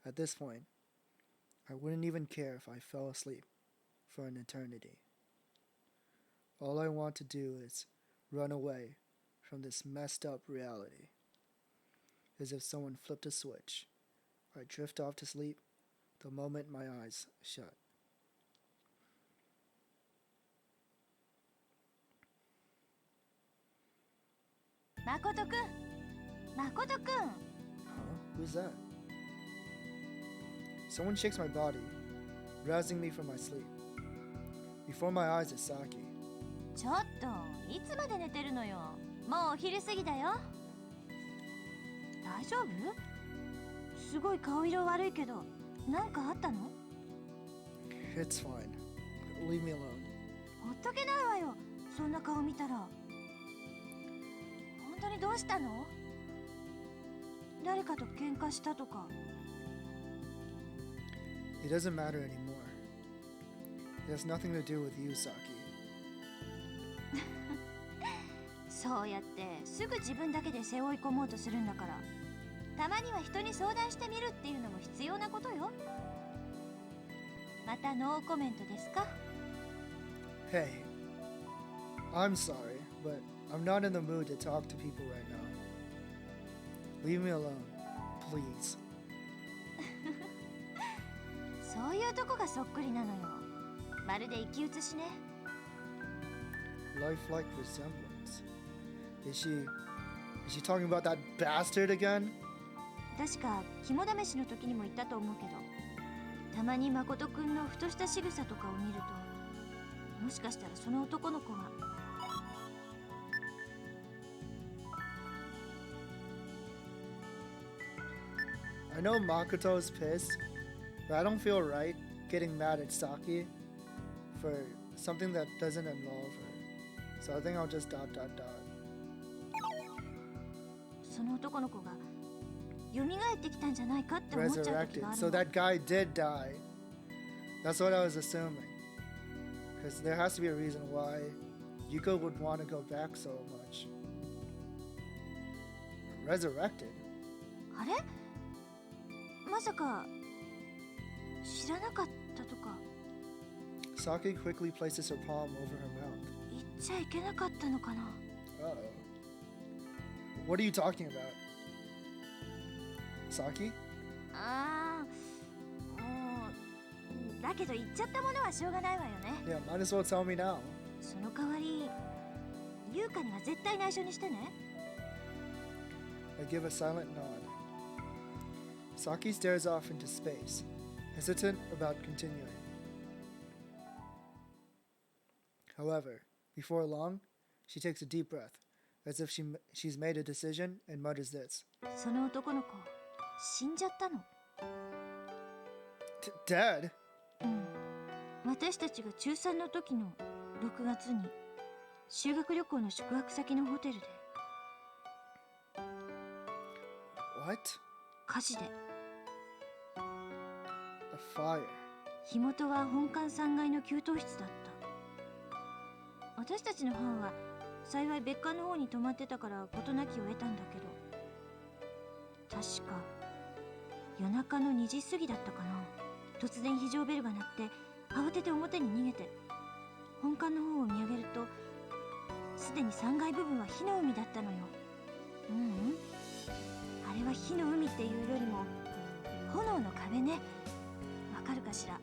At this point, I wouldn't even care if I fell asleep for an eternity. All I want to do is run away from this messed up reality. As if someone flipped a switch, I drift off to sleep the moment my eyes shut. Makoto-kun! Makoto-kun! Huh? Who's that? Someone shakes my body, rousing me from my sleep. Before my eyes is Saki. ちょっといつまで寝てるのよ。もうお昼過ぎだよ。大丈夫？すごい顔色悪いけど、なんかあったの？ It's fine. Leave me alone. ほっとけないわよ。そんな顔見たら。本当にどうしたの？誰かと喧嘩したとか。It doesn't matter anymore. It has nothing to do with you, Saki. そうやってすぐ自分だけで背負い込もうとするんだから、たまには人に相談してみるっていうのも必要なことよ。またノーコメントですか？ Hey, I'm sorry, but I'm not in the mood to talk to people right now. Leave me alone, please. そういうとこがそっくりなのよ。まるで生き写しね。Lifelike resemblance. Is she talking about that bastard again? 確か肝試しの時にも言ったと思うけど、たまに誠くんのふとした仕草とかを見ると、もしかしたらその男の子が。I know Makoto's pissed, but I don't feel right getting mad at Saki for something that doesn't involve her. So I think I'll just ... その男の子が蘇ってきたんじゃないかって思っちゃう時 Resurrected. がある So の。 that guy did die. That's what I was assuming. Because there has to be a reason why Yuko would want to go back so much. Resurrected? あれ？まさか知らなかったとか Saki quickly places her palm over her mouth. 言っちゃいけなかったのかな。 Uh-oh. What are you talking about? Saki? ああ、もうだけど言っちゃったものはしょうがないわよね。 Yeah, might as well tell me now. その代わり優香には絶対内緒にしてね。 I give a silent nod. Saki stares off into space, hesitant about continuing. However, before long, she takes a deep breath, as if she's made a decision, and mutters this. その男の子死んじゃったの。 Dead? うん。私たちが中3の時の6月に修学旅行の宿泊先のホテルで What? 火事で。 A fire. 火元は本館3階の給湯室だった。私たちの班は幸い別館の方に泊まってたから事なきを得たんだけど、確か夜中の2時過ぎだったかな。突然非常ベルが鳴って慌てて表に逃げて、本館の方を見上げるとすでに3階部分は火の海だったのよ。あれは火の海っていうよりも炎の壁ね。わかるかしら。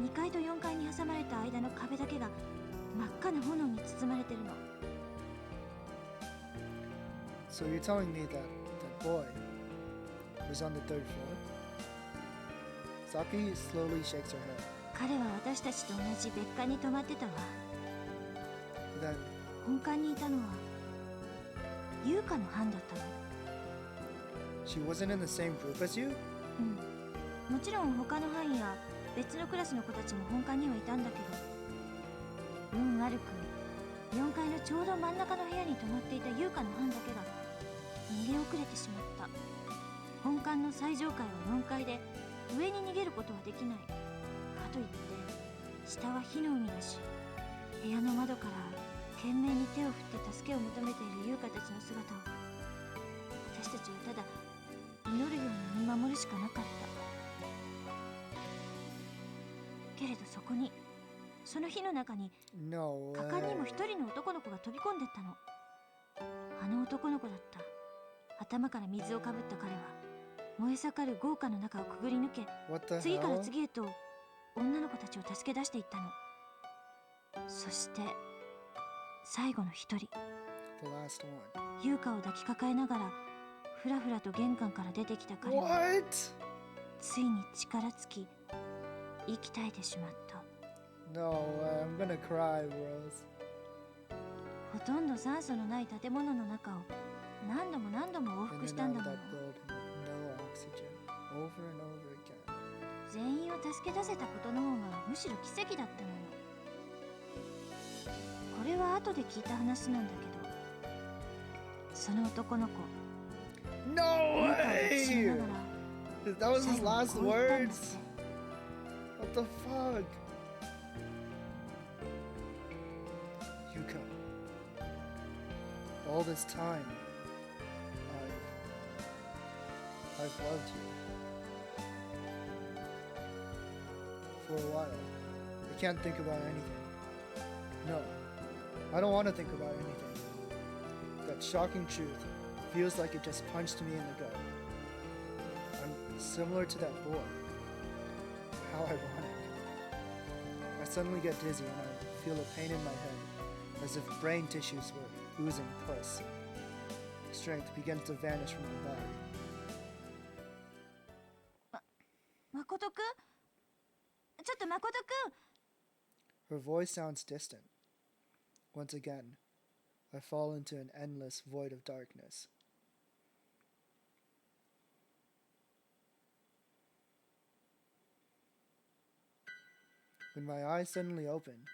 2階と4階に挟まれた間の壁だけが真っ赤な炎に包まれてるの。 So you're telling me that boy was on the third floor? Saki slowly shakes her head. 彼は私たちと同じ別館に泊まってたわ。 Then 本館にいたのは優香の班だったの。 she wasn't in the same group as you? もちろん他の班や別のクラスの子たちも本館にはいたんだけど、運悪く4階のちょうど真ん中の部屋に泊まっていた優香の班だけが逃げ遅れてしまった。本館の最上階は4階で上に逃げることはできない。かといって下は火の海だし、部屋の窓から懸命に手を振って助けを求めている優香たちの姿を私たちはただ祈るように見守るしかなかった。けれどそこに、その火の中に No 果敢にも way. 一人の男の子が飛び込んでったの。あの男の子だった。頭から水をかぶった彼は燃え盛る豪華の中をくぐり抜け、 What the 次から hell? 次へと女の子たちを助け出していったの。そして最後の一人、 The last one. 優香を抱きかかえながらふらふらと玄関から出てきた彼は What? ついに力尽き息絶えてしまった。 No way. I'm gonna cry, bros. ほとんど酸素のない建物の中を何度も何度も往 In 復し and たん out だ of も that の。 building. No oxygen. Over and over again. 全員を助け出せたことの方がむしろ奇跡だったのよ。これは後で聞いた話なんだけど、その男の子 No 優香を抱きしめ way! ながら That was 最 his 後に last こう言ったんだって。 words. What the fuck? Yuka. All this time, I've loved you. For a while. I can't think about anything. No, I don't want to think about anything. That shocking truth feels like it just punched me in the gut. I'm similar to that boy. How ironic. I suddenly get dizzy and I feel a pain in my head, as if brain tissues were oozing pus. Strength begins to vanish from my body. 誠くん、ちょっと誠くん。 Her voice sounds distant. Once again, I fall into an endless void of darkness. When my eyes suddenly open,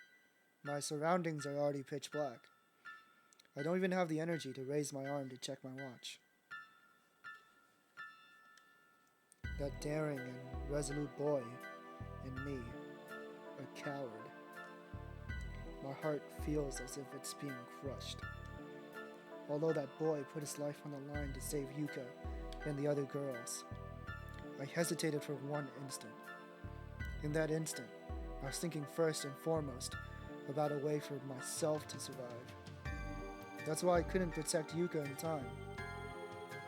my surroundings are already pitch black. I don't even have the energy to raise my arm to check my watch. That daring and resolute boy and me, a coward. My heart feels as if it's being crushed. Although that boy put his life on the line to save Yuka and the other girls, I hesitated for one instant. In that instant, I was thinking first and foremost about a way for myself to survive. That's why I couldn't protect Yuka in time.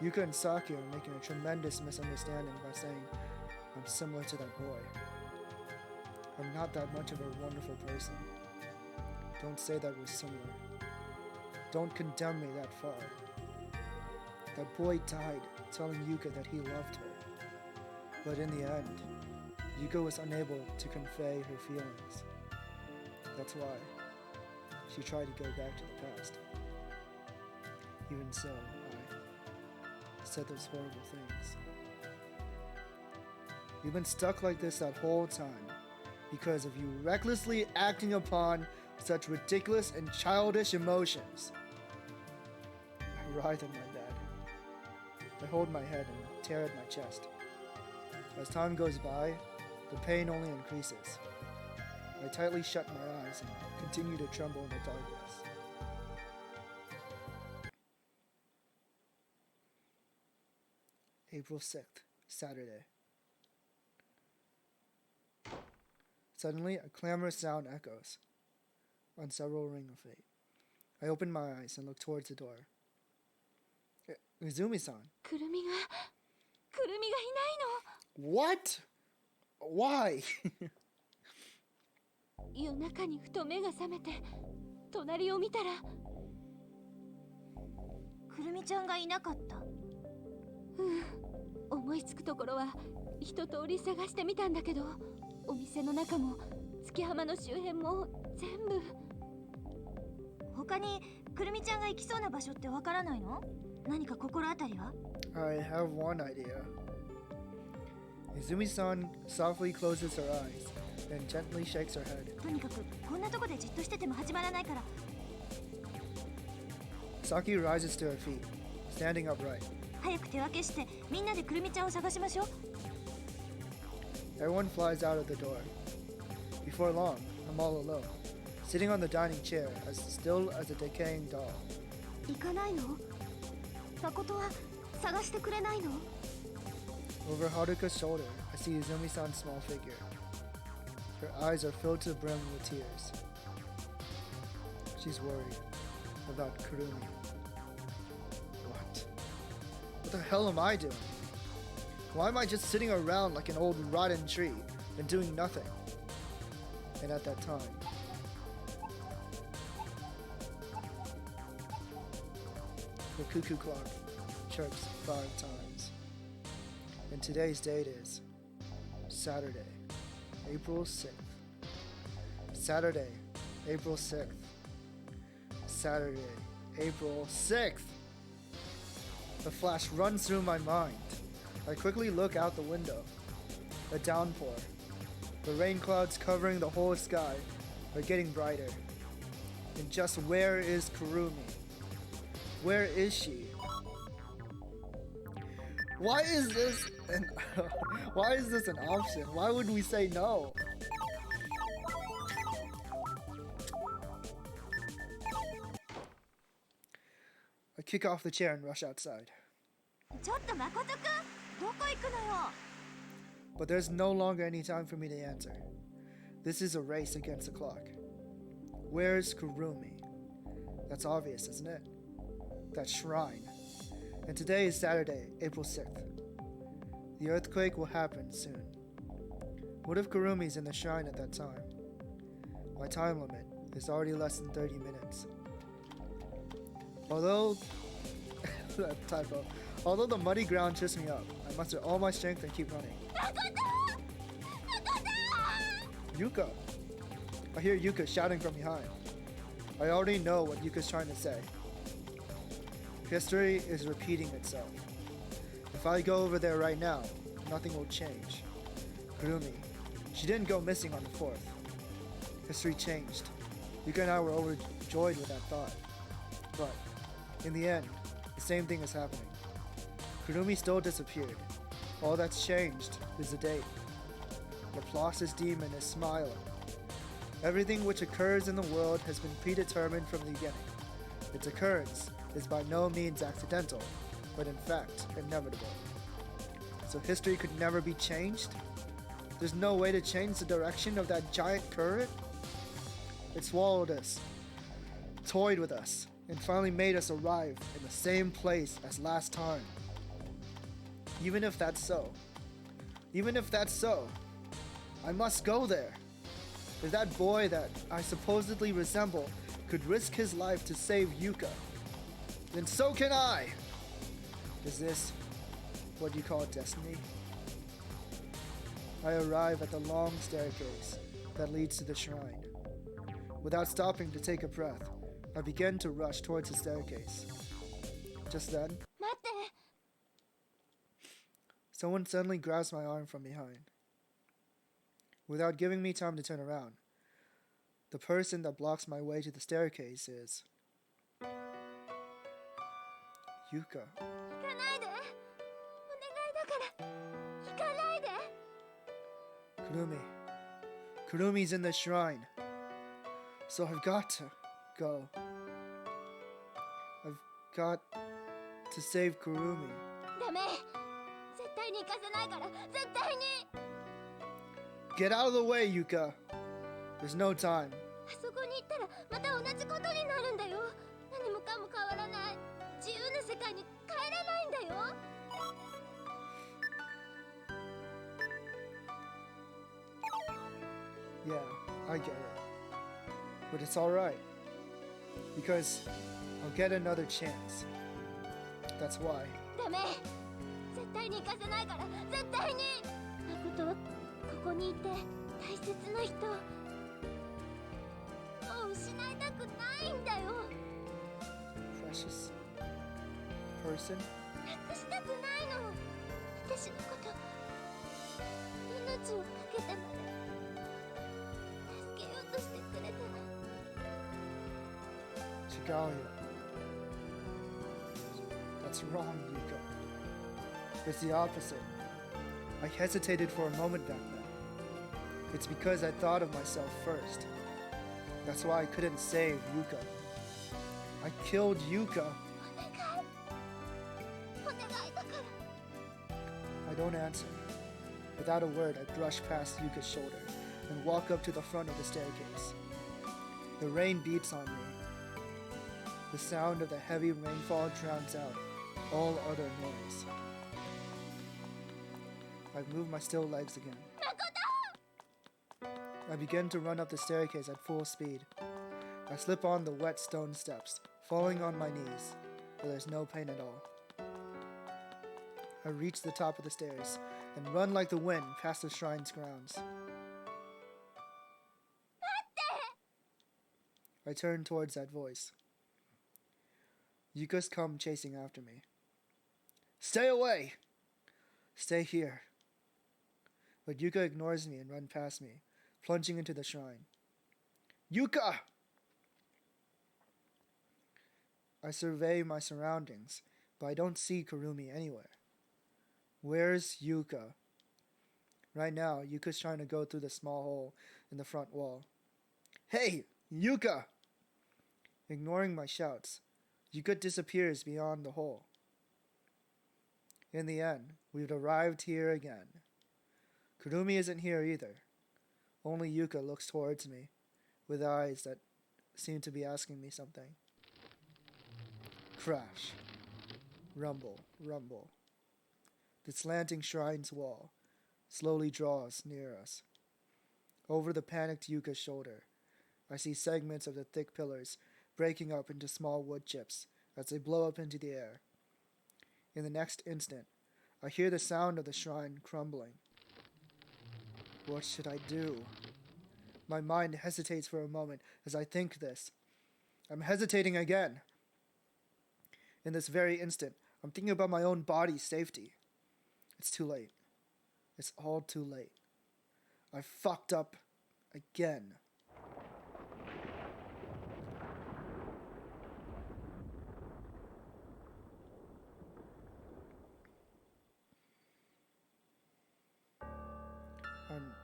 Yuka and Saki are making a tremendous misunderstanding by saying I'm similar to that boy. I'm not that much of a wonderful person. Don't say that we're similar. Don't condemn me that far. That boy died telling Yuka that he loved her. But in the end, Yuka was unable to convey her feelings. That's why she tried to go back to the past. Even so, I said those horrible things. You've been stuck like this that whole time because of you recklessly acting upon such ridiculous and childish emotions. I writhe in my bed. I hold my head and tear at my chest. As time goes by, the pain only increases. I tightly shut my eyes and continue to tremble in the darkness. April 6th, Saturday. Suddenly, a clamorous sound echoes on several ring of fate. I open my eyes and look towards the door. Izumi-san. くるみがいないの。 What? Why? 夜中にふと目が覚めて隣を見たらくるみちゃんがいなかった。思いつくところは一通り探してみたんだけど、お店の中も月浜の周辺も全部。他にくるみちゃんが行きそうな場所ってわからないの？何か心当たりは？ I have one idea. Izumi-san softly closes her eyes, then gently shakes her head. とにかくこんなとこでじっとしてても始まらないから。 Saki rises to her feet, standing upright. 早く手分けしてみんなでくるみちゃんを探しましょう。 Everyone flies out of the door. Before long, I'm all alone, sitting on the dining chair as still as a decaying doll. 行かないの？誠は探してくれないの？ Over Haruka's shoulder, I see Izumi-san's small figure. Her eyes are filled to the brim with tears. She's worried about Kurumi. What the hell am I doing? Why am I just sitting around like an old rotten tree and doing nothing? And at that time, the cuckoo clock chirps 5 times. And today's date is Saturday, April 6th. Saturday, April 6th. Saturday, April 6th. A flash runs through my mind. I quickly look out the window. A downpour. The rain clouds covering the whole sky are getting brighter. And just where is Kurumi? Where is she? Why is this an option? Why would we say no? I kick off the chair and rush outside. ちょっと誠くん、どこ行くのよ。 But there's no longer any time for me to answer. This is a race against the clock. Where's Kurumi? That's obvious, isn't it? That shrine. And today is Saturday, April 6th. The earthquake will happen soon. What if Kurumi's in the shrine at that time? My time limit is already less than 30 minutes. Although typo. Although the muddy ground trips me up, I muster all my strength and keep running. Yuka! I hear Yuka shouting from behind. I already know what Yuka's trying to say. History is repeating itself. If I go over there right now, nothing will change. Kurumi, she didn't go missing on the 4th. History changed. Yuka and I were overjoyed with that thought. But, in the end, the same thing is happening. Kurumi still disappeared. All that's changed is the date. Laplace's demon is smiling. Everything which occurs in the world has been predetermined from the beginning. Its occurrence is by no means accidental, but in fact inevitable. So history could never be changed? There's no way to change the direction of that giant current? It swallowed us, toyed with us, and finally made us arrive in the same place as last time. Even if that's so, I must go there. If that boy that I supposedly resemble could risk his life to save Yuka, then so can I! Is this what you call destiny? I arrive at the long staircase that leads to the shrine. Without stopping to take a breath, I begin to rush towards the staircase. Just then, 待って。 someone suddenly grabs my arm from behind. Without giving me time to turn around, the person that blocks my way to the staircase is Yuka. 行かないで。お願いだから。行かないで。Kurumi's in the shrine. So I've got to go. I've got to save Kurumi. ダメ、絶対に行かせないから、絶対に。 Get out of the way, Yuka. There's no time. あそこに行ったらまた同じことになるんだよ。何もかも変わらない。自由な世界に帰れないんだよ。 Yeah, I get it. But it's alright. Because I'll get another chance. That's why. ダメ、絶対に行かせないから、絶対に。誠はここにいて大切な人。もう失いたくないんだよ。 Precious person? なくしたくないの。私のこと命をかけてまで助けようとしてくれた。 Shigalia. That's wrong, Yuka. It's the opposite. I hesitated for a moment back then. It's because I thought of myself first. That's why I couldn't save Yuka. I killed Yuka. お願い。お願いだから。 I don't answer. Without a word, I brush past Yuka's shoulder and walk up to the front of the staircase. The rain beats on me. The sound of the heavy rainfall drowns out all other noise. I move my still legs again. I begin to run up the staircase at full speed. I slip on the wet stone steps, falling on my knees, but there's no pain at all. I reach the top of the stairs and run like the wind past the shrine's grounds. I turn towards that voice. Yuka's come chasing after me. Stay away! Stay here. But Yuka ignores me and runs past me, plunging into the shrine. Yuka! I survey my surroundings, but I don't see Kurumi anywhere. Where's Yuka? Right now, Yuka's trying to go through the small hole in the front wall. Hey, Yuka! Ignoring my shouts, Yuka disappears beyond the hole. In the end, we've arrived here again. Kurumi isn't here either. Only Yuka looks towards me, with eyes that seem to be asking me something. Crash. Rumble, rumble. The slanting shrine's wall slowly draws near us. Over the panicked Yuka's shoulder, I see segments of the thick pillars breaking up into small wood chips as they blow up into the air. In the next instant, I hear the sound of the shrine crumbling. What should I do? My mind hesitates for a moment as I think this. I'm hesitating again. In this very instant, I'm thinking about my own body's safety. It's too late. It's all too late. I fucked up again. I'm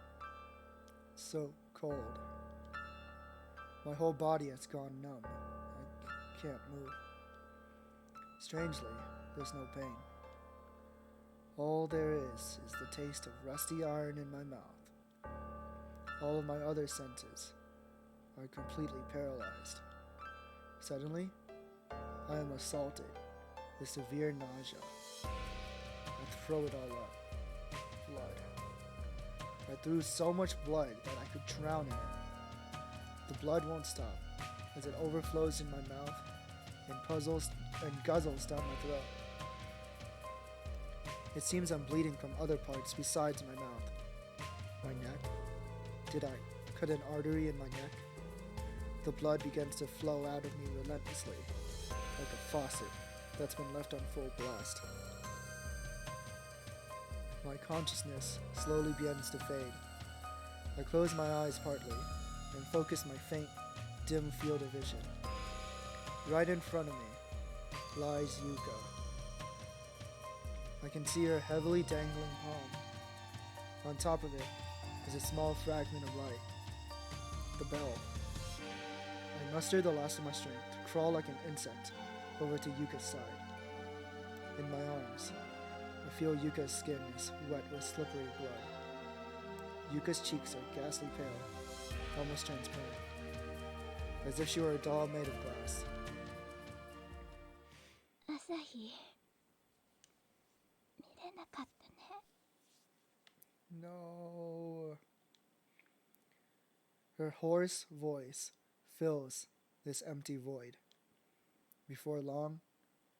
so cold. My whole body has gone numb. I can't move. Strangely, there's no pain. All there is the taste of rusty iron in my mouth. All of my other senses are completely paralyzed. Suddenly, I am assaulted with severe nausea. I throw it all up. Blood. I threw so much blood that I could drown in it. The blood won't stop as it overflows in my mouth and guzzles down my throat. It seems I'm bleeding from other parts besides my mouth. My neck? Did I cut an artery in my neck? The blood begins to flow out of me relentlessly, like a faucet that's been left on full blast. My consciousness slowly begins to fade. I close my eyes partly and focus my faint, dim field of vision. Right in front of me lies Yuka. I can see her heavily dangling palm. On top of it is a small fragment of light the bell. I muster the last of my strength to crawl like an insect over to Yuka's side. In my arms, I feel Yuka's skin is wet with slippery blood. Yuka's cheeks are ghastly pale, almost transparent, as if she were a doll made of glass. 朝日見れなかったね。 No. Her hoarse voice fills this empty void. Before long,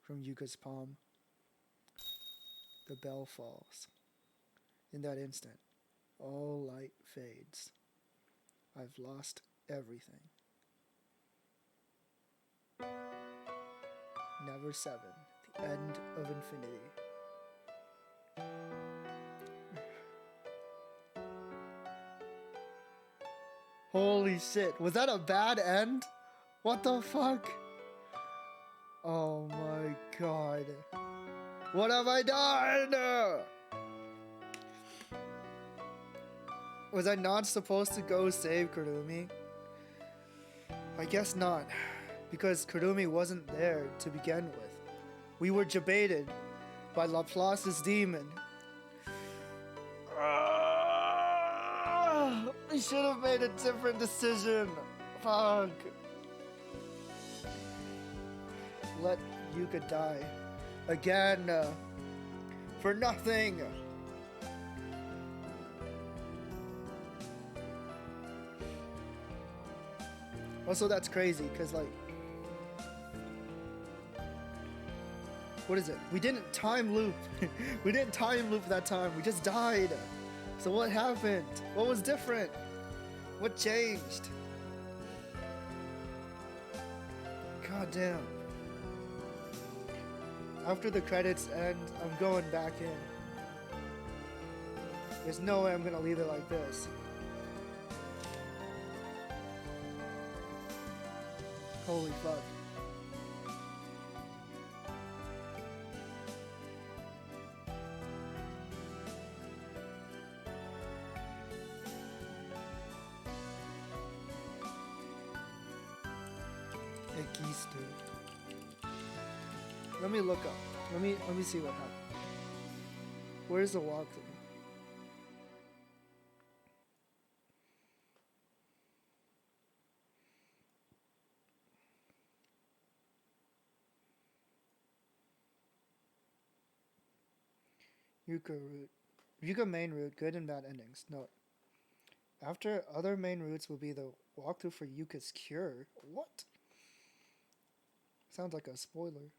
from Yuka's palm, the bell falls. In that instant, all light fades. I've lost everything. Never seven, the end of infinity. Holy shit, was that a bad end? What the fuck? Oh my god. What have I done? Was I not supposed to go save Kurumi? I guess not, because Kurumi wasn't there to begin with. We were jebaited by Laplace's demon. I should have made a different decision. Fuck. Let Yuka die. Again. For nothing. Also, that's crazy, because, like... What is it? We didn't time loop. We didn't time loop that time. We just died. So what happened? What was different? What changed? God damn. After the credits end, I'm going back in. There's no way I'm gonna leave it like this. Holy fuck. Let me look up. Let me see what happened. Where's the walkthrough? Yuka route. Yuka main route, good and bad endings. Note. After other main routes will be the walkthrough for Yuka's cure. What? Sounds like a spoiler.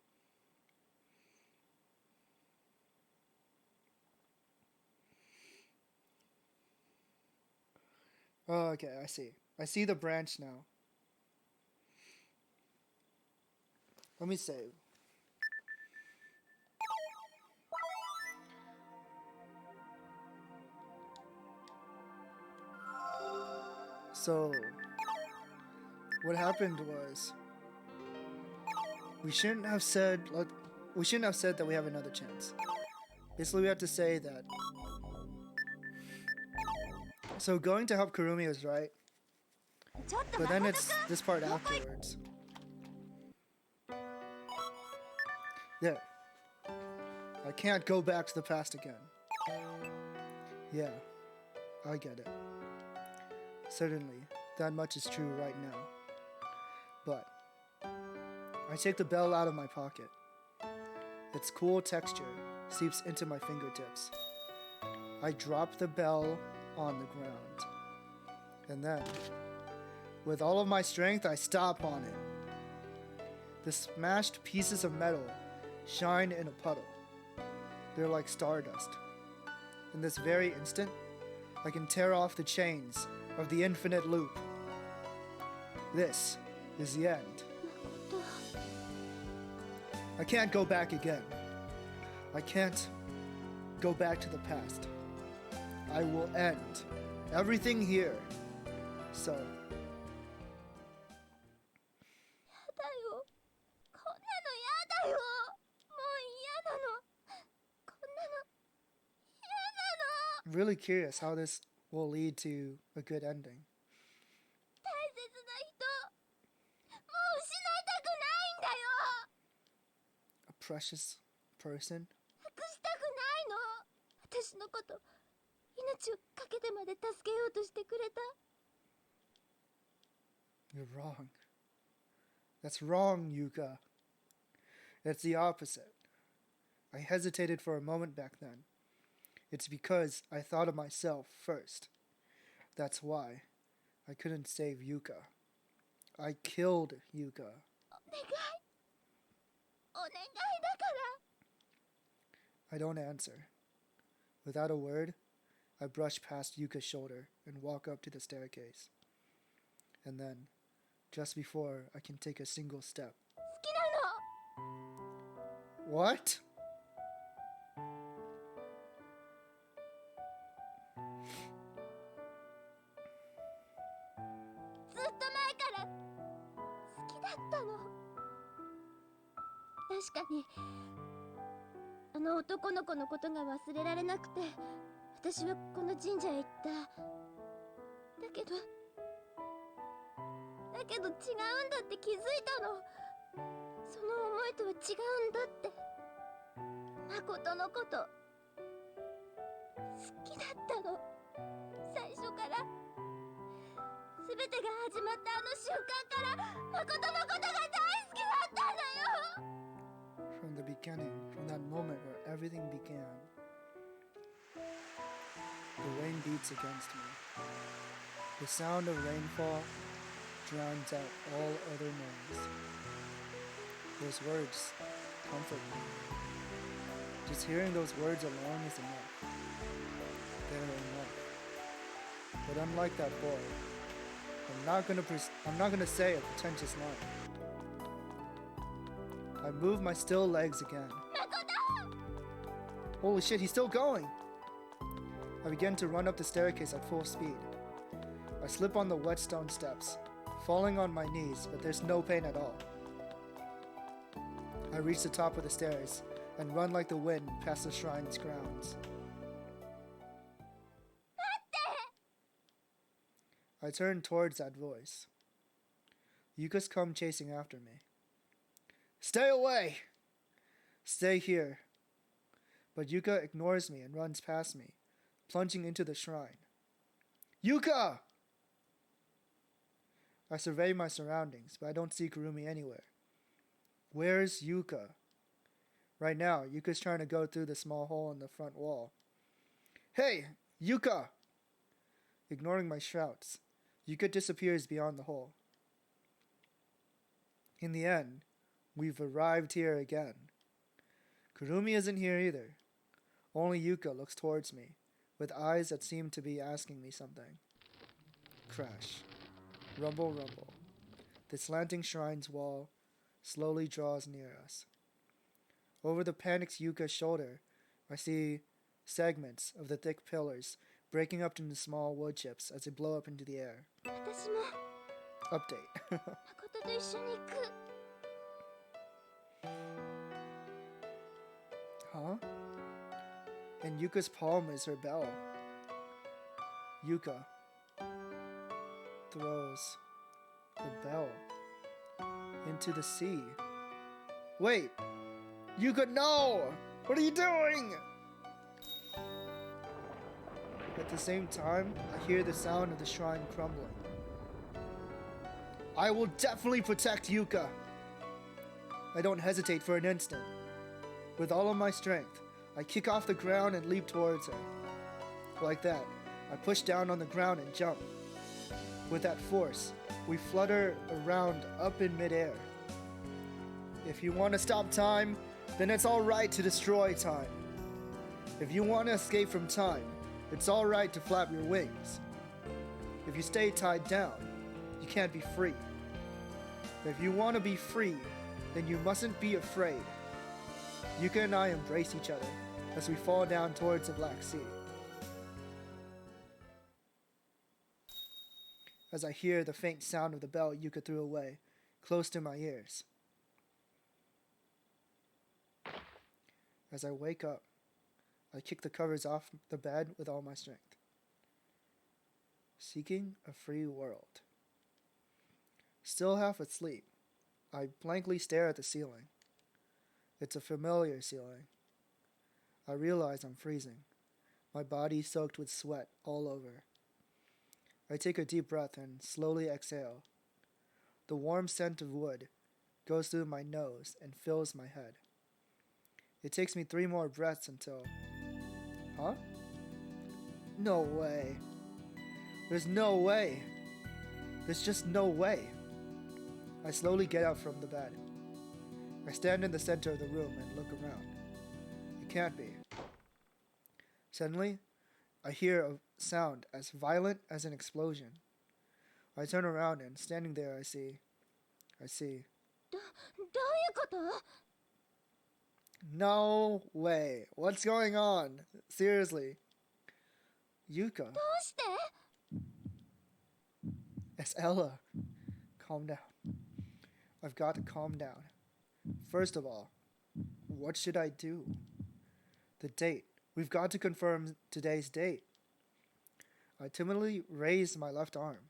Oh, okay, I see. I see the branch now. Let me save. So, what happened was, we shouldn't have said that we have another chance. Basically, we have to say that. So going to help Kurumi was right, but then it's this part afterwards. There. I can't go back to the past again. Yeah, I get it. Certainly, that much is true right now. But I take the bell out of my pocket. Its cool texture seeps into my fingertips. I drop the bell on the ground. And then, with all of my strength, I stomp on it. The smashed pieces of metal shine in a puddle. They're like stardust. In this very instant, I can tear off the chains of the infinite loop. This is the end. I can't go back again. I can't go back to the past. I will end everything here. So. やだよ。こんなのやだよ。もう嫌なの。こんなの嫌なの。 I'm really curious how this will lead to a good ending. 大 precious person? 隠したくないの。私のこと命をかけてまで助けようとしてくれた。 You're wrong. That's wrong, Yuka. It's the opposite. I hesitated for a moment back then. It's because I thought of myself first. That's why I couldn't save Yuka. I killed Yuka. お願いだから。 I don't answer. Without a word, I brush past Yuka's shoulder and walk up to the staircase. And then, just before I can take a single step. 好きなの。 What? ...確かにあの男の子のことが忘れられなくて私はこの神社へ行った。だけど違うんだって気づいたの。その思いとは違うんだって。誠のこと好きだったの、最初から。全てが始まったあの瞬間から誠のことが大好きだったんだよ。 From the beginning, from that moment where everything began, the rain beats against me. The sound of rainfall drowns out all other noise. Those words comfort me. Just hearing those words alone is enough. They're enough. But unlike that boy, I'm not gonna say a pretentious line. I move my still legs again. Holy shit, he's still going! I begin to run up the staircase at full speed. I slip on the wet stone steps, falling on my knees, but there's no pain at all. I reach the top of the stairs and run like the wind past the shrine's grounds. I turn towards that voice. Yuka's come chasing after me. Stay away! Stay here. But Yuka ignores me and runs past me, plunging into the shrine. Yuka! I survey my surroundings, but I don't see Kurumi anywhere. Where's Yuka? Right now, Yuka's trying to go through the small hole in the front wall. Hey, Yuka! Ignoring my shouts, Yuka disappears beyond the hole. In the end, we've arrived here again. Kurumi isn't here either. Only Yuka looks towards me, with eyes that seem to be asking me something. Crash. Rumble, rumble. The slanting shrine's wall slowly draws near us. Over the panicked Yuka's shoulder, I see segments of the thick pillars breaking up into small wood chips as they blow up into the air. 私も Update. 誠と一緒に行く。 Huh? In Yuka's palm is her bell. Yuka throws the bell into the sea. Wait! Yuka, no! What are you doing? At the same time, I hear the sound of the shrine crumbling. I will definitely protect Yuka! I don't hesitate for an instant. With all of my strength, I kick off the ground and leap towards her. Like that, I push down on the ground and jump. With that force, we flutter around up in midair. If you want to stop time, then it's alright to destroy time. If you want to escape from time, it's alright to flap your wings. If you stay tied down, you can't be free. If you want to be free, then you mustn't be afraid. Yuka and I embrace each other as we fall down towards the Black Sea. As I hear the faint sound of the bell Yuka threw away, close to my ears. As I wake up, I kick the covers off the bed with all my strength. Seeking a free world. Still half asleep, I blankly stare at the ceiling. It's a familiar ceiling. I realize I'm freezing, my body soaked with sweat all over. I take a deep breath and slowly exhale. The warm scent of wood goes through my nose and fills my head. It takes me 3 more breaths until... Huh? No way. There's no way. There's just no way. I slowly get up from the bed. I stand in the center of the room and look around. It can't be. Suddenly, I hear a sound as violent as an explosion. I turn around and standing there I see... どういうこと？ No way. What's going on? Seriously. Yuka. どうして？ It's Ella. Calm down. I've got to calm down. First of all, what should I do? The date. We've got to confirm today's date. I timidly raise my left arm.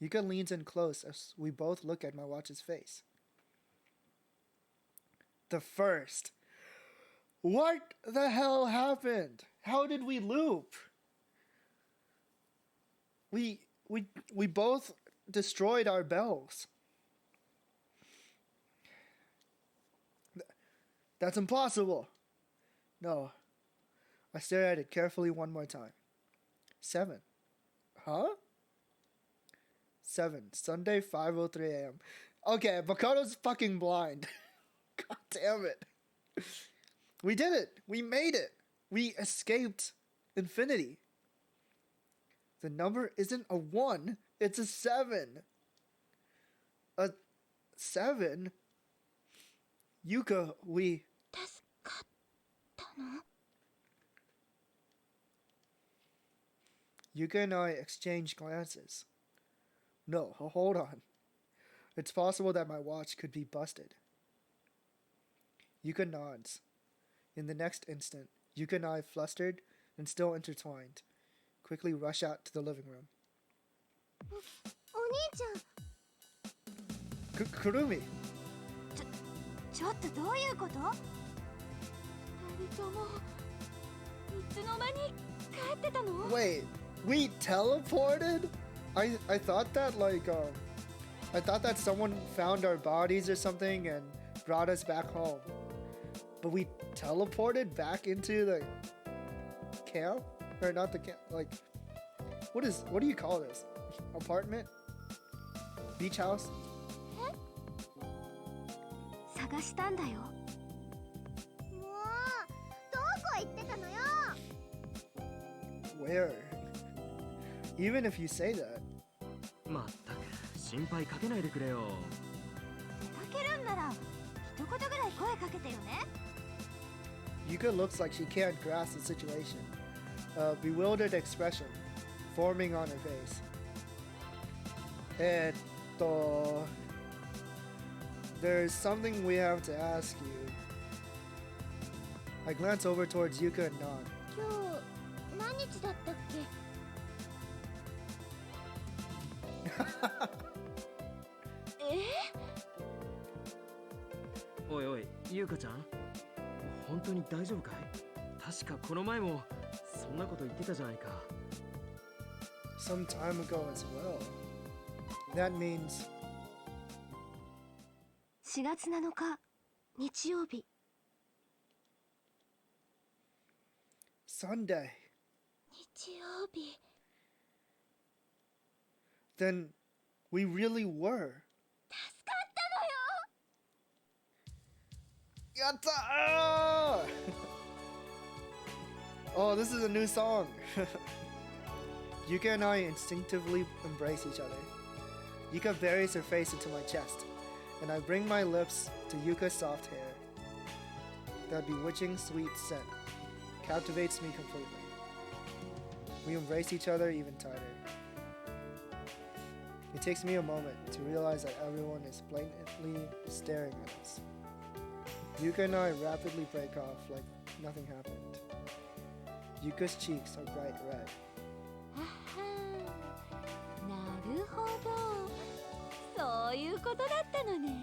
Yuka leans in close as we both look at my watch's face. The first. What the hell happened? How did we loop? We both destroyed our bells. That's impossible. No. I stare at it carefully one more time. 7. Huh? 7. Sunday, 5:03 a.m. Okay, Bakoto's fucking blind. God damn it. We did it. We made it. We escaped infinity. The number isn't a 1. It's a 7. A 7? Yuka, we... 助かったの？ Yuka and I exchange glances. No, hold on. It's possible that my watch could be busted. Yuka nods. In the next instant, Yuka and I, flustered and still intertwined, quickly rush out to the living room. お兄ちゃん。 Kurumi! ちょっとどういうこと？二人ともいつの間に帰ってたの？ Wait, we teleported? I thought that I thought that someone found our bodies or something and brought us back home. But we teleported back into the camp? Or not the camp, what do you call this? Apartment? Beach house? 探したんだよ。もうどこ行ってたのよ。 Where? Even if you say that. まったく心配かけないでくれよ。出かけるんなら一言ぐらい声かけてよね。Yuka looks like she can't grasp the situation. A bewildered expression forming on her face. There's something we have to ask you. I glance over towards Yuka and nod. 今日何日だったっけ？おいおい、ゆうかちゃん、本当に大丈夫かい？確かこの前もそんなこと言ってたじゃないか。Some time ago as well. That means 4月7日日曜日。 Sunday. 日曜日。 Then we really were. 助かったのよ。 Yatta! Oh, this is a new song. Yuka and I instinctively embrace each other. Yuka buries her face into my chest, and I bring my lips to Yuka's soft hair. That bewitching sweet scent captivates me completely. We embrace each other even tighter. It takes me a moment to realize that everyone is blatantly staring at us. Yuka and I rapidly break off like nothing happened. Yuka's cheeks are bright red. ははなるほど、そういうことだったのね。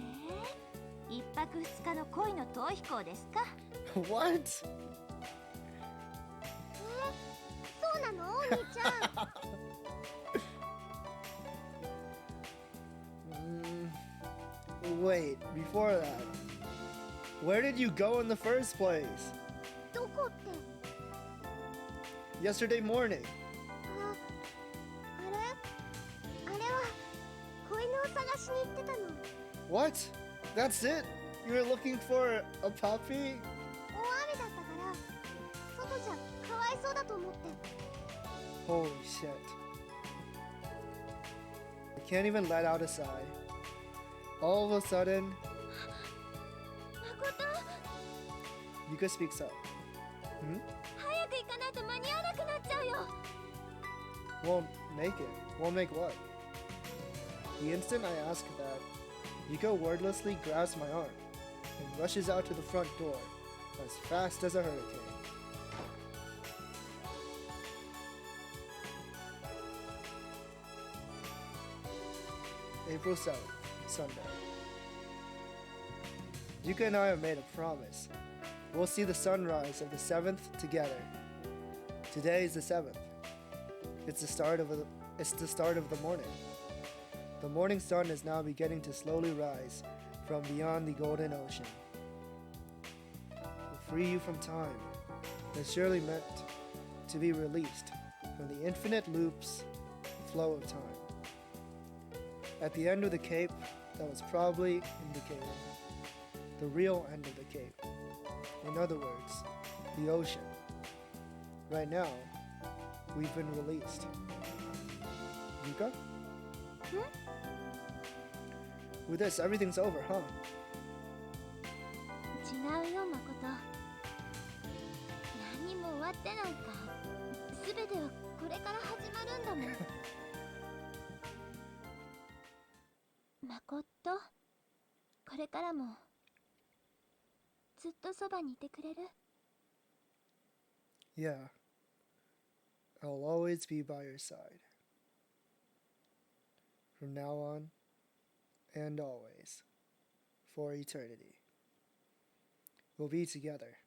一泊二日の恋の逃避行ですか？ What? そうなのお兄ちゃん。Wait, before that, where did you go in the first place? どこって。 Yesterday morning. あれは子犬を探しに行ってたの。 What? That's it? You were looking for a puppy? 大雨だったから外じゃかわいそうだと思って。 Holy shit. I can't even let out a sigh. All of a sudden, 誠、 Yuka speaks up. 早く行かないと間に合わなくなっちゃうよ。 Won't make it. Won't make what? The instant I ask that, Yuka wordlessly grabs my arm and rushes out to the front door as fast as a hurricane. April 7th, Sunday. Yuka and I have made a promise. We'll see the sunrise of the 7th together. Today is the 7th. It's the start of the morning. The morning sun is now beginning to slowly rise from beyond the golden ocean. To free you from time is surely meant to be released from the infinite loops flow of time. At the end of the cape that was probably indicating the real end of the cape. In other words, the ocean. Right now, we've been released. Yuka? With this, everything's over, huh? 違うよ誠。何も終わってなんか。すべてはこれから始まるんだもん。誠、これからもずっとそばにいてくれる？ Yeah. I'll always be by your side. From now on, and always. For eternity. We'll be together.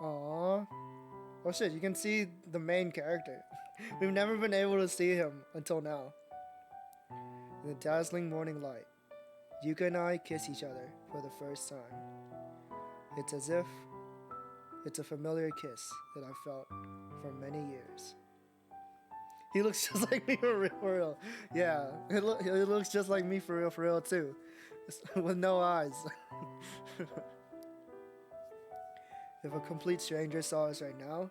Aww. Oh shit, you can see the main character. We've never been able to see him until now. In the dazzling morning light, Yuka and I kiss each other for the first time. It's as if it's a familiar kiss that I've felt for many years. He looks just like me for real. Yeah, he looks just like me for real too. With no eyes. If a complete stranger saw us right now,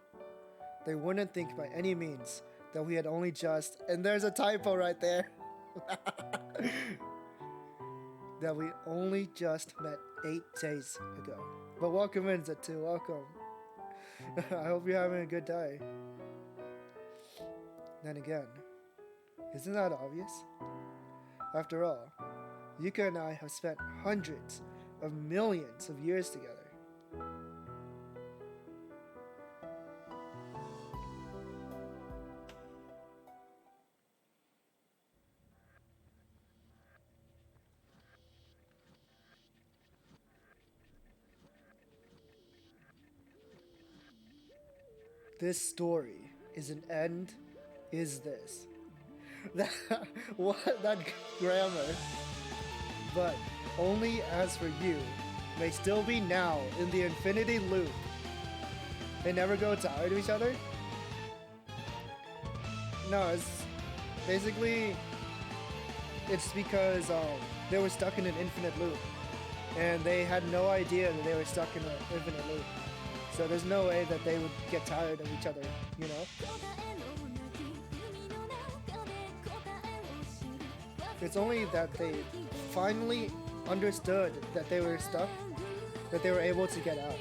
they wouldn't think by any means that we had only just, and there's a typo right there, that we only just met 8 days ago. But welcome in, Zatu, welcome. I hope you're having a good day. Then again, isn't that obvious? After all, Yuka and I have spent hundreds of millions of years together. This story is an end, is this. What? That grammar. But only as for you may still be now in the infinity loop. They never grow tired of each other? No, it's basically, it's because they were stuck in an infinite loop. And they had no idea that they were stuck in an infinite loop. So there's no way that they would get tired of each other, you know? It's only that they finally understood that they were stuck, that they were able to get out.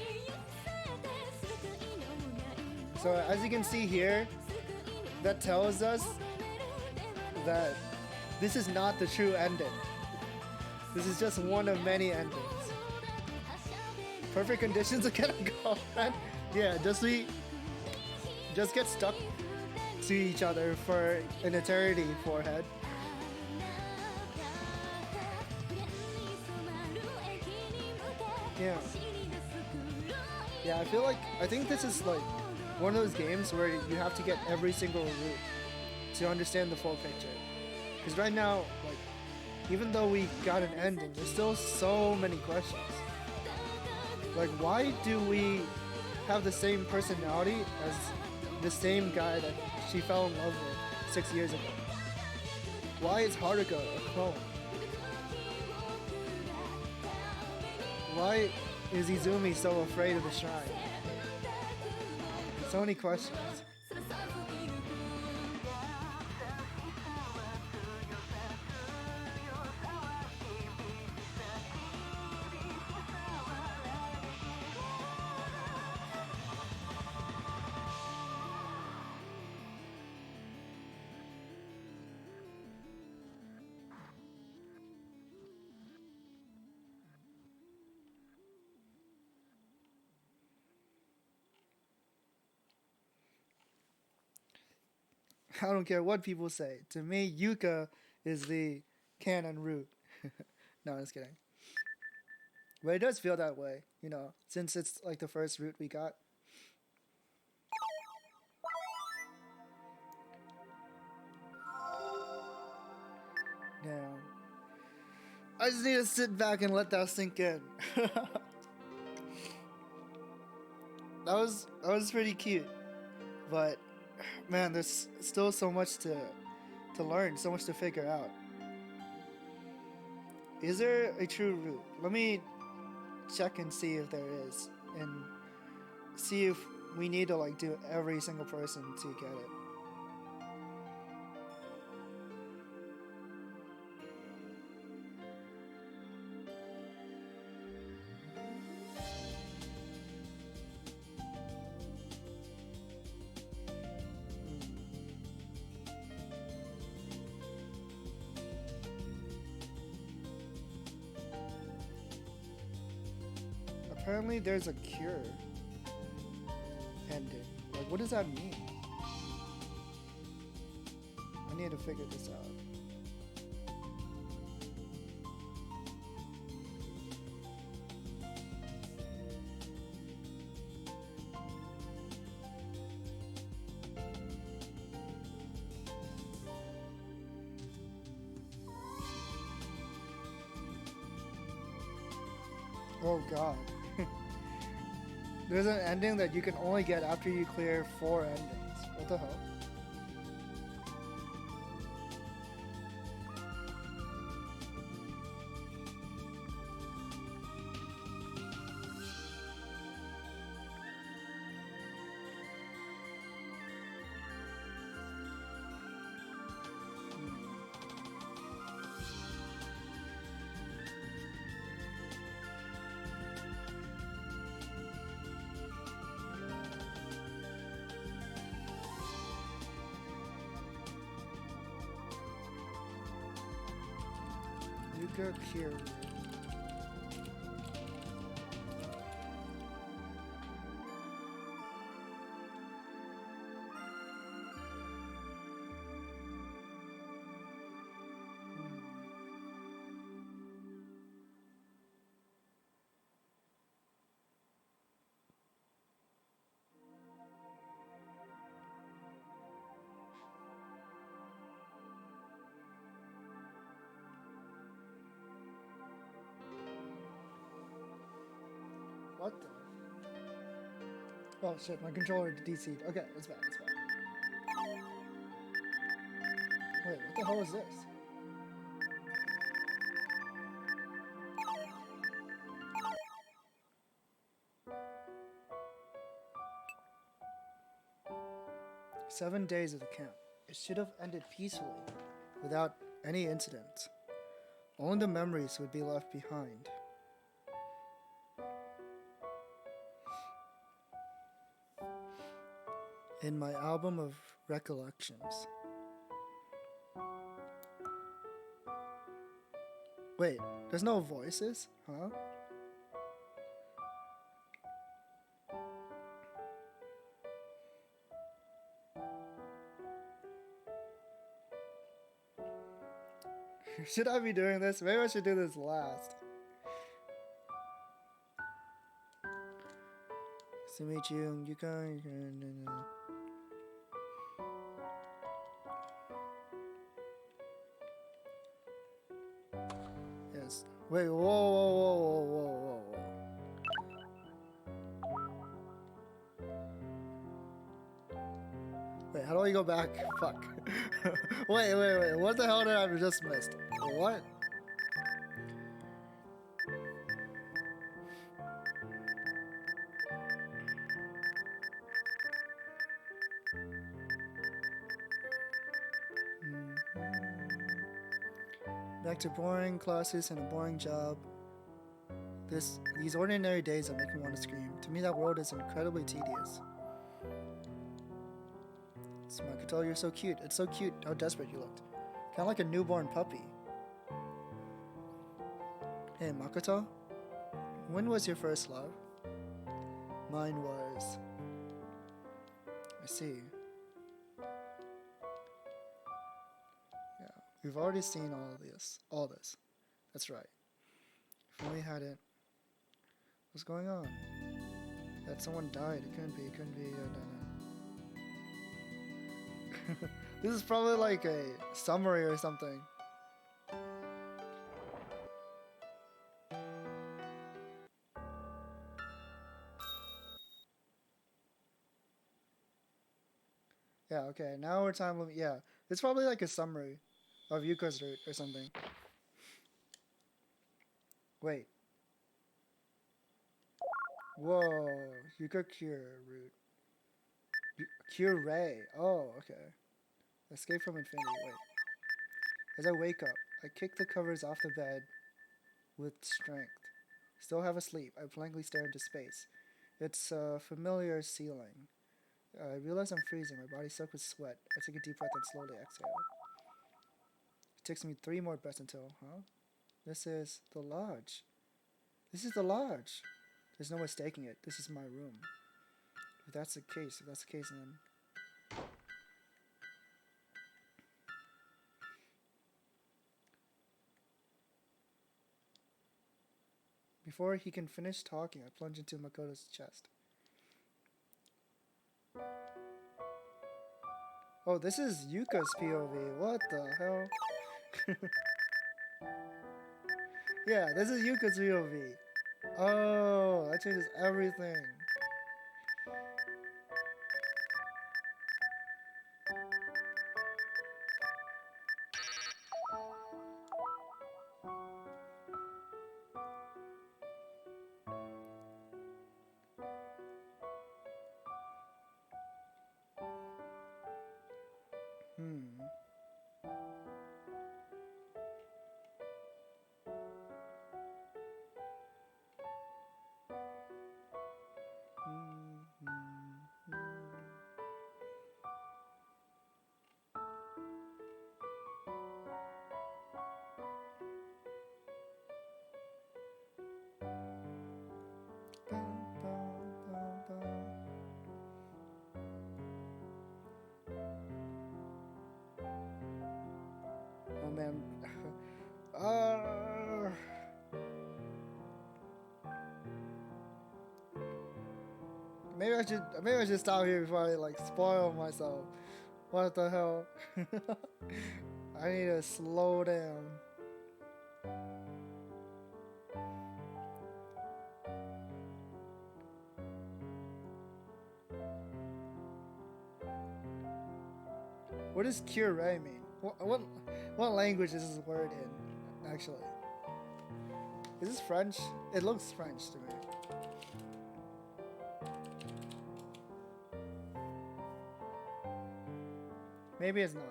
So as you can see here, that tells us that this is not the true ending. This is just one of many endings. Perfect conditions to get a girlfriend. Yeah, just get stuck to each other for an eternity, forehead. Yeah. Yeah, I think this is like one of those games where you have to get every single route to understand the full picture. Because right now, like, even though we got an ending, there's still so many questions. Like, why do we have the same personality as the same guy that she fell in love with 6 years ago? Why is Haruka a clone? Why is Izumi so afraid of the shrine? So many questions. I don't care what people say. To me, Yuka is the canon route. No, I'm just kidding. But it does feel that way, you know, since it's like the first route we got. Damn. I just need to sit back and let that sink in. That was pretty cute. But man, there's still so much to learn, so much to figure out. Is there a true route? Let me check and see if there is, and see if we need to like do every single person to get it. Apparently there's a cure ending. Like, what does that mean? I need to figure this out. Oh god. There's an ending that you can only get after you clear 4 endings. What the hell? Yuka cure. What the? Oh shit, my controller DC'd. Okay, it's back, it's back. Wait, what the hell is this? "7 days of the camp. It should have ended peacefully, without any incidents. Only the memories would be left behind. In my album of recollections." Wait, there's no voices? Huh? Should I be doing this? Maybe I should do this last. to meet you. You can. Yes. Wait. Whoa. Wait. How do I go back? Fuck. Wait. What the hell did I just missed? What? Back to boring classes and a boring job. These ordinary days that make me want to scream. To me, that world is incredibly tedious. Makoto, you're so cute. It's so cute how desperate you looked. Kind of like a newborn puppy. Hey, Makoto? When was your first love? Mine was... I see. We've already seen all this. That's right. If we hadn't... What's going on? That someone died. It couldn't be. No. This is probably like a summary or something. Yeah, okay. Now we're time limit. Yeah, it's probably like a summary of Yuka's route or something. Wait. Whoa. Yuka Cure route. Cure Ray. Oh, okay. Escape from infinity. Wait. As I wake up, I kick the covers off the bed with strength. Still half asleep, I blankly stare into space. It's a familiar ceiling. I realize I'm freezing. My body's soaked with sweat. I take a deep breath and slowly exhale. It takes me 3 more breaths until, This is the lodge. This is the lodge. There's no mistaking it. This is my room. If that's the case, then... Before he can finish talking, I plunge into Makoto's chest. Oh, this is Yuka's POV. What the hell? Yeah, this is Yuka's POV. Oh, that changes everything. Oh man. Maybe I should stop here before I like spoil myself. What the hell? I need to slow down. What does cure mean? What language is this word in, actually? Is this French? It looks French to me. Maybe it's not.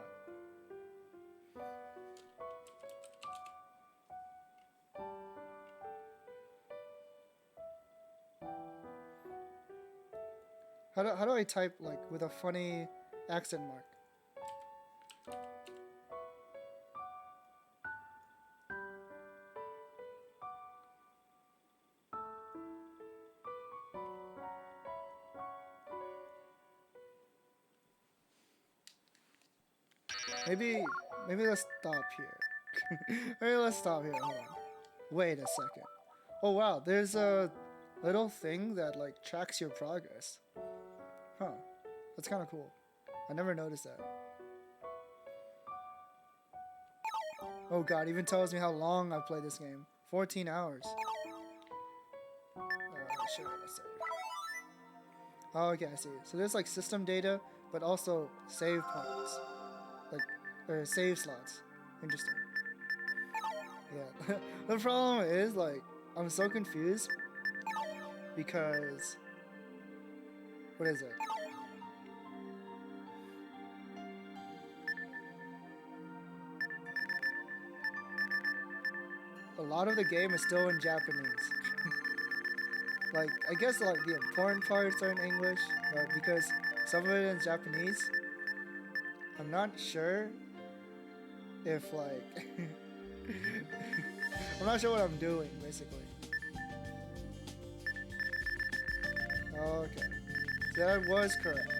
How do I type like with a funny accent mark? Maybe let's stop here. Maybe let's stop here. Hold on. Wait a second. Oh wow, there's a little thing that like tracks your progress. Huh. That's kind of cool. I never noticed that. Oh god, even tells me how long I played this game. 14 hours. Sure, let's save. Oh, okay, I see. So there's like system data, but also save points. Like, or save slots. Interesting. Yeah. The problem is, like, I'm so confused because... What is it? A lot of the game is still in Japanese. Like, I guess like the important parts are in English, but because some of it is in Japanese, I'm not sure if like... I'm not sure what I'm doing, basically. Okay. So that was correct.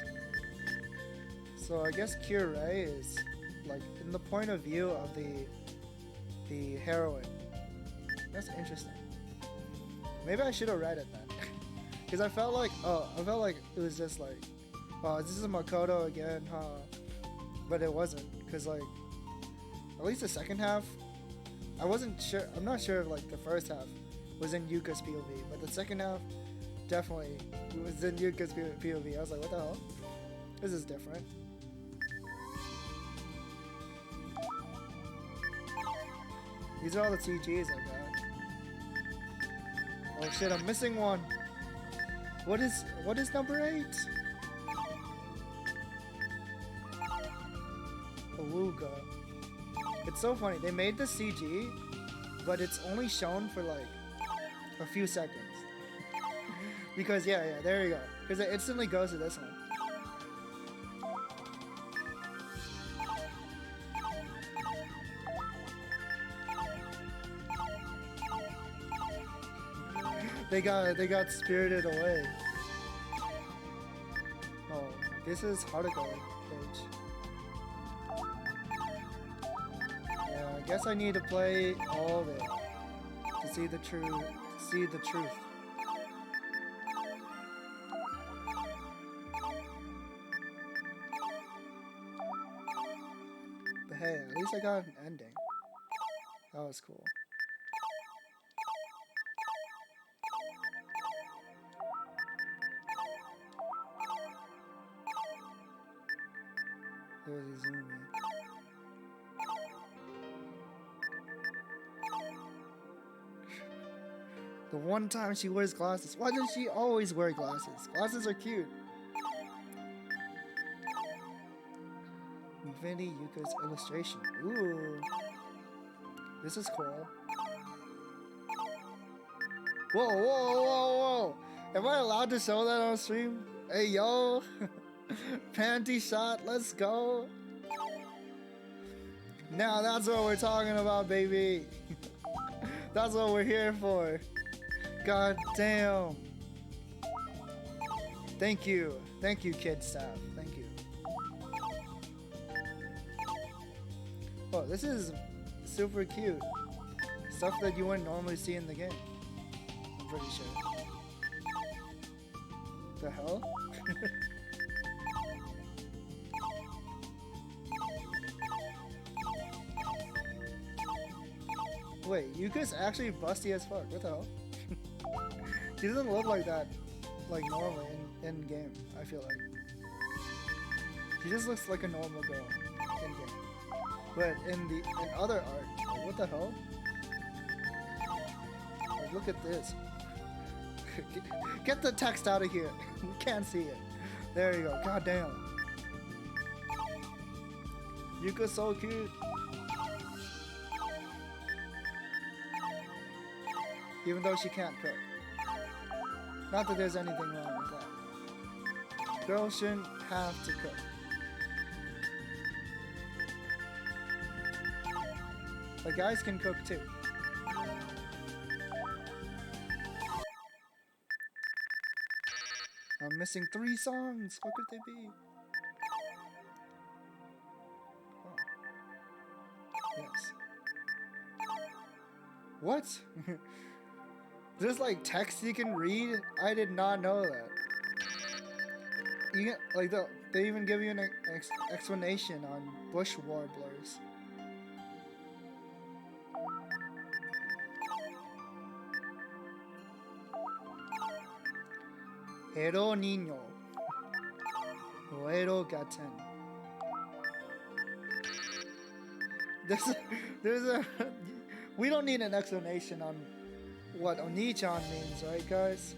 So I guess Kyurei is like in the point of view of the heroine. That's interesting. Maybe I should have read it then. Because I felt like it was just like, oh, this is Makoto again, huh? But it wasn't. Because like, at least the second half, I wasn't sure. I'm not sure if like the first half was in Yuka's POV, but the second half definitely was in Yuka's POV. I was like, what the hell? This is different. These are all the TGs I got. Oh shit, I'm missing one. What is number 8? Awuga. It's so funny. They made the CG, but it's only shown for like a few seconds. Because yeah, there you go. Because it instantly goes to this one. They got spirited away. Oh, this is Haruka page. Yeah, I guess I need to play all of it to see the truth. But hey, at least I got an ending. That was cool. There's Izumi. The one time she wears glasses. Why does she always wear glasses? Glasses are cute. Infinity Yuka's illustration. Ooh. This is cool. Whoa. Am I allowed to show that on stream? Hey, yo. Panty shot, let's go. Now that's what we're talking about, baby. That's what we're here for. God damn. Thank you, kid staff. Thank you. Oh, this is super cute. Stuff that you wouldn't normally see in the game. I'm pretty sure. The hell? Wait, Yuka's actually busty as fuck. What the hell? She doesn't look like that, like normally in game. I feel like she just looks like a normal girl in game. But in other art, like, what the hell? Like, look at this. Get the text out of here. We can't see it. There you go. God damn. Yuka's so cute. Even though she can't cook. Not that there's anything wrong with that. Girls shouldn't have to cook. But guys can cook too. I'm missing 3 songs. What could they be? Oh. Yes. What? There's like text you can read. I did not know that. You get, like they even give you an explanation on bush warblers. Ero niño. Oero gaten. There's a we don't need an explanation on what Oni-chan means, right guys?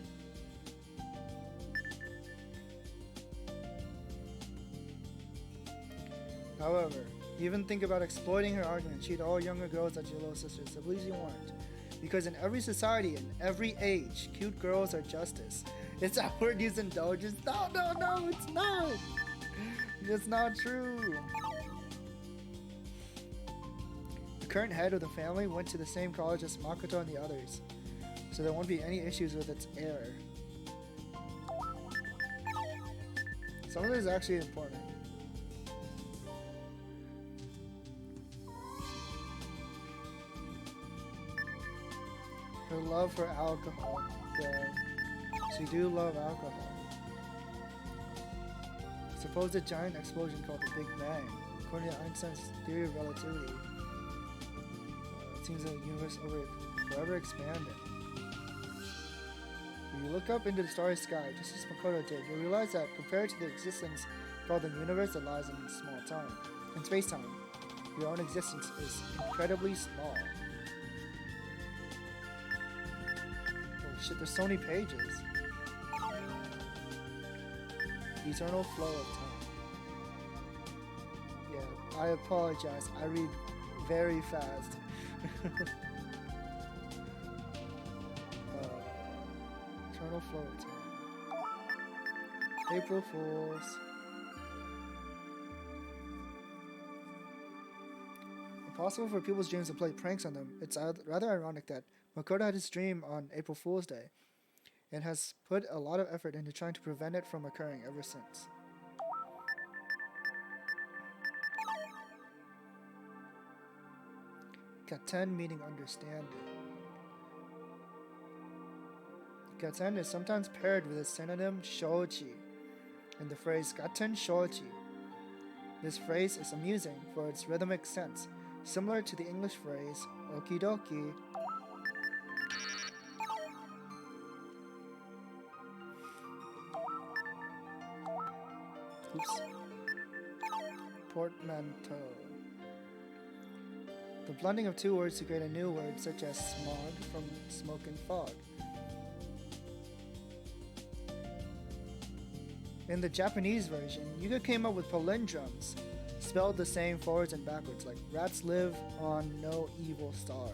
However, even think about exploiting her argument. Treat all younger girls as your little sisters. At least you weren't. Because in every society, in every age, cute girls are justice. It's that word used indulgence. No, it's not. It's not true. The current head of the family went to the same college as Makoto and the others, so there won't be any issues with its heir. Some of this is actually important. Her love for alcohol. Yeah, she do love alcohol. Suppose a giant explosion called the Big Bang. According to Einstein's theory of relativity, it seems that the universe forever expanded. If you look up into the starry sky, just as Makoto did, you'll realize that compared to the existence called the universe that lies in small time, in space-time, your own existence is incredibly small. Oh shit, there's so many pages. Eternal flow of time. Yeah, I apologize. I read very fast. Eternal flow of time. April Fools. Impossible for people's dreams to play pranks on them. It's rather ironic that Makoto had his dream on April Fool's Day and has put a lot of effort into trying to prevent it from occurring ever since. Gaten meaning understanding. Gaten is sometimes paired with the synonym shoji in the phrase gaten shoji. This phrase is amusing for its rhythmic sense, similar to the English phrase okidoki. Oops. Portmanteau. The blending of two words to create a new word, such as smog from smoke and fog. In the Japanese version, Yuga came up with palindromes, spelled the same forwards and backwards, like rats live on no evil star.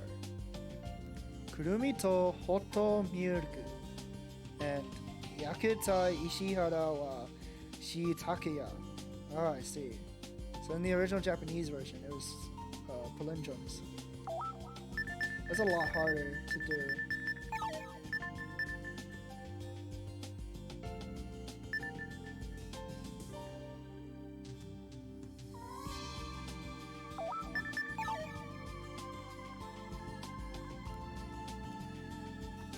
Kurumi to hoto miurku and yakuta ishihara wa shiitakeya. Ah, I see. So in the original Japanese version, it was palindromes. That's a lot harder to do.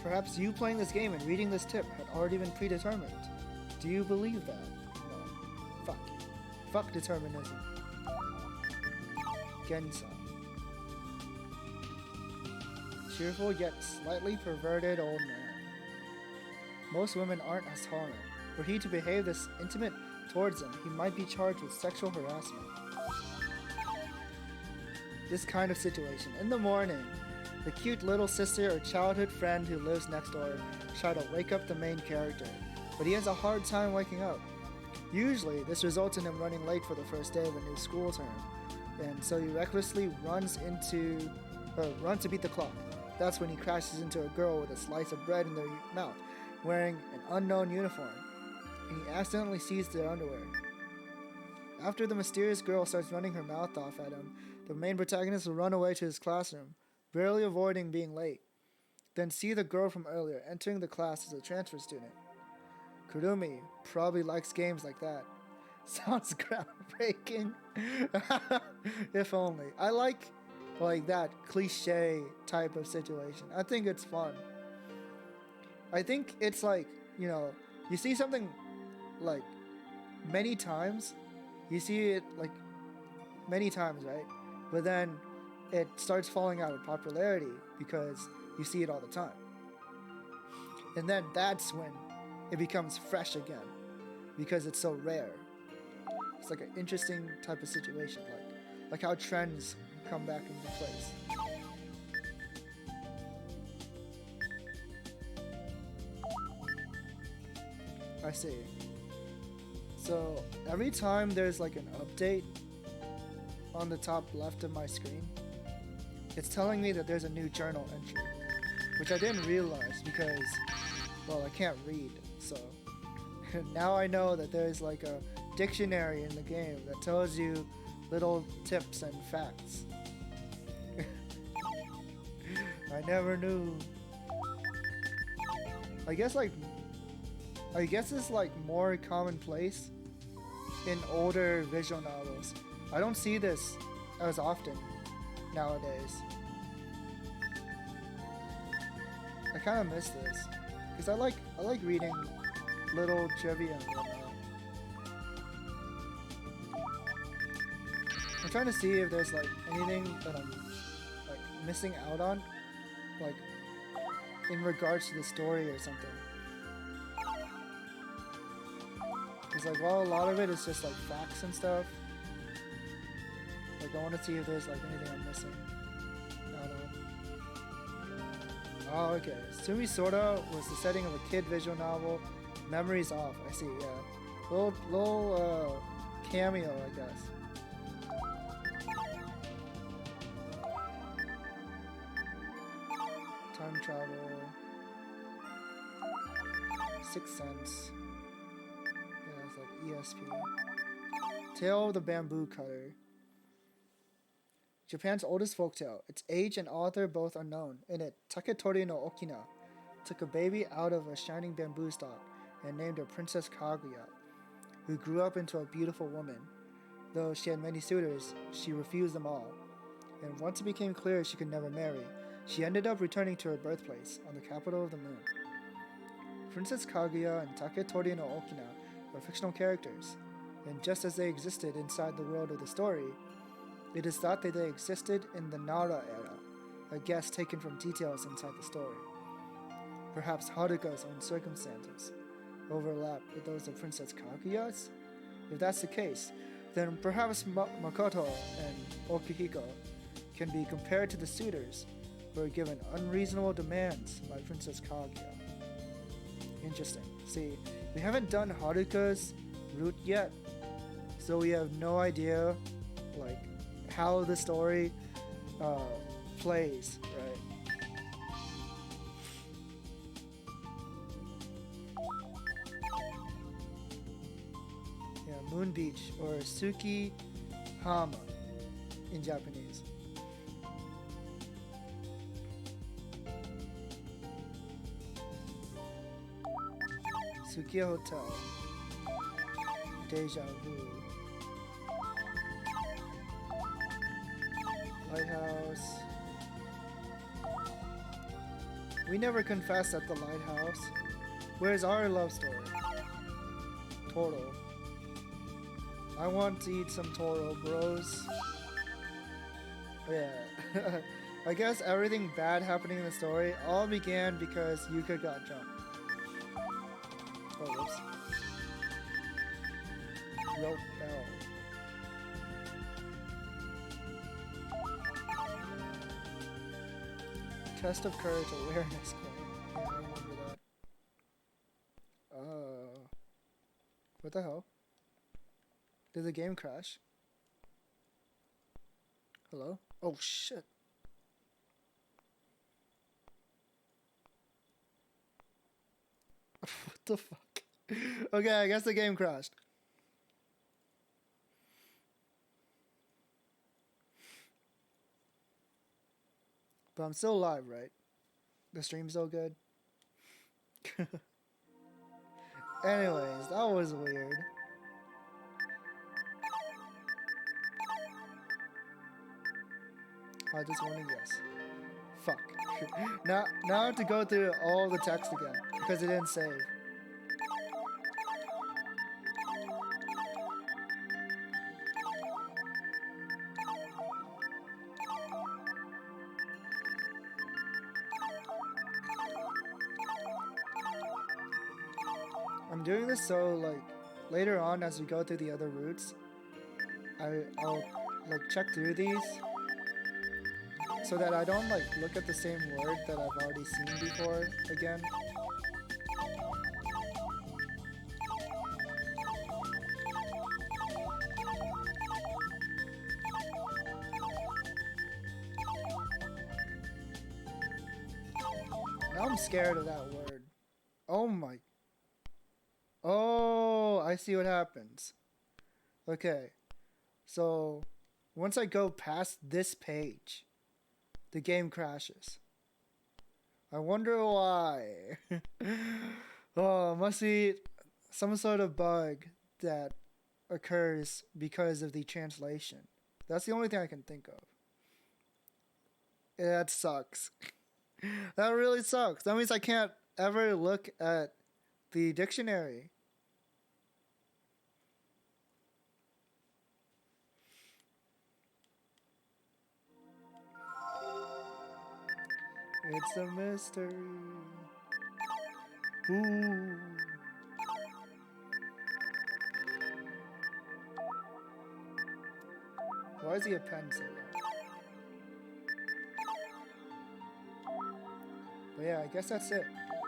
Perhaps you playing this game and reading this tip had already been predetermined. Do you believe that? No. Fuck you. Fuck determinism. Gensa. Cheerful yet slightly perverted old man. Most women aren't as tolerant. Were he to behave this intimate towards them, he might be charged with sexual harassment. This kind of situation. In the morning, the cute little sister or childhood friend who lives next door tries to wake up the main character, but he has a hard time waking up. Usually, this results in him running late for the first day of a new school term, and so he recklessly runs to beat the clock. That's when he crashes into a girl with a slice of bread in their mouth, wearing an unknown uniform, and he accidentally sees their underwear. After the mysterious girl starts running her mouth off at him, the main protagonist will run away to his classroom, barely avoiding being late, then see the girl from earlier entering the class as a transfer student. Kurumi probably likes games like that. Sounds groundbreaking. If only. I like that cliche type of situation. I think it's fun. I think it's like, you know, you see something like many times, you see it like many times, right? But then it starts falling out of popularity because you see it all the time. And then that's when it becomes fresh again because it's so rare. It's like an interesting type of situation, like how trends come back into place. I see. So every time there's like an update on the top left of my screen, it's telling me that there's a new journal entry, which I didn't realize because, well, I can't read, so now I know that there's like a dictionary in the game that tells you little tips and facts. I never knew. I guess it's like more commonplace in older visual novels. I don't see this as often nowadays. I kind of miss this because I like reading little trivia and whatnot. I'm trying to see if there's like anything that I'm like missing out on, like in regards to the story or something. It's like, well, a lot of it is just like facts and stuff. Like, I want to see if there's like anything I'm missing out on. Oh, okay. Sumi Sorta was the setting of a kid visual novel. Memories off. I see. Yeah. Little cameo, I guess. Time travel. Sixth Sense. Yeah, it's like ESP. Tale of the Bamboo Cutter. Japan's oldest folktale. Its age and author both unknown. In it, Taketori no Okina took a baby out of a shining bamboo stalk and named her Princess Kaguya, who grew up into a beautiful woman. Though she had many suitors, she refused them all. And once it became clear she could never marry, she ended up returning to her birthplace on the capital of the moon. Princess Kaguya and Taketori no Okina are fictional characters, and just as they existed inside the world of the story, it is thought that they existed in the Nara era, a guess taken from details inside the story. Perhaps Haruka's own circumstances overlap with those of Princess Kaguya's? If that's the case, then perhaps Makoto and Okihiko can be compared to the suitors who were given unreasonable demands by Princess Kaguya. Interesting. See, we haven't done Haruka's route yet, so we have no idea, like, how the story plays, right? Yeah, Moon Beach, or Suki Hama in Japanese. Sukiya Hotel. Deja Vu. Lighthouse. We never confessed at the lighthouse. Where's our love story? Toro. I want to eat some Toro, bros. Yeah. I guess everything bad happening in the story all began because Yuka got drunk. Oh, whoops. Rope bell. Test of courage awareness claim. Yeah, I remember that. What the hell? Did the game crash? Hello? Oh shit. What the fuck? Okay, I guess the game crashed. But I'm still live, right? The stream's still good? Anyways, that was weird. I just want to guess. Fuck. Now I have to go through all the text again. because it didn't save. I'm doing this so like later on as we go through the other routes, I'll like check through these so that I don't like look at the same word that I've already seen before again. Now I'm scared of that word. Oh my. Oh, I see what happens. Okay. So, once I go past this page, the game crashes. I wonder why. Oh, must be some sort of bug that occurs because of the translation. That's the only thing I can think of. That sucks. That really sucks. That means I can't ever look at the dictionary. It's a mystery. Ooh. Why is he a pencil? But yeah, I guess that's it.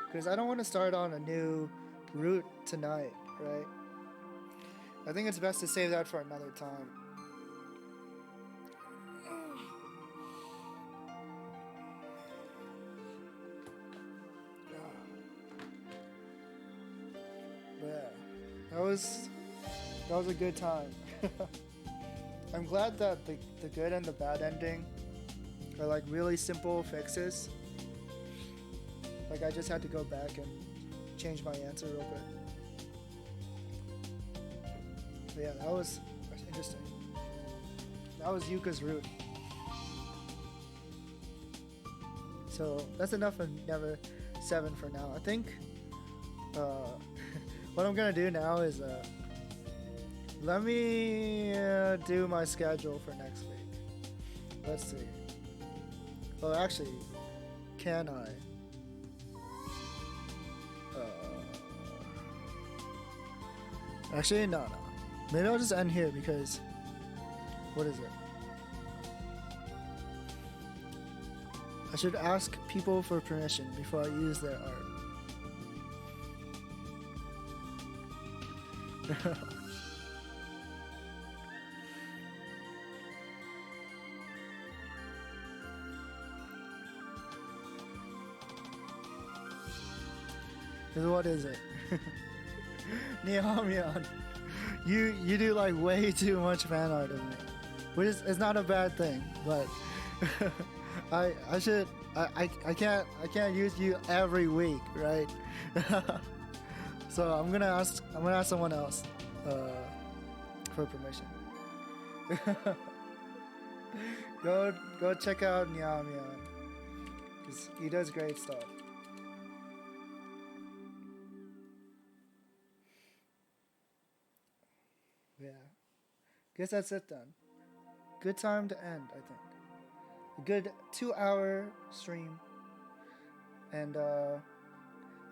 Because I don't want to start on a new route tonight, right? I think it's best to save that for another time. But yeah, that was a good time. I'm glad that the good and the bad ending are like really simple fixes. Like I just had to go back and change my answer real quick. But yeah, that was interesting. That was Yuka's route. So that's enough of Never 7 for now. I think what I'm gonna do now is let me do my schedule for next week. Let's see. Oh, actually, can I? Actually, no. Maybe I'll just end here because what is it? I should ask people for permission before I use their art. What is it? Niamian, you do like way too much fan art of me, which is it's not a bad thing, but I can't use you every week, right? So I'm gonna ask someone else for permission. Go check out Niamian, because he does great stuff. Yeah, guess that's it then. Good time to end, I think. A good 2-hour stream, and I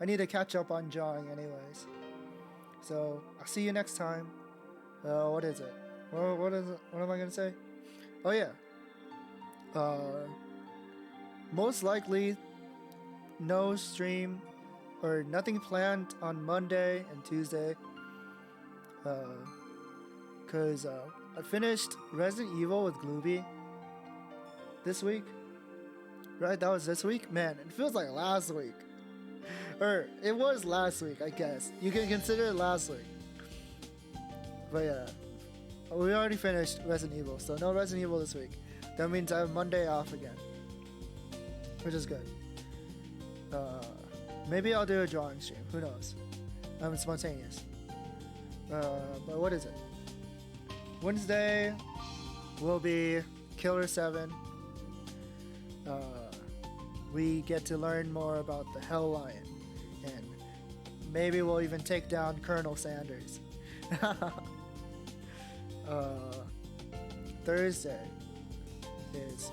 need to catch up on drawing anyways. So I'll see you next time. What is it? What is it? What am I gonna say? Oh yeah. Most likely, no stream or nothing planned on Monday and Tuesday. Cause I finished Resident Evil with Lullaby this week. Right, that was this week? Man, it feels like last week. Or, it was last week, I guess. You can consider it last week. But yeah, we already finished Resident Evil, so no Resident Evil this week. That means I have Monday off again, which is good. Maybe I'll do a drawing stream, who knows? I'm spontaneous. But what is it? Wednesday will be Killer 7. We get to learn more about the Hell Lion and maybe we'll even take down Colonel Sanders. Thursday is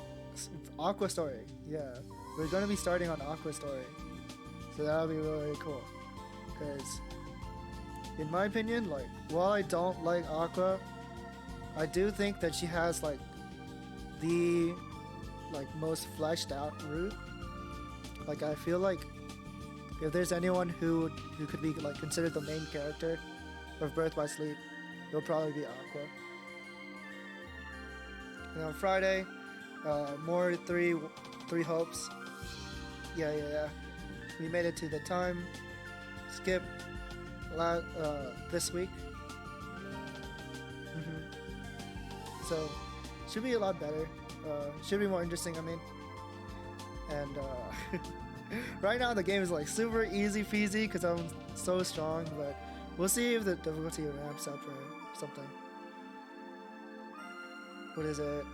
Aqua Story. Yeah, we're gonna be starting on Aqua Story, so that'll be really, really cool. Because, in my opinion, like, while I don't like Aqua, I do think that she has like the most fleshed out route. Like, I feel like if there's anyone who could be like considered the main character of Birth by Sleep, it'll probably be Aqua. And on Friday, more three hopes. Yeah. We made it to the time skip this week. So should be a lot better. Should be more interesting, I mean. And right now the game is like super easy peasy because I'm so strong, but we'll see if the difficulty ramps up or something. What is it?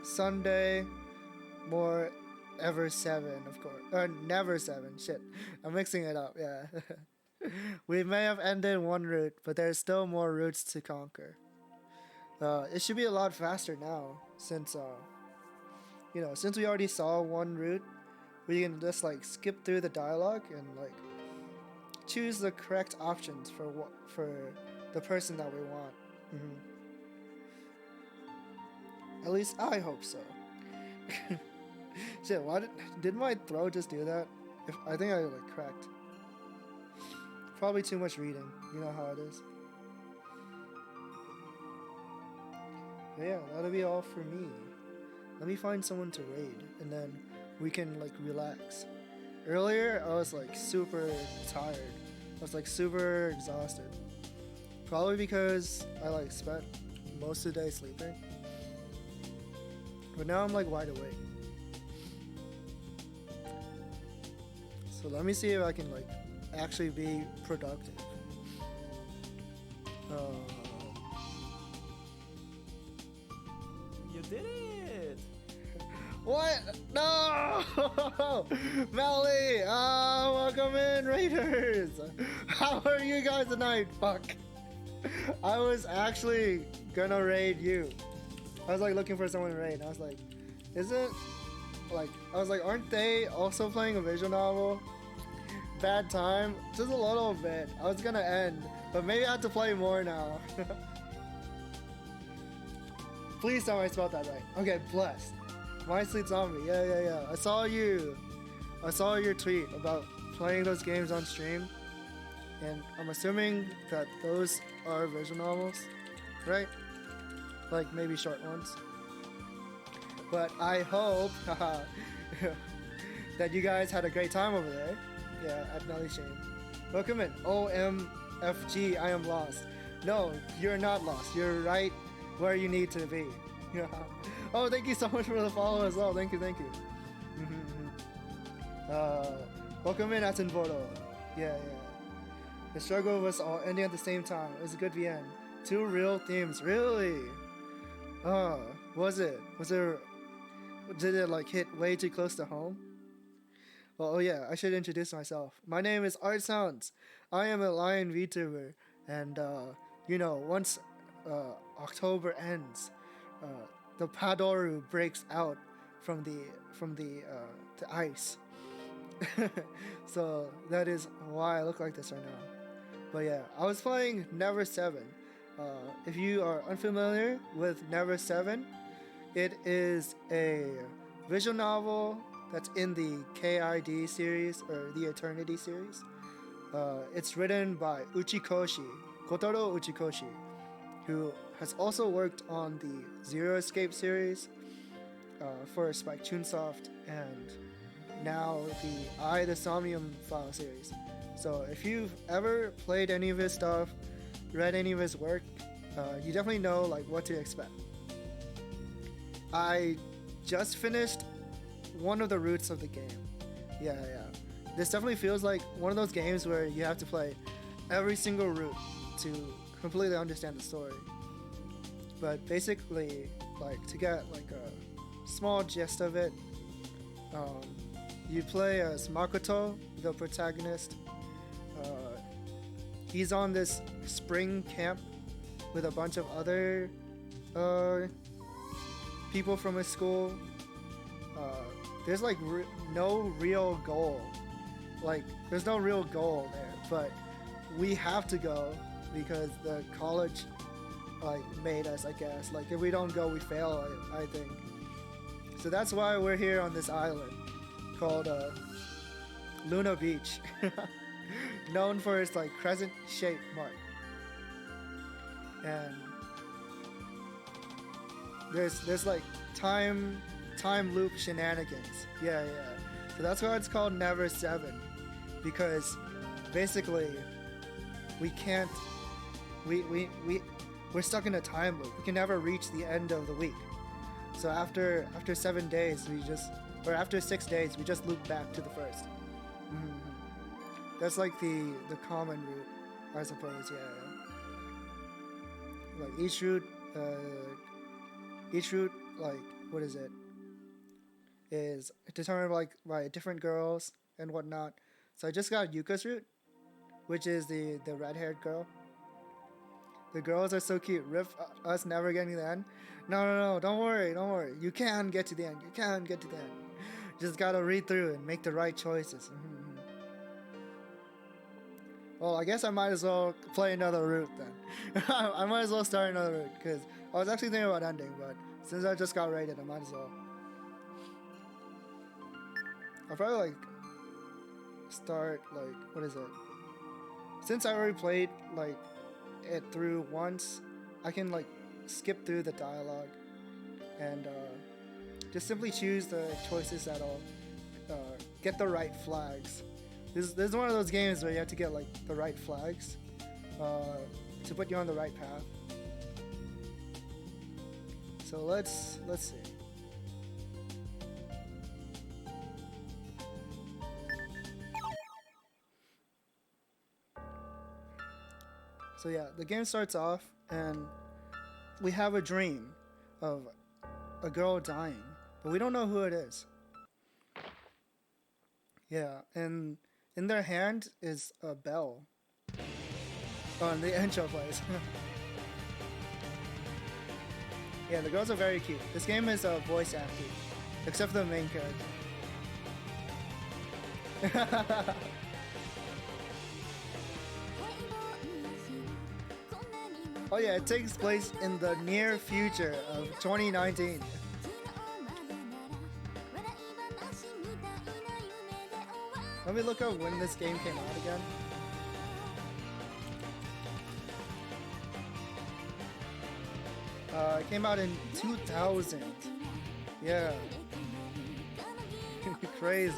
Sunday, more Ever 7, of course. Or Never 7. Shit. I'm mixing it up, yeah. We may have ended one route, but there's still more routes to conquer. It should be a lot faster now, since since we already saw one route, we can just like skip through the dialogue and like choose the correct options for the person that we want. At least I hope so. Shit, why did my throat just do that? I think I like cracked. Probably too much reading. You know how it is. But yeah, that'll be all for me. Let me find someone to raid, and then we can like relax. Earlier, I was like super tired. I was like super exhausted. Probably because I like spent most of the day sleeping. But now I'm like wide awake. So let me see if I can like actually be productive. You did it! What? No! Melly! Welcome in, Raiders! How are you guys tonight? Fuck. I was actually gonna raid you. I was like looking for someone to raid, and I was like, aren't they also playing a visual novel? Bad time? Just a little bit. I was gonna end, but maybe I have to play more now. Please tell me I spelled that right. Okay, blessed. My Sleep Zombie. Yeah. I saw your tweet about playing those games on stream, and I'm assuming that those are visual novels, right? Like maybe short ones. But I hope that you guys had a great time over there. Yeah, at Melly Shane. Welcome in. OMFG, I am lost. No, you're not lost. You're right where you need to be. Oh, thank you so much for the follow as well. Thank you. Welcome in, Atenboro. Yeah. The struggle was all ending at the same time. It was a good VN. 2 real themes, really? Was it? Did it like hit way too close to home? Well, oh yeah, I should introduce myself. My name is Art Sounds. I am a Lion VTuber, and once October ends, the Padoru breaks out from the ice. So that is why I look like this right now. But yeah, I was playing Never 7. If you are unfamiliar with Never 7, it is a visual novel that's in the KID series, or the Eternity series. It's written by Kotaro Uchikoshi, who has also worked on the Zero Escape series for Spike Chunsoft, and now the the Somnium File series. So if you've ever played any of his stuff, read any of his work, you definitely know like what to expect. I just finished one of the routes of the game. Yeah. This definitely feels like one of those games where you have to play every single route to completely understand the story. But basically, like, to get like a small gist of it, you play as Makoto, the protagonist. he's on this spring camp with a bunch of other people from his school. There's like no real goal. Like there's no real goal there, but we have to go because the college like made us, I guess. Like if we don't go, we fail, I think. So that's why we're here on this island called Luna Beach, known for its like crescent-shaped mark. And there's like time loop shenanigans. Yeah. So that's why it's called Never 7, because basically we can't we're stuck in a time loop. We can never reach the end of the week. So after 7 days after 6 days we just loop back to the first. That's like the common route, I suppose. Yeah. Like each route like what is it? Is determined like by different girls and whatnot. So I just got Yuka's route, which is the red-haired girl. The girls are so cute. Rip us never getting to the end. No, don't worry. You can get to the end. Just gotta read through and make the right choices. Well, I guess I might as well play another route then. I might as well start another route, because I was actually thinking about ending, but since I just got rated, I might as well. I'll probably like start like, what is it? Since I already played like it through once, I can like skip through the dialogue and just simply choose the choices that'll get the right flags. This is one of those games where you have to get like the right flags to put you on the right path. So let's see. So yeah, the game starts off and we have a dream of a girl dying, but we don't know who it is. Yeah, and in their hand is a bell. Oh, and the intro plays. Yeah, the girls are very cute. This game is voice acted, except for the main character. Oh yeah, it takes place in the near future of 2019. Let me look up when this game came out again. It came out in 2000. Yeah. Crazy.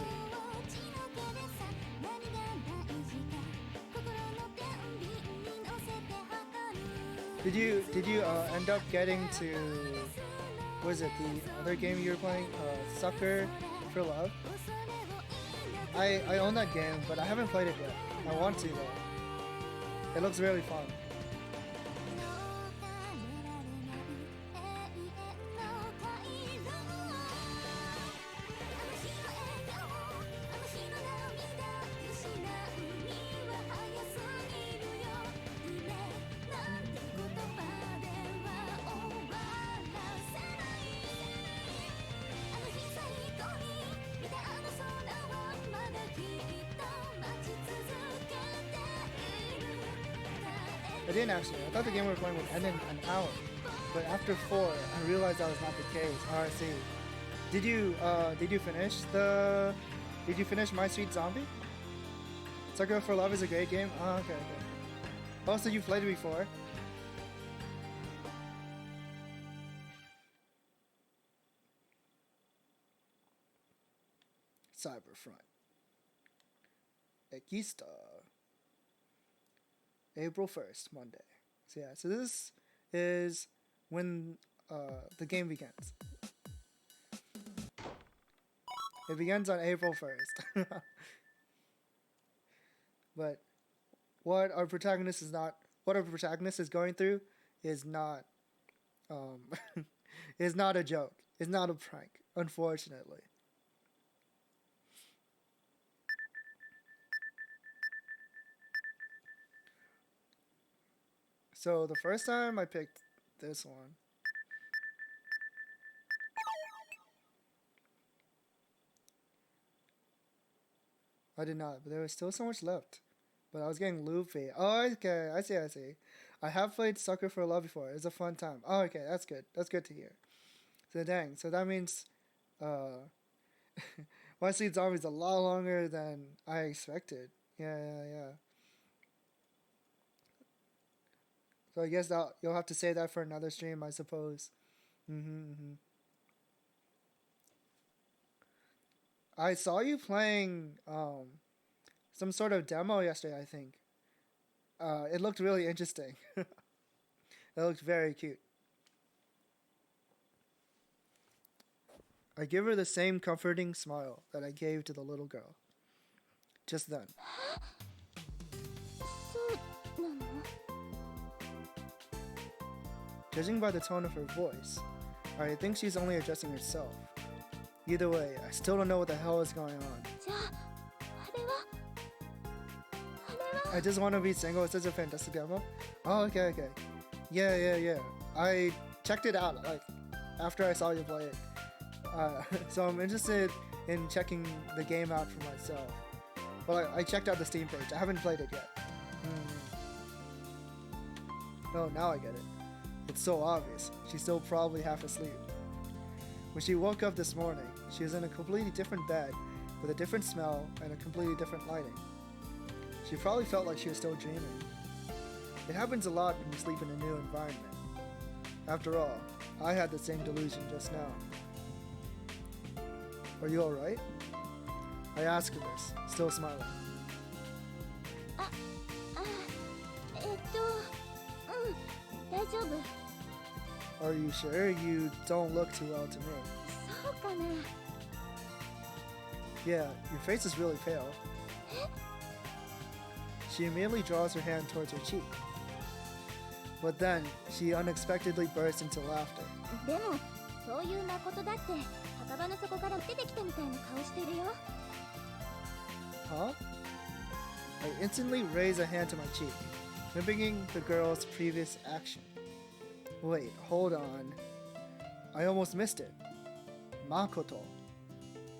Did you end up getting to, what is it, the other game you were playing? Sucker for Love? I own that game, but I haven't played it yet. I want to though. It looks really fun. I didn't actually. I thought the game we were playing would end in an hour, but after 4, I realized that was not the case. I see. Did you finish My Sweet Zombie? Sucker for Love is a great game. Oh, okay. Oh, so you played it before? Cyberfront. Aquí está. April 1st, Monday. So yeah, so this is when the game begins. It begins on April 1st. But what our protagonist is going through is not is not a joke. It's not a prank, unfortunately. So the first time I picked this one. I did not, but there was still so much left. But I was getting loopy. Oh, okay. I see. I have played Sucker for Love before. It was a fun time. Oh, okay. That's good. That's good to hear. So dang. So that means My Sweet Zombie is a lot longer than I expected. Yeah. So I guess that you'll have to say that for another stream, I suppose. I saw you playing some sort of demo yesterday, I think. It looked really interesting. It looked very cute. I give her the same comforting smile that I gave to the little girl. Just then. そうなの？ Judging by the tone of her voice, I think she's only addressing herself. Either way, I still don't know what the hell is going on. じゃあ、あれは I just want to be single. It's such a fantastic demo. Oh, okay. Yeah. I checked it out like after I saw you play it. So I'm interested in checking the game out for myself. Well, I checked out the Steam page. I haven't played it yet. Oh, now I get it. It's so obvious. She's still probably half asleep. When she woke up this morning, she was in a completely different bed with a different smell and a completely different lighting. She probably felt like she was still dreaming. It happens a lot when you sleep in a new environment. After all, I had the same delusion just now. Are you alright? I asked her this, still smiling. 大丈夫。 Are you sure? You don't look too well to me. そうかな。 Yeah, your face is really pale. She immediately draws her hand towards her cheek. But then, she unexpectedly bursts into laughter. でも、そういう誠だって墓場の底から出てきたみたいな顔してるよ。 Huh? I instantly raise a hand to my cheek, mimicking the girl's previous action. Wait, hold on. I almost missed it. Makoto.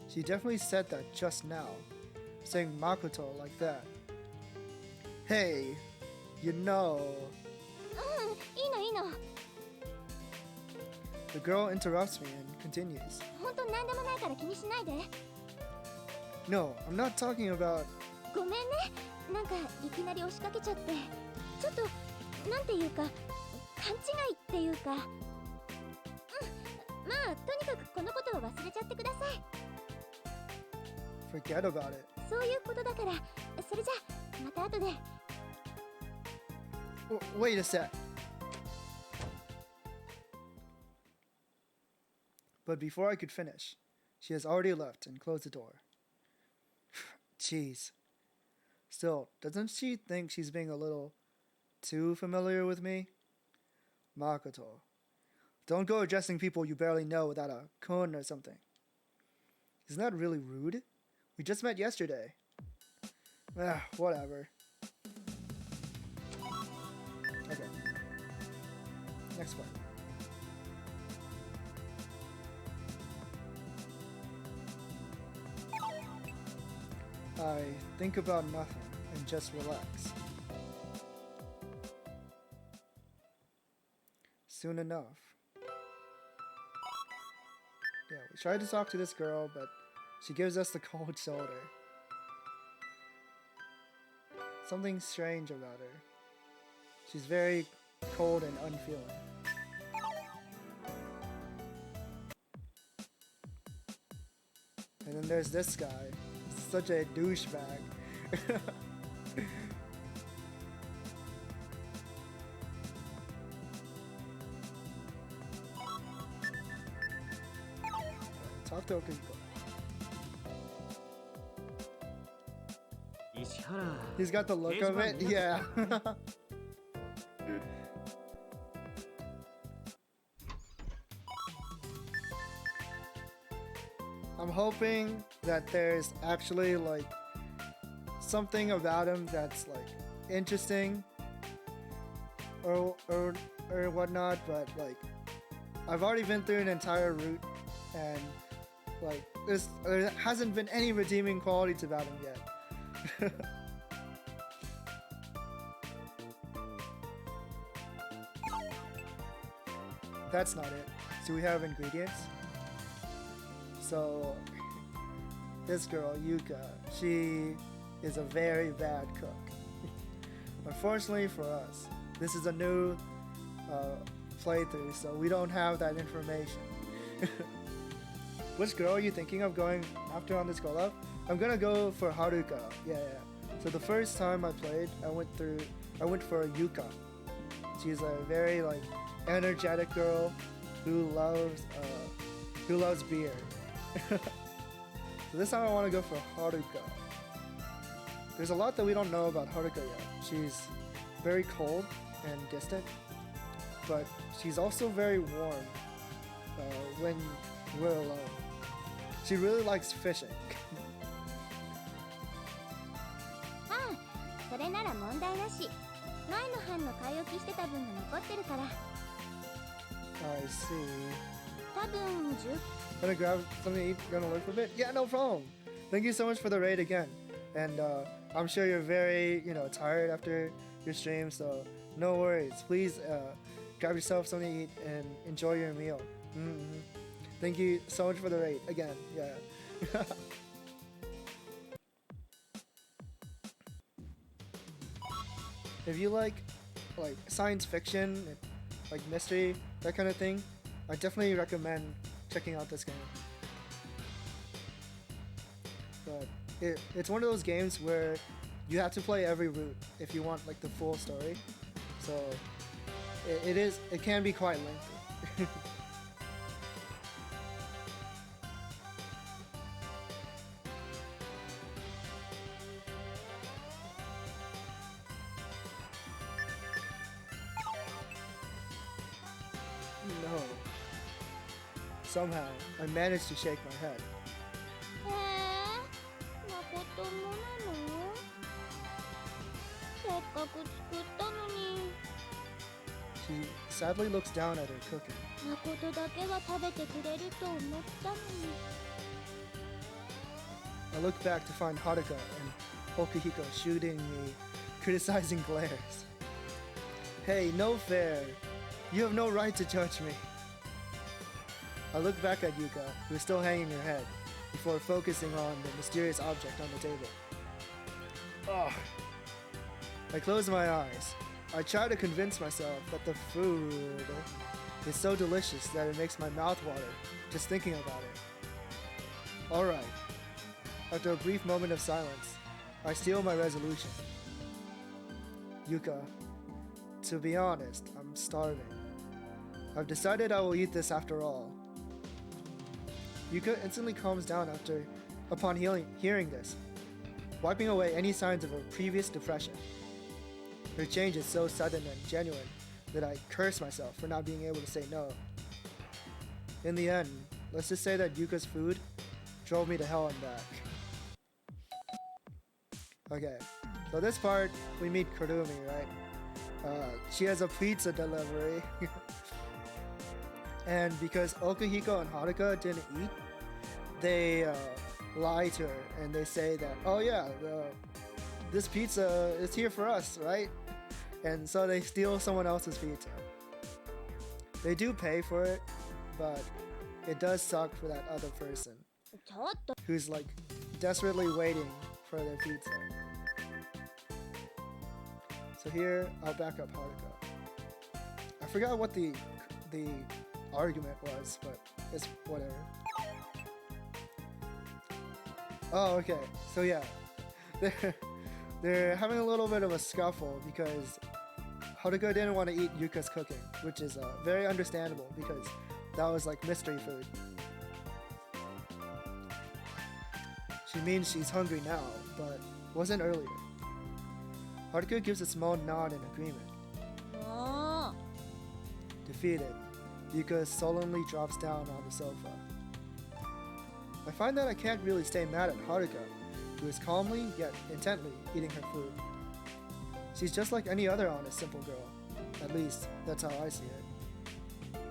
She definitely said that just now, saying Makoto like that. Hey, you know... いいの。 The girl interrupts me and continues. 本当なんでもないから気にしないで。 No, I'm not talking about... ごめんね。なんかいきなり押しかけちゃって、ちょっとなんていうか勘違いっていうか。まあとにかくこのことを忘れちゃってください。 Forget about it. そういうことだから、それじゃまた後で。 Wait a sec. But before I could finish, she has already left and closed the door. Jeez. Still, doesn't she think she's being a little too familiar with me? Makoto. Don't go addressing people you barely know without a kun or something. Isn't that really rude? We just met yesterday. Whatever. Okay. Next part. I think about nothing and just relax. Soon enough. Yeah, we tried to talk to this girl, but she gives us the cold shoulder. Something strange about her. She's very cold and unfeeling. And then there's this guy. Such a douchebag. Talk to Okeranigou. 石原 He's got the look of it. Yeah. I'm hoping that there's actually like something about him that's like interesting. or whatnot, but like I've already been through an entire route, and like there hasn't been any redeeming quality to about him yet. That's not it. So we have ingredients. So this girl, Yuka, she is a very bad cook. Unfortunately for us, this is a new playthrough, so we don't have that information. Which girl are you thinking of going after on this collab? I'm gonna go for Haruka. Yeah. So the first time I played, I went for Yuka. She's a very like energetic girl who loves beer. So this time I want to go for Haruka. There's a lot that we don't know about Haruka yet. She's very cold and distant, but she's also very warm when we're alone. She really likes fishing. ああ、それなら問題なし。前の班の買い置きしてた分が残ってるから。I see. 多分Gonna grab something to eat, gonna look for a bit? Yeah, no problem. Thank you so much for the raid again. And I'm sure you're very, tired after your stream, so no worries. Please grab yourself something to eat and enjoy your meal. Thank you so much for the raid again. Yeah. If you like science fiction, like mystery, that kind of thing, I definitely recommend checking out this game. But it's one of those games where you have to play every route if you want like the full story. So it can be quite lengthy. No. Somehow, I managed to shake my head. 誠もなの？せっかく作ったのに。She sadly looks down at her cooking. 誠だけは食べてくれると思ったのに。I look back to find Haruka and Okuhiko shooting me, criticizing glares. Hey, no fair. You have no right to judge me. I look back at Yuka, who is still hanging her head, before focusing on the mysterious object on the table. Ugh. I close my eyes. I try to convince myself that the food is so delicious that it makes my mouth water just thinking about it. Alright. After a brief moment of silence, I steal my resolution. Yuka, to be honest, I'm starving. I've decided I will eat this after all. Yuka instantly calms down upon hearing this, wiping away any signs of her previous depression. Her change is so sudden and genuine that I curse myself for not being able to say no. In the end, let's just say that Yuka's food drove me to hell and back. Okay, so this part, we meet Kurumi, right? She has a pizza delivery. And because Okuhiko and Haruka didn't eat, they lie to her and they say that, oh yeah, this pizza is here for us, right? And so they steal someone else's pizza. They do pay for it, but it does suck for that other person who's like desperately waiting for their pizza. So here, I'll back up Haruka. I forgot what the argument was, but it's whatever. Oh, okay. So yeah, they're having a little bit of a scuffle because Haruka didn't want to eat Yuka's cooking, which is very understandable because that was like mystery food. She means she's hungry now, but wasn't earlier. Haruka gives a small nod in agreement. Defeated, Yuka sullenly drops down on the sofa. I find that I can't really stay mad at Haruka, who is calmly yet intently eating her food. She's just like any other honest, simple girl. At least, that's how I see it.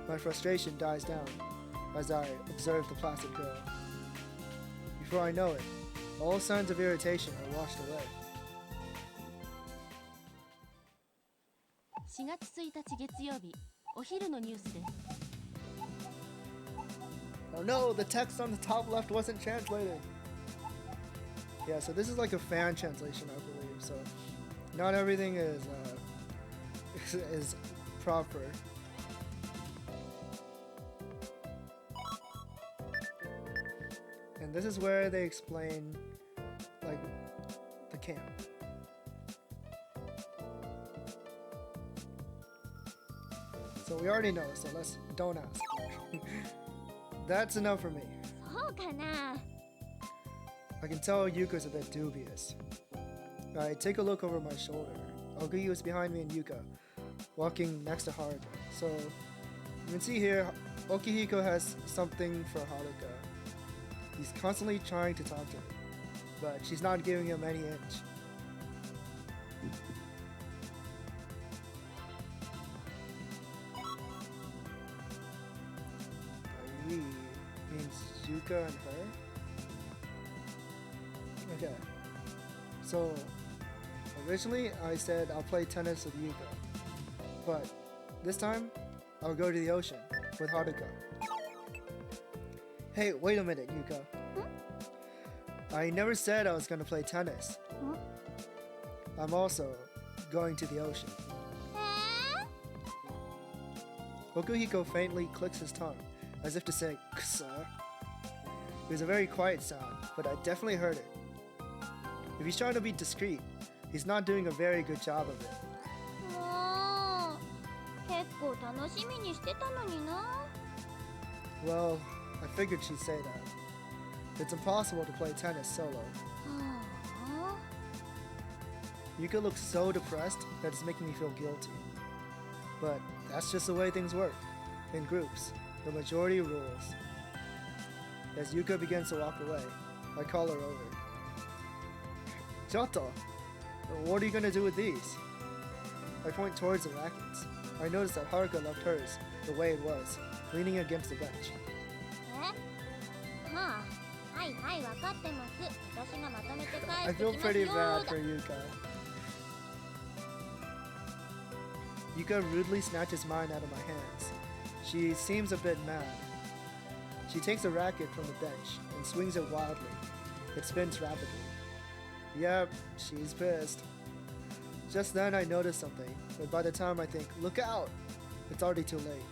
My frustration dies down as I observe the placid girl. Before I know it, all signs of irritation are washed away. 4月1日月曜日、お昼のニュースです。Oh no, the text on the top left wasn't translated. Yeah, so this is like a fan translation, I believe. So not everything is proper. And this is where they explain like the camp. So we already know, so don't ask. That's enough for me. そうかな。 I can tell Yuka's a bit dubious. I take a look over my shoulder. Okuhiko is behind me and Yuka, walking next to Haruka. So you can see here, Okihiko has something for Haruka. He's constantly trying to talk to her, but she's not giving him any inch. We means Yuka and her? Okay. So originally I said I'll play tennis with Yuka, but this time I'll go to the ocean with Haruka. Hey, wait a minute, Yuka. I never said I was gonna play tennis. I'm also going to the ocean. Okuhiko faintly clicks his tongue, as if to say, "Kusa." It was a very quiet sound, but I definitely heard it. If he's trying to be discreet, he's not doing a very good job of it. もう結構楽しみにしてたのにな。 Well, I figured she'd say that. It's impossible to play tennis solo. はあ Yuka looks so depressed that it's making me feel guilty. But that's just the way things work. In groups, the majority rules. As Yuka begins to walk away, I call her over. Joto, what are you gonna do with these? I point towards the rackets. I notice that Haruka left hers the way it was, leaning against the bench. えはあはいはい分かってます。私がまとめて I 返してき feel ます pretty よ bad for Yuka. Yuka rudely snatches mine out of my hands. She seems a bit mad. She takes a racket from the bench and swings it wildly. It spins rapidly. Yep, she's pissed. Just then I notice something, but by the time I think, look out, it's already too late.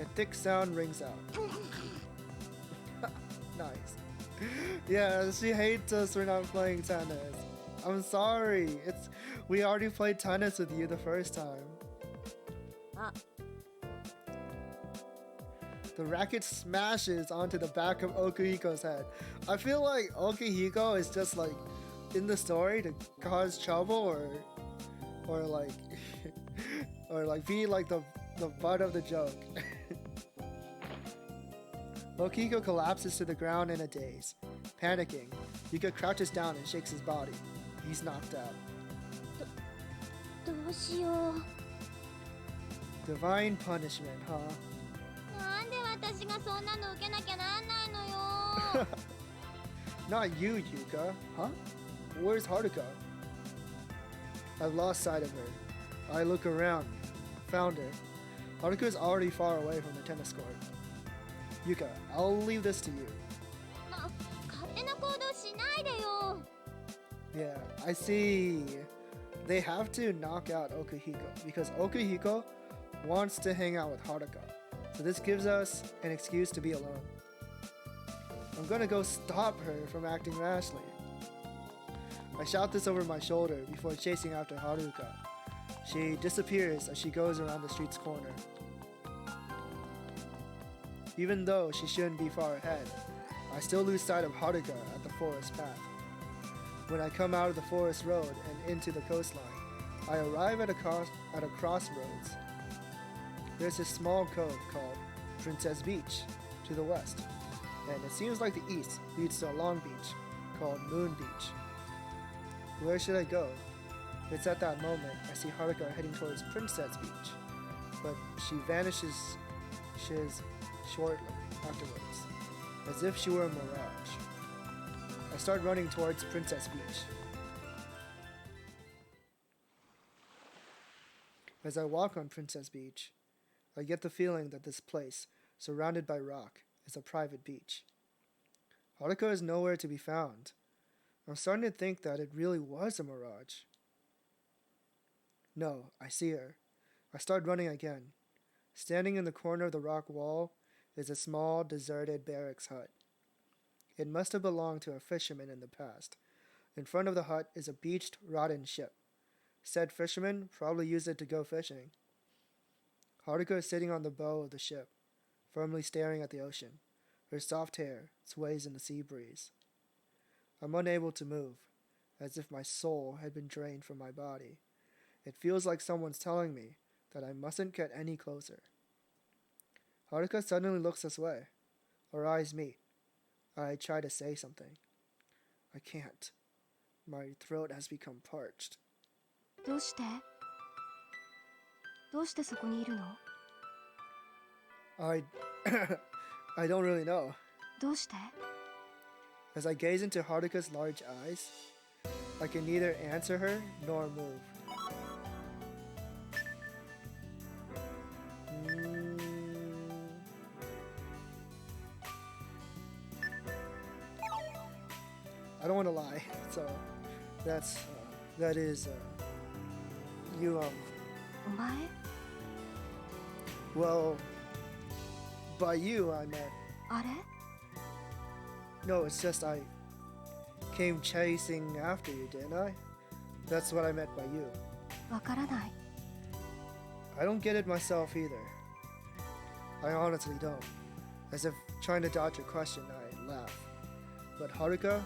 A thick sound rings out. Nice. Yeah, she hates us for not playing tennis. I'm sorry. We already played tennis with you the first time. あ The racket smashes onto the back of Okuhiko's head. I feel like Okihiko is just like in the story to cause trouble or like or like be like the butt of the joke. Okihiko collapses to the ground in a daze. Panicking, Yuka crouches down and shakes his body. He's knocked out. どうしよう。 Divine punishment, huh? なんで私がそんなの受けなきゃなんないのよ。 Not you, Yuka. Huh? Where's Haruka? I've lost sight of her. I look around. Found her. Haruka's already far away from the tennis court. Yuka, I'll leave this to you. 勝手な行動しないでよ。 Yeah, I see. They have to knock out Okuhiko because Okuhiko wants to hang out with Haruka. So this gives us an excuse to be alone. I'm gonna go stop her from acting rashly. I shout this over my shoulder before chasing after Haruka. She disappears as she goes around the street's corner. Even though she shouldn't be far ahead, I still lose sight of Haruka at the forest path. When I come out of the forest road and into the coastline, I arrive at a crossroads. There's a small cove called Princess Beach to the west, and it seems like the east leads to a long beach called Moon Beach. Where should I go? It's at that moment I see Haruka heading towards Princess Beach, but she vanishes shortly afterwards, as if she were a mirage. I start running towards Princess Beach. As I walk on Princess Beach, I get the feeling that this place, surrounded by rock, is a private beach. Haruka is nowhere to be found. I'm starting to think that it really was a mirage. No, I see her. I start running again. Standing in the corner of the rock wall is a small, deserted barracks hut. It must have belonged to a fisherman in the past. In front of the hut is a beached, rotten ship. Said fisherman probably used it to go fishing. Haruka is sitting on the bow of the ship, firmly staring at the ocean. Her soft hair sways in the sea breeze. I'm unable to move, as if my soul had been drained from my body. It feels like someone's telling me that I mustn't get any closer. Haruka suddenly looks this way. Our eyes meet. I try to say something. I can't. My throat has become parched. どうしてそこにいるの I don't really know. どうして As I gaze into Haruka's large eyes, I can neither answer her nor move. I don't want to lie, so that is you お前 well, by you I meant あれ no, it's just I came chasing after you, didn't I? That's what I meant by you. わからない I don't get it myself either. I honestly don't. As if trying to dodge a question, I laugh. But Haruka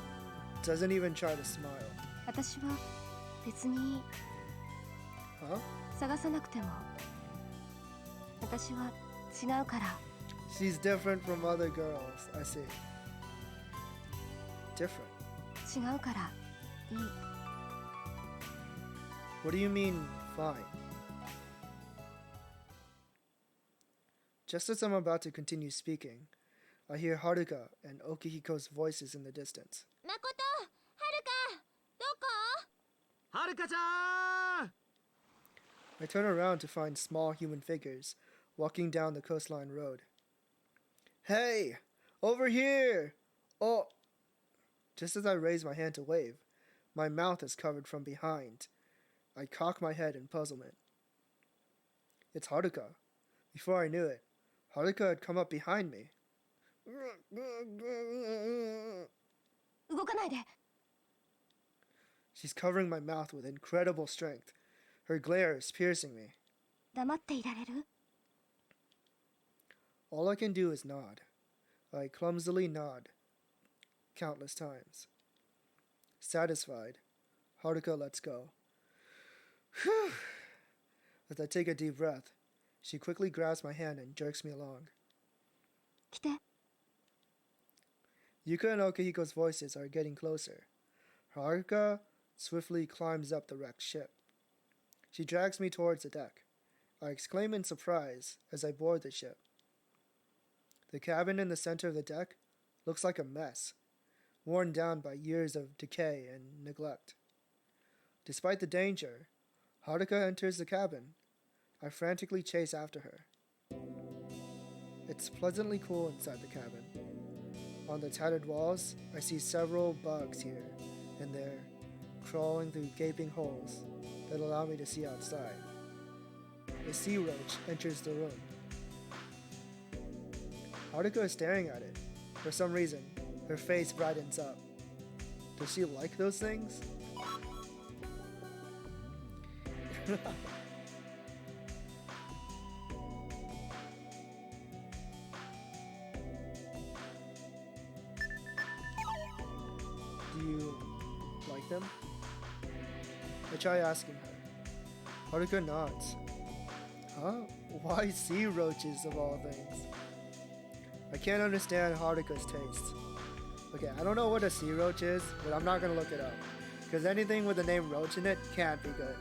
doesn't even try to smile. 私は別に Huh? 探さなくても私は違うから She's different from other girls, I see. Different? 違うからいい What do you mean, fine? Just as I'm about to continue speaking, I hear Haruka and Okihiko's voices in the distance. 誠、はるか、どこ？はるかちゃん I turn around to find small human figures walking down the coastline road. Hey! Over here! Oh! Just as I raise my hand to wave, my mouth is covered from behind. I cock my head in puzzlement. It's Haruka. Before I knew it, Haruka had come up behind me. 動かないで She's covering my mouth with incredible strength. Her glare is piercing me. 黙っていられる All I can do is nod. I clumsily nod countless times. Satisfied, Haruka lets go. Whew. As I take a deep breath, she quickly grabs my hand and jerks me along. 来て Yuka and Okihiko's voices are getting closer. Haruka swiftly climbs up the wrecked ship. She drags me towards the deck. I exclaim in surprise as I board the ship. The cabin in the center of the deck looks like a mess, worn down by years of decay and neglect. Despite the danger, Haruka enters the cabin. I frantically chase after her. It's pleasantly cool inside the cabin. On the tattered walls, I see several bugs here and there, crawling through gaping holes that allow me to see outside. A sea roach enters the room. Haruka is staring at it. For some reason, her face brightens up. Does she like those things? Do you like them? I try asking her. Haruka nods. Huh? Why sea roaches of all things? I can't understand Haruka's taste. Okay, I don't know what a sea roach is, but I'm not gonna look it up. Because anything with the name Roach in it can't be good.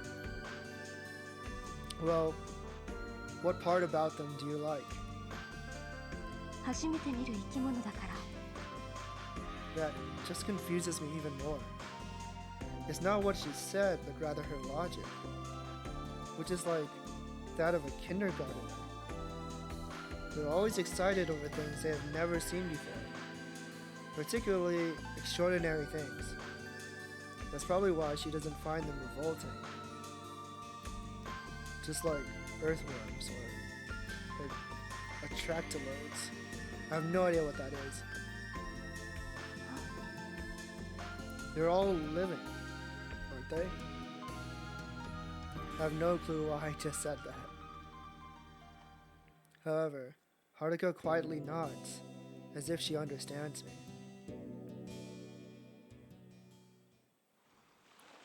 Well, what part about them do you like? 初めて見る生き物だから That just confuses me even more. It's not what she said, but rather her logic, which is like that of a kindergartner. They're always excited over things they have never seen before, particularly extraordinary things. That's probably why she doesn't find them revolting. Just like earthworms or attractilodes. I have no idea what that is. They're all living, aren't they? I have no clue why I just said that. However, Haruka quietly nods, as if she understands me.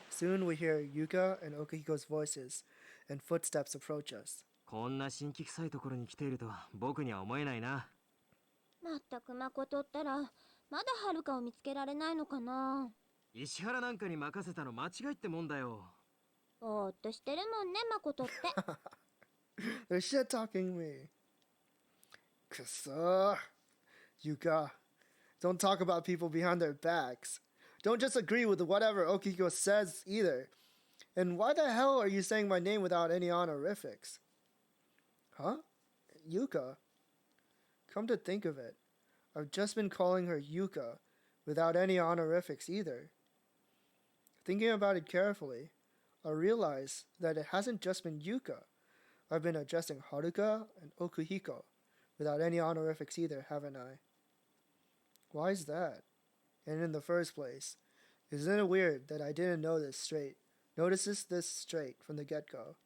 Soon we hear Yuka and Okihiko's voices, and footsteps approach us. こんな新規臭いところに来ているとは僕には思えないな。まったく誠ったらまだはるかを見つけられないのかな。石原なんかに任せたの間違いってもんだよ。ぼーっとしてるもんね、誠って。They're shit talking me. Kusa. Yuka. Don't talk about people behind their backs. Don't just agree with whatever Okihiko says either. And why the hell are you saying my name without any honorifics? Huh? Yuka? Come to think of it, I've just been calling her Yuka without any honorifics either. Thinking about it carefully, I realize that it hasn't just been Yuka. I've been addressing Haruka and Okuhiko without any honorifics either, haven't I? Why is that? And in the first place, isn't it weird that I didn't notice this straight from the get-go?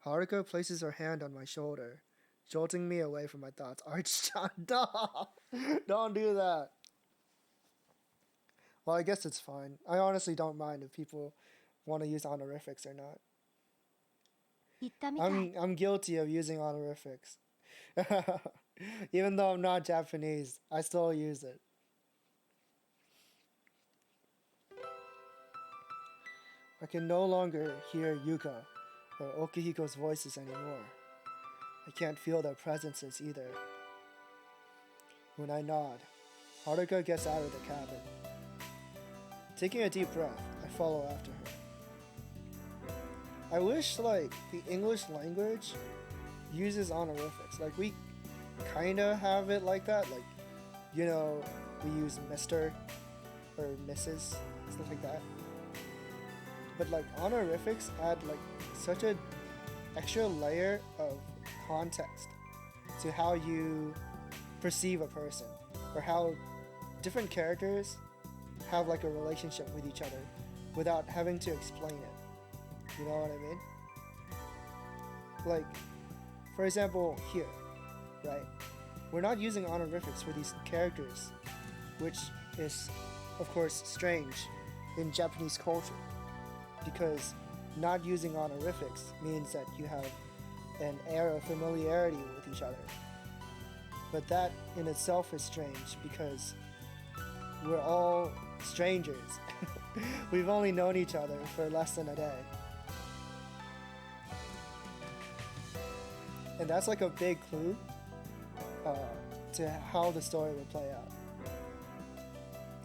Haruka places her hand on my shoulder, jolting me away from my thoughts. Arch-chan, don't do that. Well, I guess it's fine. I honestly don't mind if people want to use honorifics or not. 言ったみたい I'm guilty of using honorifics. Even though I'm not Japanese, I still use it. I can no longer hear Yuka or Okihiko's voices anymore. I can't feel their presences either. When I nod, Haruka gets out of the cabin. Taking a deep breath, I follow after her. I wish, like, the English language uses honorifics. Like, we kinda have it like that. Like, you know, we use Mr. or Mrs., stuff like that. But, like, honorifics add, like, such a extra layer of context to how you perceive a person, or how different characters have like a relationship with each other without having to explain it. You know what I mean? Like, for example, here, right? We're not using honorifics for these characters, which is, of course, strange in Japanese culture, because not using honorifics means that you have an air of familiarity with each other. But that in itself is strange because we're all strangers. We've only known each other for less than a day. And that's like a big clue to how the story will play out.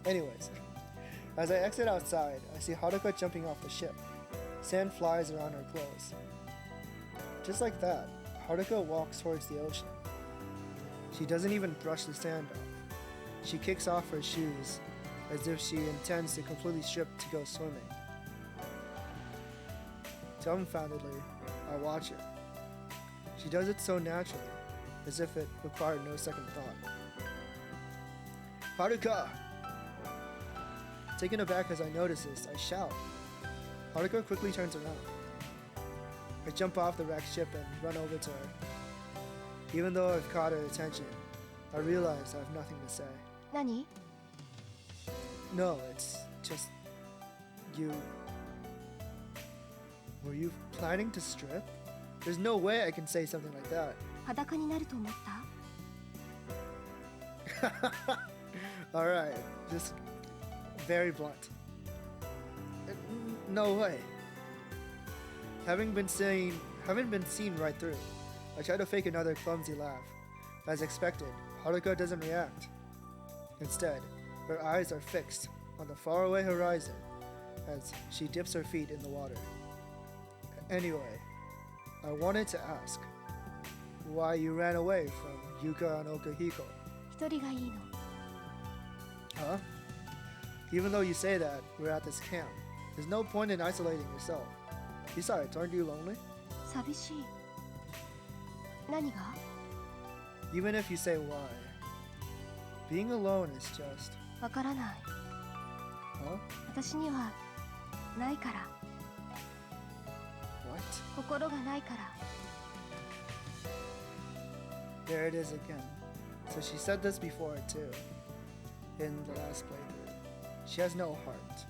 Anyways, as I exit outside, I see Haruka jumping off the ship. Sand flies around her clothes. Just like that, Haruka walks towards the ocean. She doesn't even brush the sand off. She kicks off her shoes as if she intends to completely strip to go swimming. Dumbfoundedly, I watch her. She does it so naturally, as if it required no second thought. Haruka! Taken aback as I notice this, I shout. Haruka quickly turns around. I jump off the wrecked ship and run over to her. Even though I've caught her attention, I realize I have nothing to say. 何 No, it's just... you... Were you planning to strip? There's no way I can say something like that. 裸になると思った Alright, just very blunt. No way. Haven't been seen right through. I try to fake another clumsy laugh. As expected, Haruka doesn't react. Instead, her eyes are fixed on the faraway horizon as she dips her feet in the water. Anyway, I wanted to ask why you ran away from Yuka and Okahiko. 一人がいいの。 Huh? Even though you say that we're at this camp, there's no point in isolating yourself. Besides, aren't you lonely? 寂しい。何が？ Even if you say why, being alone is just... わからない。 Huh? 私にはないから。 What? 心がないから。 There it is again. So she said this before too. In the last playthrough. She has no heart.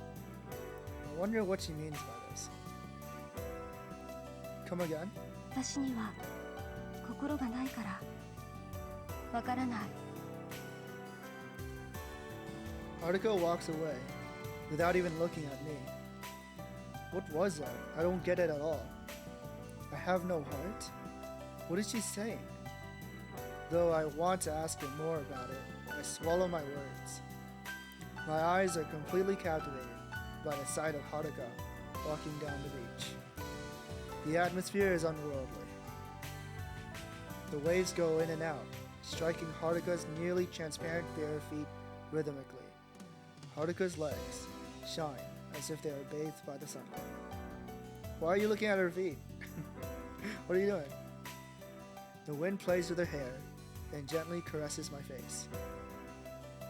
I wonder what she means by this. Come again? 私には心がないから。わからない。 Haruka walks away without even looking at me. What was that? I don't get it at all. I have no heart? What is she saying? Though I want to ask her more about it, I swallow my words. My eyes are completely captivated by the sight of Haruka walking down the beach. The atmosphere is unworldly. The waves go in and out, striking Haruka's nearly transparent bare feet rhythmically. Haruka's legs shine as if they are bathed by the sunlight. Why are you looking at her feet? What are you doing? The wind plays with her hair and gently caresses my face.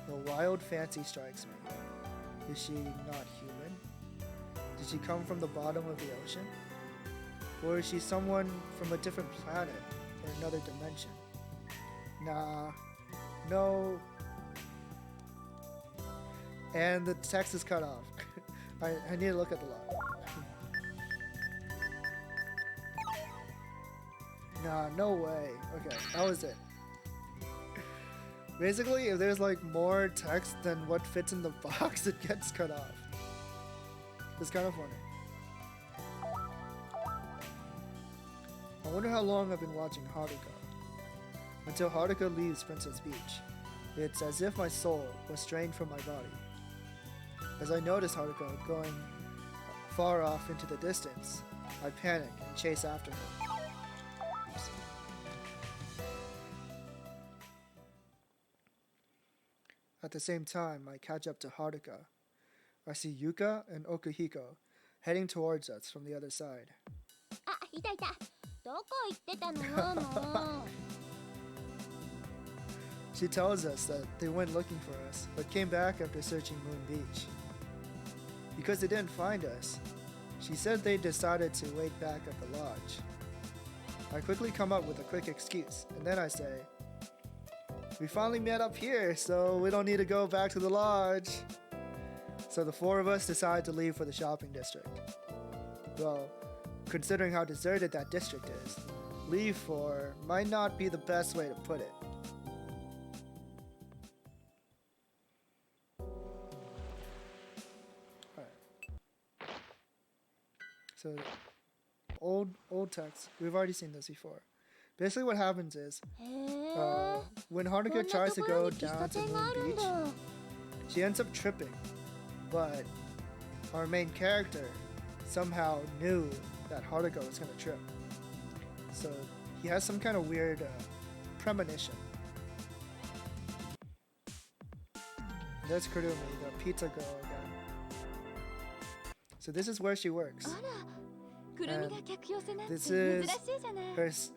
A wild fancy strikes me. Is she not human? Did she come from the bottom of the ocean? Or is she someone from a different planet or another dimension? Nah, no. And the text is cut off. I need to look at the log. Nah, no way. Okay, that was it. Basically, if there's like more text than what fits in the box, it gets cut off. It's kind of funny. I wonder how long I've been watching Haruka. Until Haruka leaves Princess Beach. It's as if my soul was strained from my body. As I notice Haruka going far off into the distance, I panic and chase after her. Oops. At the same time, I catch up to Haruka. I see Yuka and Okahiko heading towards us from the other side. あ、いたいた。どこ行ってたのよ、もう。 She tells us that they went looking for us, but came back after searching Moon Beach. Because they didn't find us, she said they decided to wait back at the lodge. I quickly come up with a quick excuse, and then I say, we finally met up here, so we don't need to go back to the lodge. So the four of us decide to leave for the shopping district. Well, considering how deserted that district is, leave for might not be the best way to put it. So, old text. We've already seen this before. Basically, what happens is, へえ。 when こん Haruka な tries と to ころ go に喫茶 down to 店があ Moon るん Beach, だ。 she ends up tripping. But our main character somehow knew that Haruka was gonna trip. So he has some kind of weird premonition. There's Kurumi, the pizza girl again. So this is where she works. あら、くるみが客寄せなんて This 珍 is しいじゃない。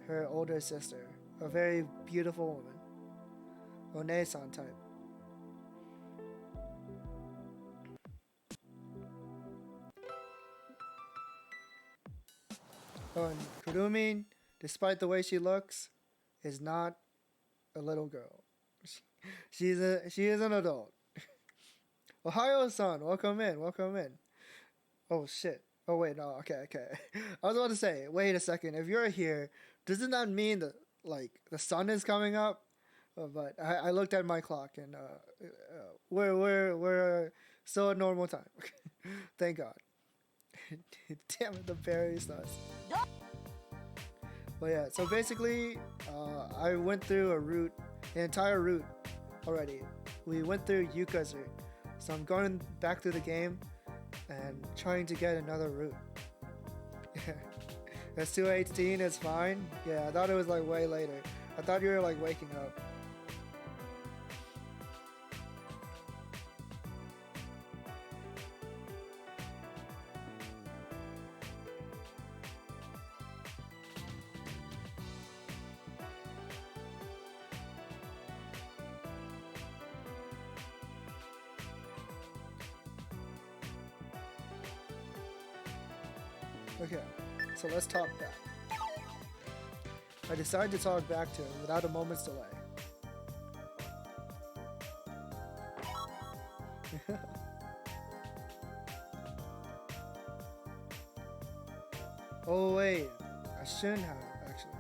her older sister, a very beautiful woman. One-san type. Oh, and Kurumi, despite the way she looks, is not a little girl. She is an adult. Ohio-san, welcome in, welcome in. Oh shit. Oh wait, no, okay. I was about to say, wait a second. If you're here, doesn't that mean that like the sun is coming up? But I looked at my clock and we're still at normal time. Thank God. Damn it, the berry sauce. Well, yeah, so basically, I went through an entire route already. We went through Yuka's route. So I'm going back through the game and trying to get another route. It's 2:18, it's fine. Yeah, I thought it was like way later. I thought you were like waking up. Okay, so let's talk back. I decided to talk back to him without a moment's delay. Oh wait, I shouldn't have actually.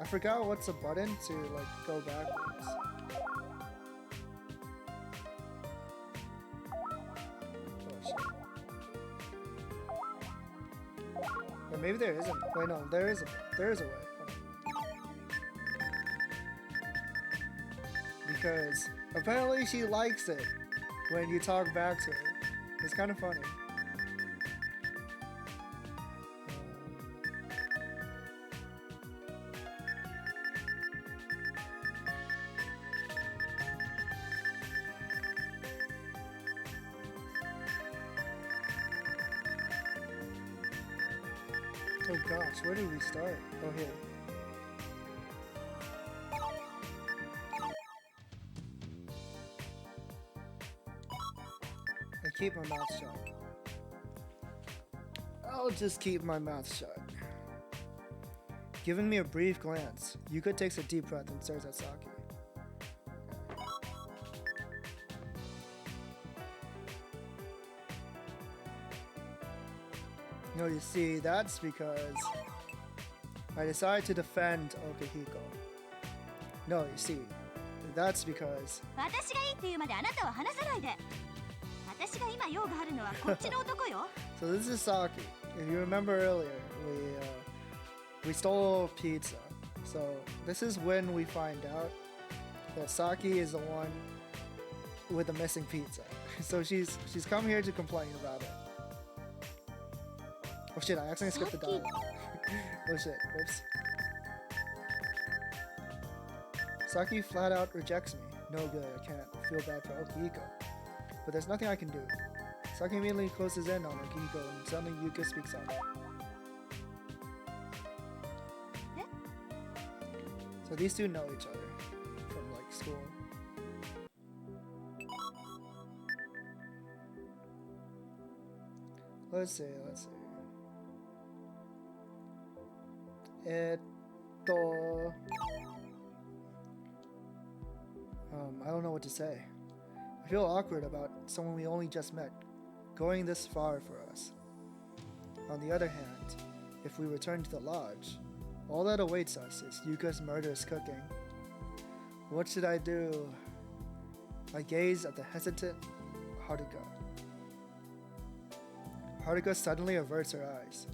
I forgot what's a button to like go backwards. Oh shit. Or maybe there isn't. Wait, no, there is a way. Because apparently she likes it when you talk back to her. It's kind of funny. Oh gosh, where did we start? Oh, here. I keep my mouth shut. I'll just keep my mouth shut. Giving me a brief glance, Yuka takes a deep breath and stares at Saki. No, you see, that's because I decided to defend Okehiko. No, you see, that's because 私がいいって言うまであなたは話さないで。私が今用があるのはこっちの男よ。So this is Saki. If you remember earlier, we stole pizza. So this is when we find out that Saki is the one with the missing pizza. So she's come here to complain about it. Oh shit, I accidentally skipped the dialogue. Oh shit, whoops. Saki flat out rejects me. No good, I can't. I feel bad for Okihiko. But there's nothing I can do. Saki immediately closes in on Okihiko and suddenly Yuka speaks up. So these two know each other from like school. Let's see. I don't know what to say. I feel awkward about someone we only just met going this far for us. On the other hand, if we return to the lodge, all that awaits us is Yuka's murderous cooking. What should I do? I gaze at the hesitant Haruka. Haruka suddenly averts her eyes.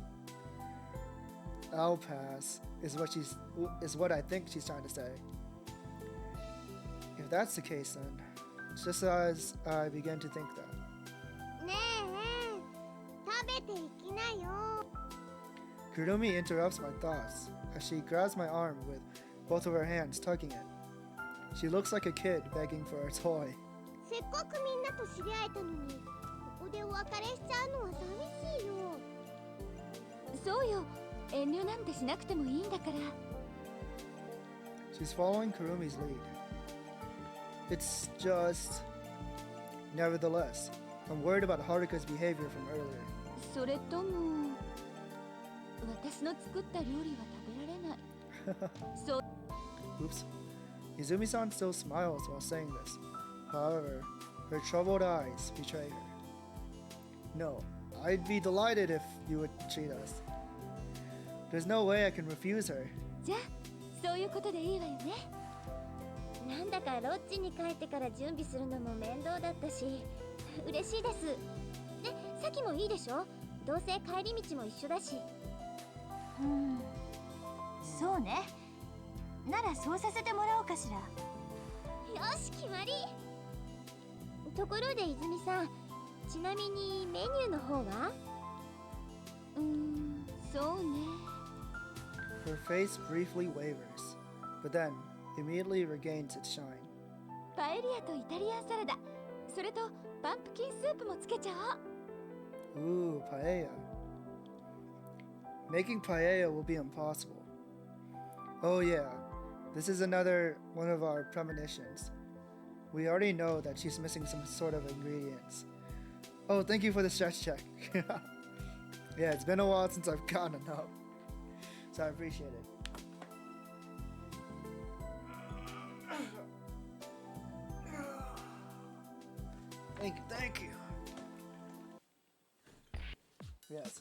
I'll pass, is what I think she's trying to say. If that's the case, then it's just as I begin to think that. ねえ、食べていきなよ。 Kurumi interrupts my thoughts as she grabs my arm with both of her hands, tugging it. She looks like a kid begging for a toy. せっかくみんなと知り合えたのに、ここでお別れしちゃうのは寂しいよ。そうよ、遠慮なんてしなくてもいいんだから。She's following Kurumi's lead. It's just... Nevertheless, I'm worried about Haruka's behavior from earlier. それとも私の作った料理は食べられない。そう。 Oops. Izumi-san still smiles while saying this. However, her troubled eyes betray her. No, I'd be delighted if you would treat us. There's no way I can refuse her. じゃあそういうことでいいわよね。なんだかロッジに帰ってから準備するのも面倒だったし、嬉しいです。で、さっきもいいでしょ。どうせ帰り道も一緒だし。そうね。ならそうさせてもらおうかしら。よし決まり。ところで泉さん、ちなみにメニューの方は？そうね。 Her face briefly wavers, but then immediately regains its shine. パエリアとイタリアンサラダ、それとパンプキンスープもつけちゃおう。 Ooh, paella. Making paella will be impossible. Oh yeah, this is another one of our premonitions. We already know that she's missing some sort of ingredients. Oh, thank you for the stress check. Yeah, it's been a while since I've gotten enough, so I appreciate it. Thank you. Yes.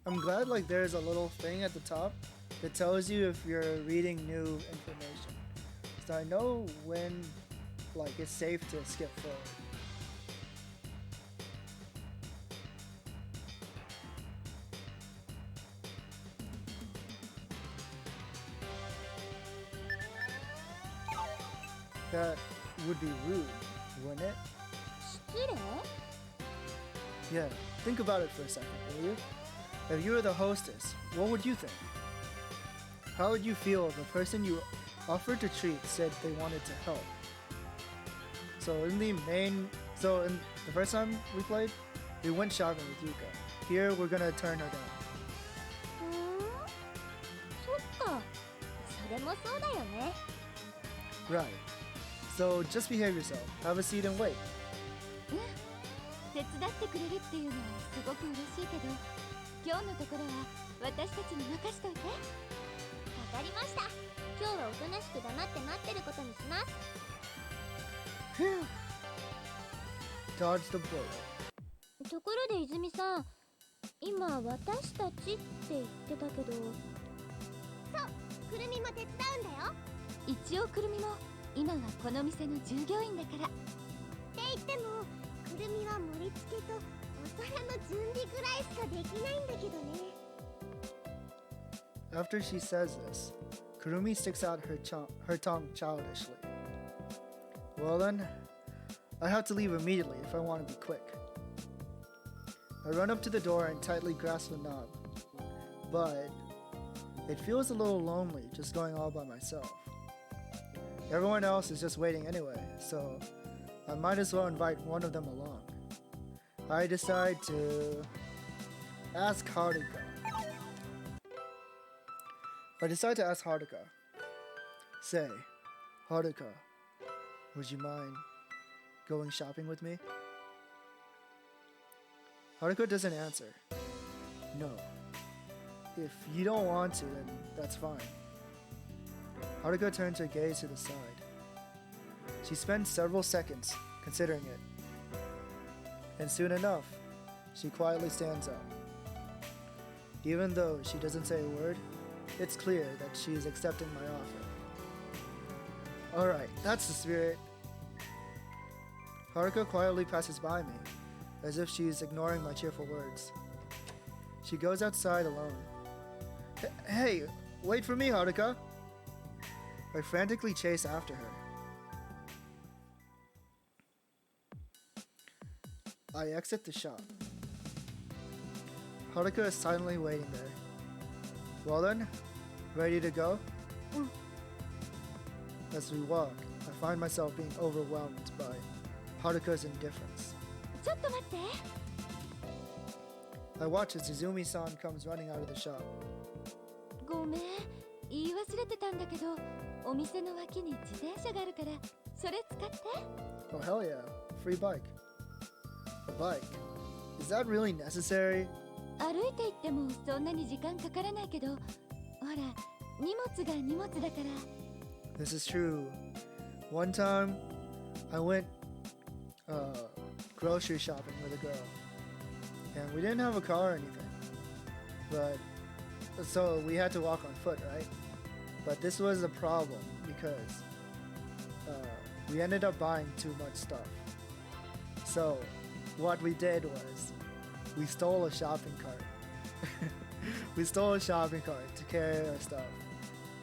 I'm glad like there's a little thing at the top that tells you if you're reading new information. So I know when like it's safe to skip forward. That would be rude, wouldn't it? 失礼？ Yeah, think about it for a second, will you? If you were the hostess, what would you think? How would you feel if the person you offered to treat said they wanted to help? So in the first time we played, we went shopping with Yuka. Here we're gonna turn her down. そっか。それもそうだよね。 Right. So just behave yourself. Have a seat and wait. 手伝ってくれるっていうのはすごく嬉しいけど、今日のところは私たちに任しといて。わかりました。今日はおとなしく黙って待ってることにします。 Phew. Dodge the bullet. ところで泉さん、今私たちって言ってたけど。そう、くるみも手伝うんだよ。一応くるみも今はこの店の従業員だから。って言っても、くるみは盛り付けとお皿の準備ぐらいしかできないんだけどね。 After she says this, Kurumi sticks out her tongue childishly. Well then, I have to leave immediately if I want to be quick. I run up to the door and tightly grasp the knob. But it feels a little lonely just going all by myself. Everyone else is just waiting anyway, so I might as well invite one of them along. I decide to ask Haruka. Say, Haruka, would you mind going shopping with me? Haruka doesn't answer. No. If you don't want to, then that's fine. Haruka turns her gaze to the side. She spends several seconds considering it. And soon enough, she quietly stands up. Even though she doesn't say a word, it's clear that she is accepting my offer. Alright, that's the spirit. Haruka quietly passes by me, as if she's ignoring my cheerful words. She goes outside alone. Hey, wait for me, Haruka! I frantically chase after her. I exit the shop. Haruka is silently waiting there. Well then, ready to go? As we walk, I find myself being overwhelmed by Haruka's indifference. ちょっと待って。 I watch as Izumi-san comes running out of the shop. ごめん、言い忘れてたんだけど、お店の脇に自転車があるから、それ使って。 Oh hell yeah, free bike. A bike. Is that really necessary? 歩いて行ってもそんなに時間かからないけど、ほら、荷物が荷物だから。 This is true. One time, I went grocery shopping with a girl, and we didn't have a car or anything. But so we had to walk on foot, right? But this was a problem because we ended up buying too much stuff. So what we did was we stole a shopping cart. We stole a shopping cart to carry our stuff.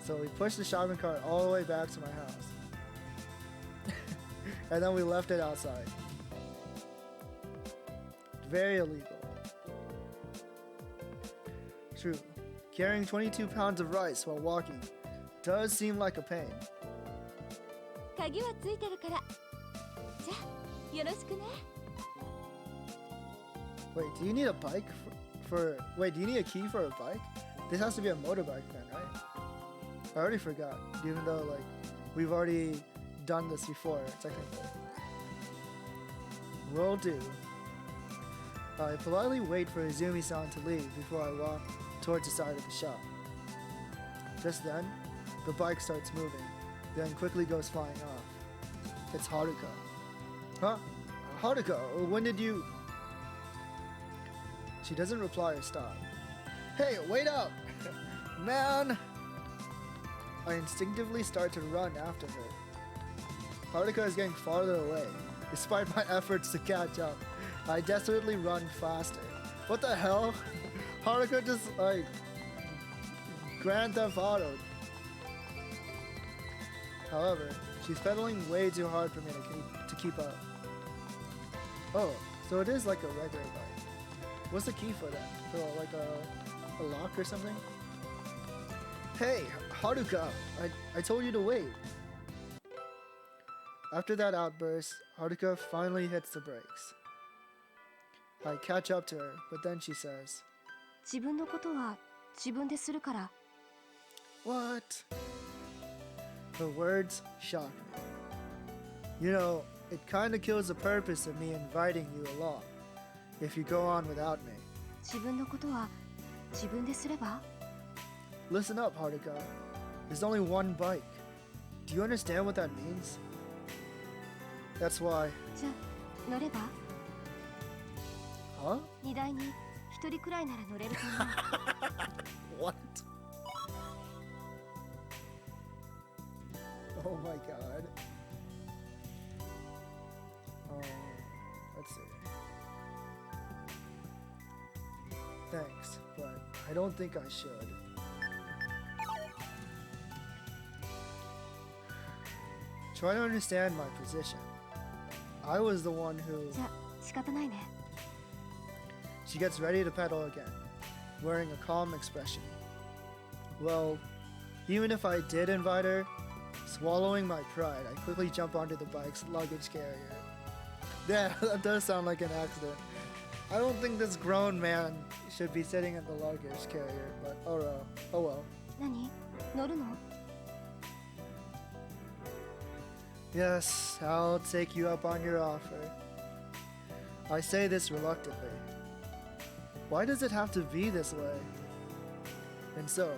So we pushed the shopping cart all the way back to my house. And then we left it outside. Very illegal. True. Carrying 22 pounds of rice while walking does seem like a pain. 鍵はついてるから。じゃあよろしくね。Wait, do you need a bike wait, do you need a key for a bike? This has to be a motorbike then, right? I already forgot, even though like we've already done this before, technically. Will do. I politely wait for Izumi-san to leave before I walk towards the side of the shop. Just then, the bike starts moving, then quickly goes flying off. It's Haruka. Huh? Haruka, when did you... She doesn't reply or stop. Hey, wait up! Man! I instinctively start to run after her. Haruka is getting farther away. Despite my efforts to catch up, I desperately run faster. What the hell? Haruka just like Grand Theft Auto. However, she's pedaling way too hard for me to keep up. Oh, so it is like a regular bike. What's the key for that? For like a lock or something? Hey, Haruka, I told you to wait. After that outburst, Haruka finally hits the brakes. I catch up to her, but then she says, 自分のことは自分でするから。 What? Her words shock me. You know, it kinda kills the purpose of me inviting you along, if you go on without me. 自分のことは自分ですれば？ Listen up, Haruka. There's only one bike. Do you understand what that means? That's why... じゃあ乗れば？ Huh? 荷台に一人くらいなら乗れると思う。What? Oh my god. Let's see. Thanks, but I don't think I should. Try to understand my position. I was the one who... じゃあ仕方ないね。 She gets ready to pedal again, wearing a calm expression. Well, even if I did invite her, swallowing my pride, I quickly jump onto the bike's luggage carrier. Yeah, that does sound like an accident. I don't think this grown man should be sitting in the luggage carrier, but oh well. 何？乗るの？ Yes, I'll take you up on your offer. I say this reluctantly. Why does it have to be this way? And so,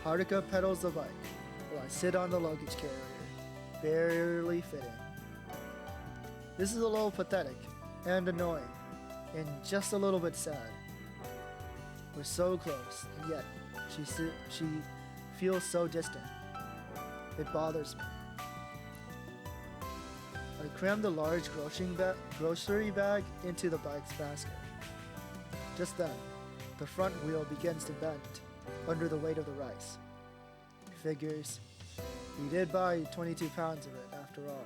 Haruka pedals the bike, while I sit on the luggage carrier, barely fitting. This is a little pathetic, and annoying, and just a little bit sad. We're so close, and yet she feels so distant. It bothers me. I cram the large grocery bag into the bike's basket. Just then, the front wheel begins to bend under the weight of the rice. Figures, we did buy 22 pounds of it after all.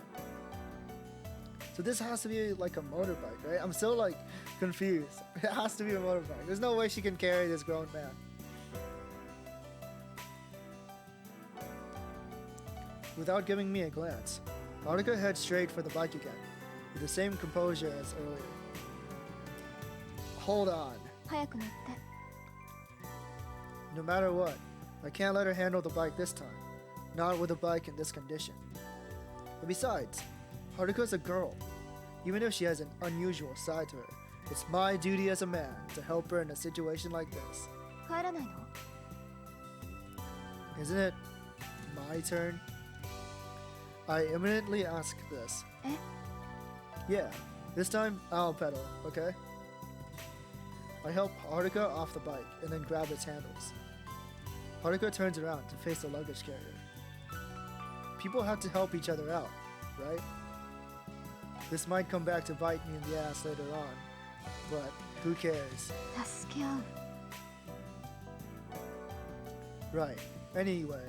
So this has to be like a motorbike, right? I'm still like confused. It has to be a motorbike. There's no way she can carry this grown man. Without giving me a glance, Haruka heads straight for the bike again, with the same composure as earlier. Hold on. 早く乗って。 No matter what, I can't let her handle the bike this time. Not with a bike in this condition. And besides, Haruka's a girl. Even if she has an unusual side to her, it's my duty as a man to help her in a situation like this. 帰らないの？ Isn't it my turn? I imminently ask this. え？ Yeah, this time I'll pedal, okay? I help Haruka off the bike and then grab its handles. Haruka turns around to face the luggage carrier. People have to help each other out, right? This might come back to bite me in the ass later on, But who cares? 助け合う。 Right. Anyway,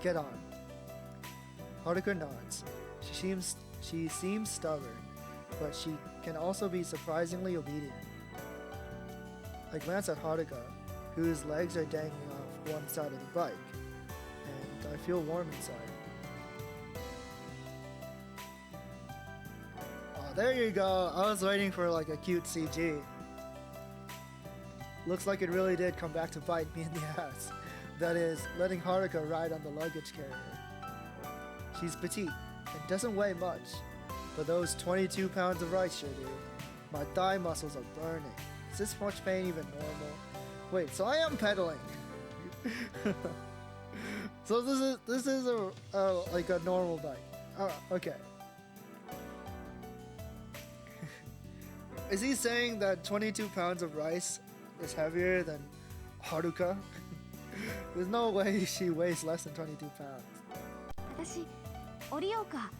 get on. Haruka nods. She seems stubborn, but she can also be surprisingly obedient. I glance at Haruka, whose legs are dangling off one side of the bike, and I feel warm inside. Oh, there you go. I was waiting for like a cute CG. Looks like it really did come back to bite me in the ass. That is, letting Haruka ride on the luggage carrier. She's petite and doesn't weigh much, but those 22 pounds of rice sure do. My thigh muscles are burning. Is this much pain even normal? Wait, so I am pedaling. So this is a like a normal bike. Okay. Is he saying that 22 pounds of rice is heavier than Haruka? There's no way she weighs less than 22 pounds. 私、降りようか。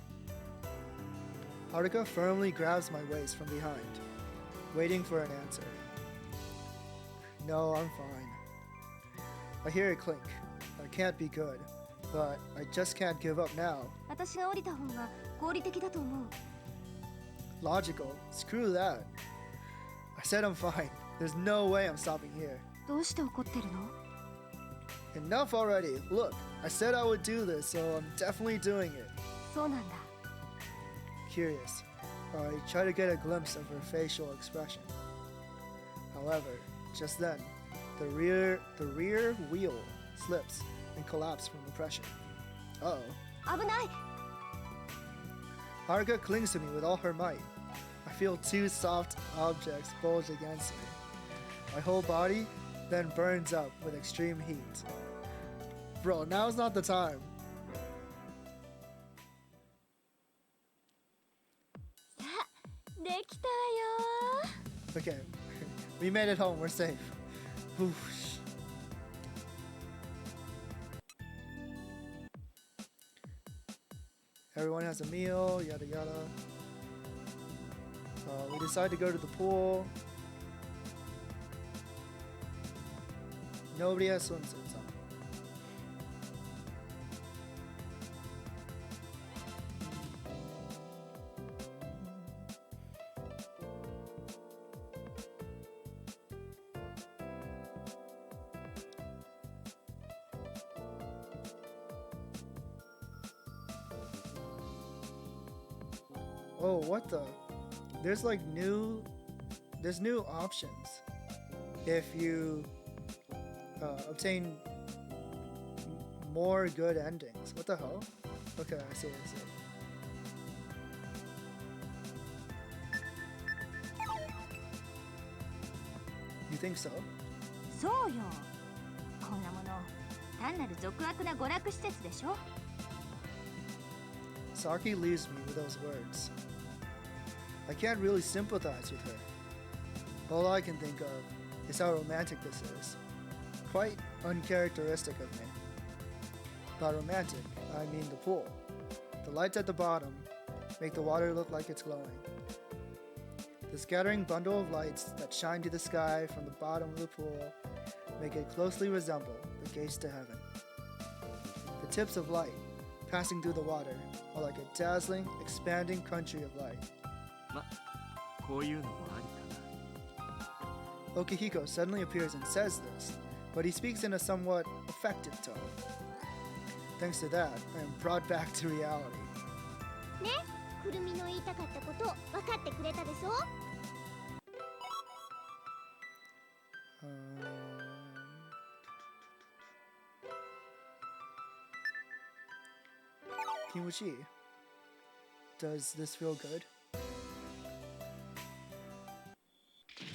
Haruka firmly grabs my waist from behind, waiting for an answer. No, I'm fine. I hear it clink. That can't be good, but I just can't give up now. 私が降りた方が合理的だと思う。 Logical? Screw that. I said I'm fine. There's no way I'm stopping here. どうして怒ってるの？ Enough already. Look, I said I would do this, so I'm definitely doing it. そうなんだ。 Curious. I try to get a glimpse of her facial expression. However, just then, the rear wheel slips and collapses from the pressure. Uh-oh. 危ない。 Haruka clings to me with all her might. I feel two soft objects bulge against me. My whole body then burns up with extreme heat. Bro, now's not the time. さあ、できたわよ。 Okay, we made it home. We're safe. Whoosh. Everyone has a meal, yada yada. We decide to go to the pool. Nobody has swimsuits on. Oh, what the? There's like there's new options if you obtain more good endings. What the hell? Okay, I see. You think so? そうよ。こんなもの、単なる俗悪な娯楽施設でしょ。 Saki leaves me with those words. I can't really sympathize with her. All I can think of is how romantic this is. Quite uncharacteristic of me. By romantic, I mean the pool. The lights at the bottom make the water look like it's glowing. The scattering bundle of lights that shine to the sky from the bottom of the pool make it closely resemble the gates to heaven. The tips of light passing through the water are like a dazzling, expanding country of light. ま、こういうのもありかな。 Okihiko suddenly appears and says this, but he speaks in a somewhat affected tone. Thanks to that, I am brought back to reality. ね、くるみの言いたかったこと分かってくれたでしょ。 Kimuchi, does this feel good?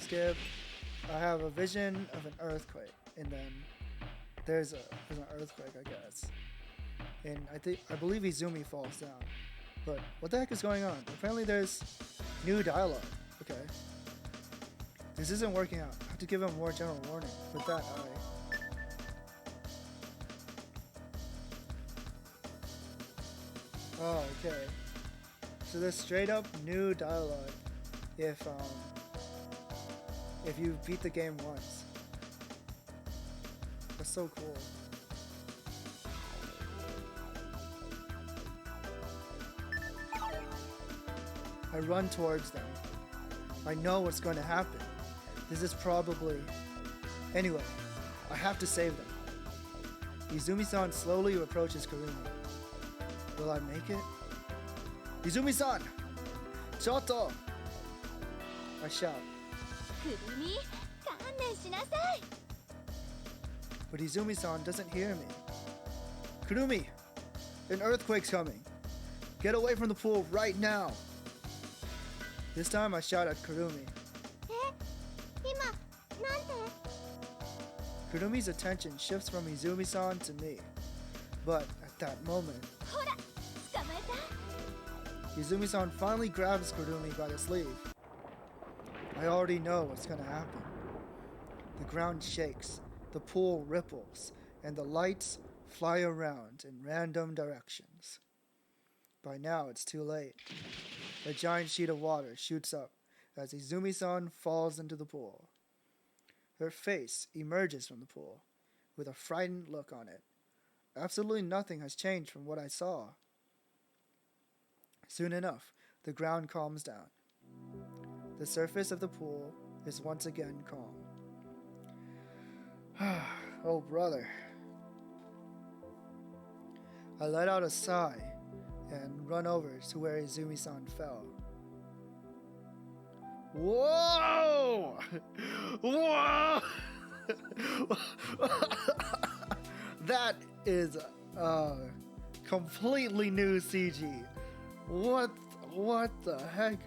Skip. I have a vision of an earthquake, and then there's an earthquake, I guess. And I believe Izumi falls down. But what the heck is going on? Apparently there's new dialogue. Okay. This isn't working out. I have to give him more general warning. With that, Oh, okay. So there's straight up new dialogue if if you beat the game once. That's so cool. I run towards them. I know what's going to happen. This is probably... Anyway, I have to save them. Izumi-san slowly approaches Kurumi. Will I make it? Izumi-san! Choto! I shout. くるみ、観念しなさい。 But Izumi-san doesn't hear me. Kurumi! An earthquake's coming! Get away from the pool right now! This time I shout at Kurumi. 今なんて Kurumi's attention shifts from Izumi-san to me. But at that moment, ほら、捕まえた。 Izumi-san finally grabs Kurumi by the sleeve. I already know what's gonna happen. The ground shakes, the pool ripples, and the lights fly around in random directions. By now, it's too late. A giant sheet of water shoots up as Izumi-san falls into the pool. Her face emerges from the pool with a frightened look on it. Absolutely nothing has changed from what I saw. Soon enough, the ground calms down. The surface of the pool is once again calm. Oh, brother. I let out a sigh and run over to where Izumi-san fell. Whoa! Whoa! That is completely new CG. What the heck?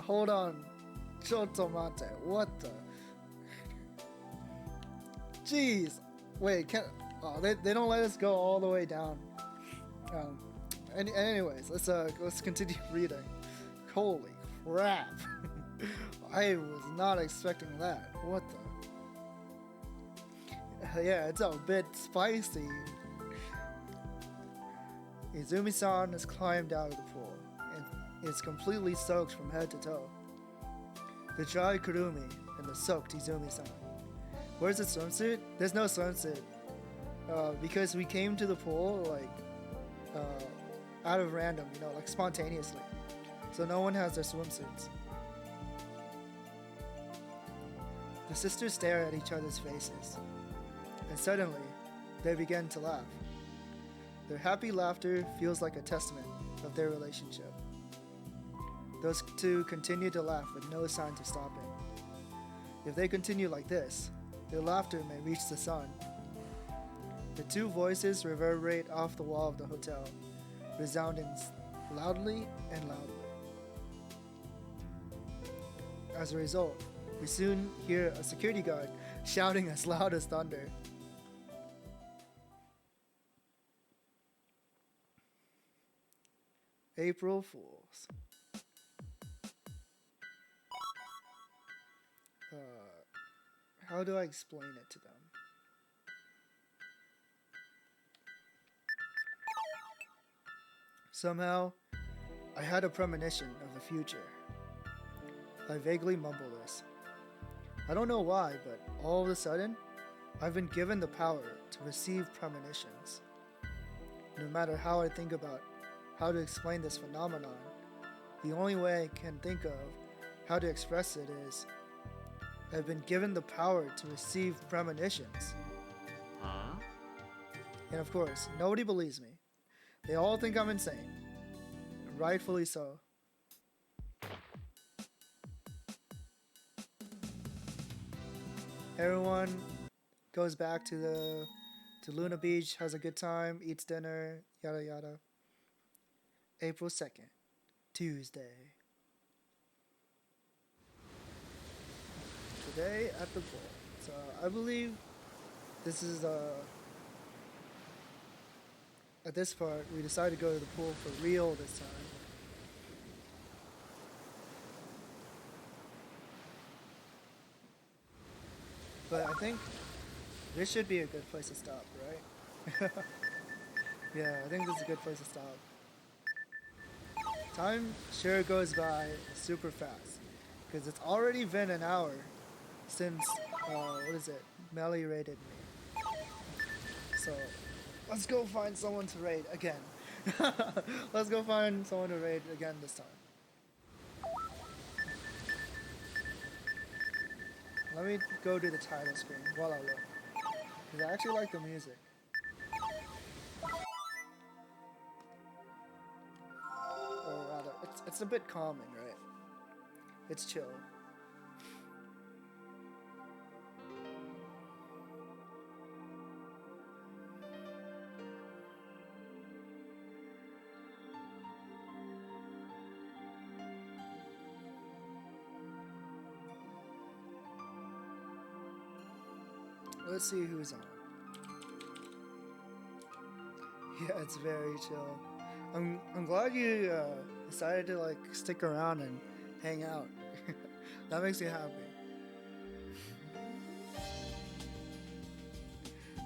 Hold on. Chotto mate. What the? Jeez. Wait, they don't let us go all the way down. Anyways, let's continue reading. Holy crap. I was not expecting that. What the? Yeah, it's a bit spicy. Izumi-san has climbed out of the pool and is completely soaked from head to toe. The dry Kurumi and the soaked Izumi-san. Where's the swimsuit? There's no swimsuit. Because we came to the pool like out of random, like spontaneously. So no one has their swimsuits. The sisters stare at each other's faces, and suddenly they begin to laugh. Their happy laughter feels like a testament of their relationship. Those two continue to laugh with no sign to stopping. If they continue like this, their laughter may reach the sun. The two voices reverberate off the wall of the hotel, resounding loudly and loudly. As a result, we soon hear a security guard shouting as loud as thunder. April Fools. How do I explain it to them? Somehow, I had a premonition of the future. I vaguely mumble this. I don't know why, but all of a sudden, I've been given the power to receive premonitions. No matter how I think about how to explain this phenomenon, the only way I can think of how to express it is I've been given the power to receive premonitions. Huh? And of course, nobody believes me. They all think I'm insane. Rightfully so. Everyone goes back to Luna Beach, has a good time, eats dinner, yada yada. April 2nd, Tuesday. Today at the pool. So I believe this is at this part we decided to go to the pool for real this time. But I think this should be a good place to stop, right? Yeah, I think this is a good place to stop. Time sure goes by super fast, because it's already been an hour since what is it? Melly raided me. So let's go find someone to raid again. Let's go find someone to raid again this time. Let me go to the title screen while I look, because I actually like the music. Or rather, it's a bit calming, right? It's chill. Let's see who's on. Yeah, it's very chill. I'm glad you decided to like stick around and hang out. That makes me happy.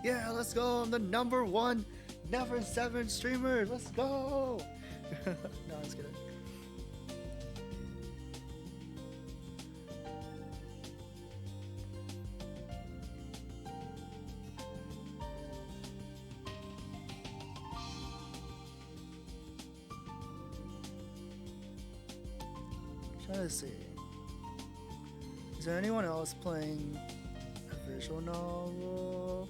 Yeah, let's go. I'm the #1 Never 7 streamer. Let's go. No, I'm just kidding. Trying to see. Is there anyone else playing a visual novel?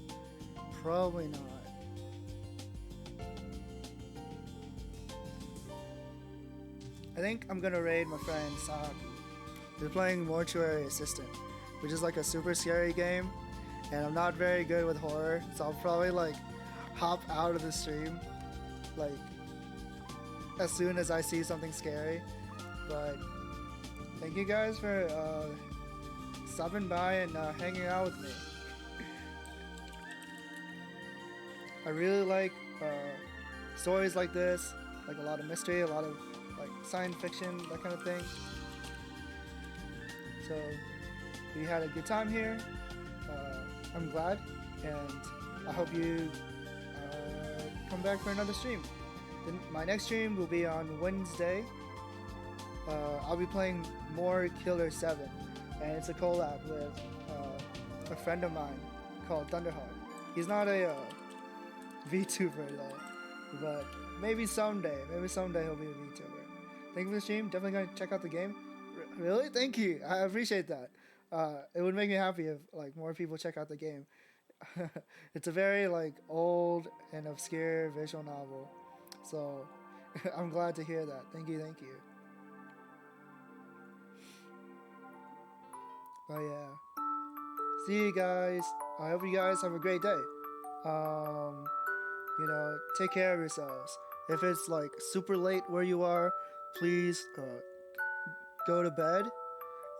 Probably not. I think I'm gonna raid my friend Saki. They're playing Mortuary Assistant, which is like a super scary game, and I'm not very good with horror, so I'll probably like hop out of the stream like as soon as I see something scary. But thank you guys for stopping by and hanging out with me. I really like stories like this, like a lot of mystery, a lot of like science fiction, that kind of thing. So we had a good time here. I'm glad, and I hope you come back for another stream. Then my next stream will be on Wednesday. I'll be playing more Killer 7, and it's a collab with a friend of mine called Thunderhawk. He's not a VTuber though, but maybe someday he'll be a VTuber. Thank you for the stream. Definitely gonna check out the game. Really? Thank you. I appreciate that. It would make me happy if like more people check out the game. It's a very like old and obscure visual novel, so I'm glad to hear that. Thank you. But yeah, see you guys. I hope you guys have a great day. You know, take care of yourselves. If it's like super late where you are, please go to bed.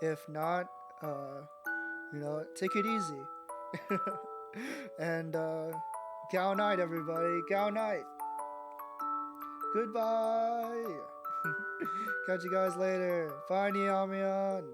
If not, you know, take it easy. And Gao night, everybody. Gao night. Goodbye. Catch you guys later. Bye, Niamian.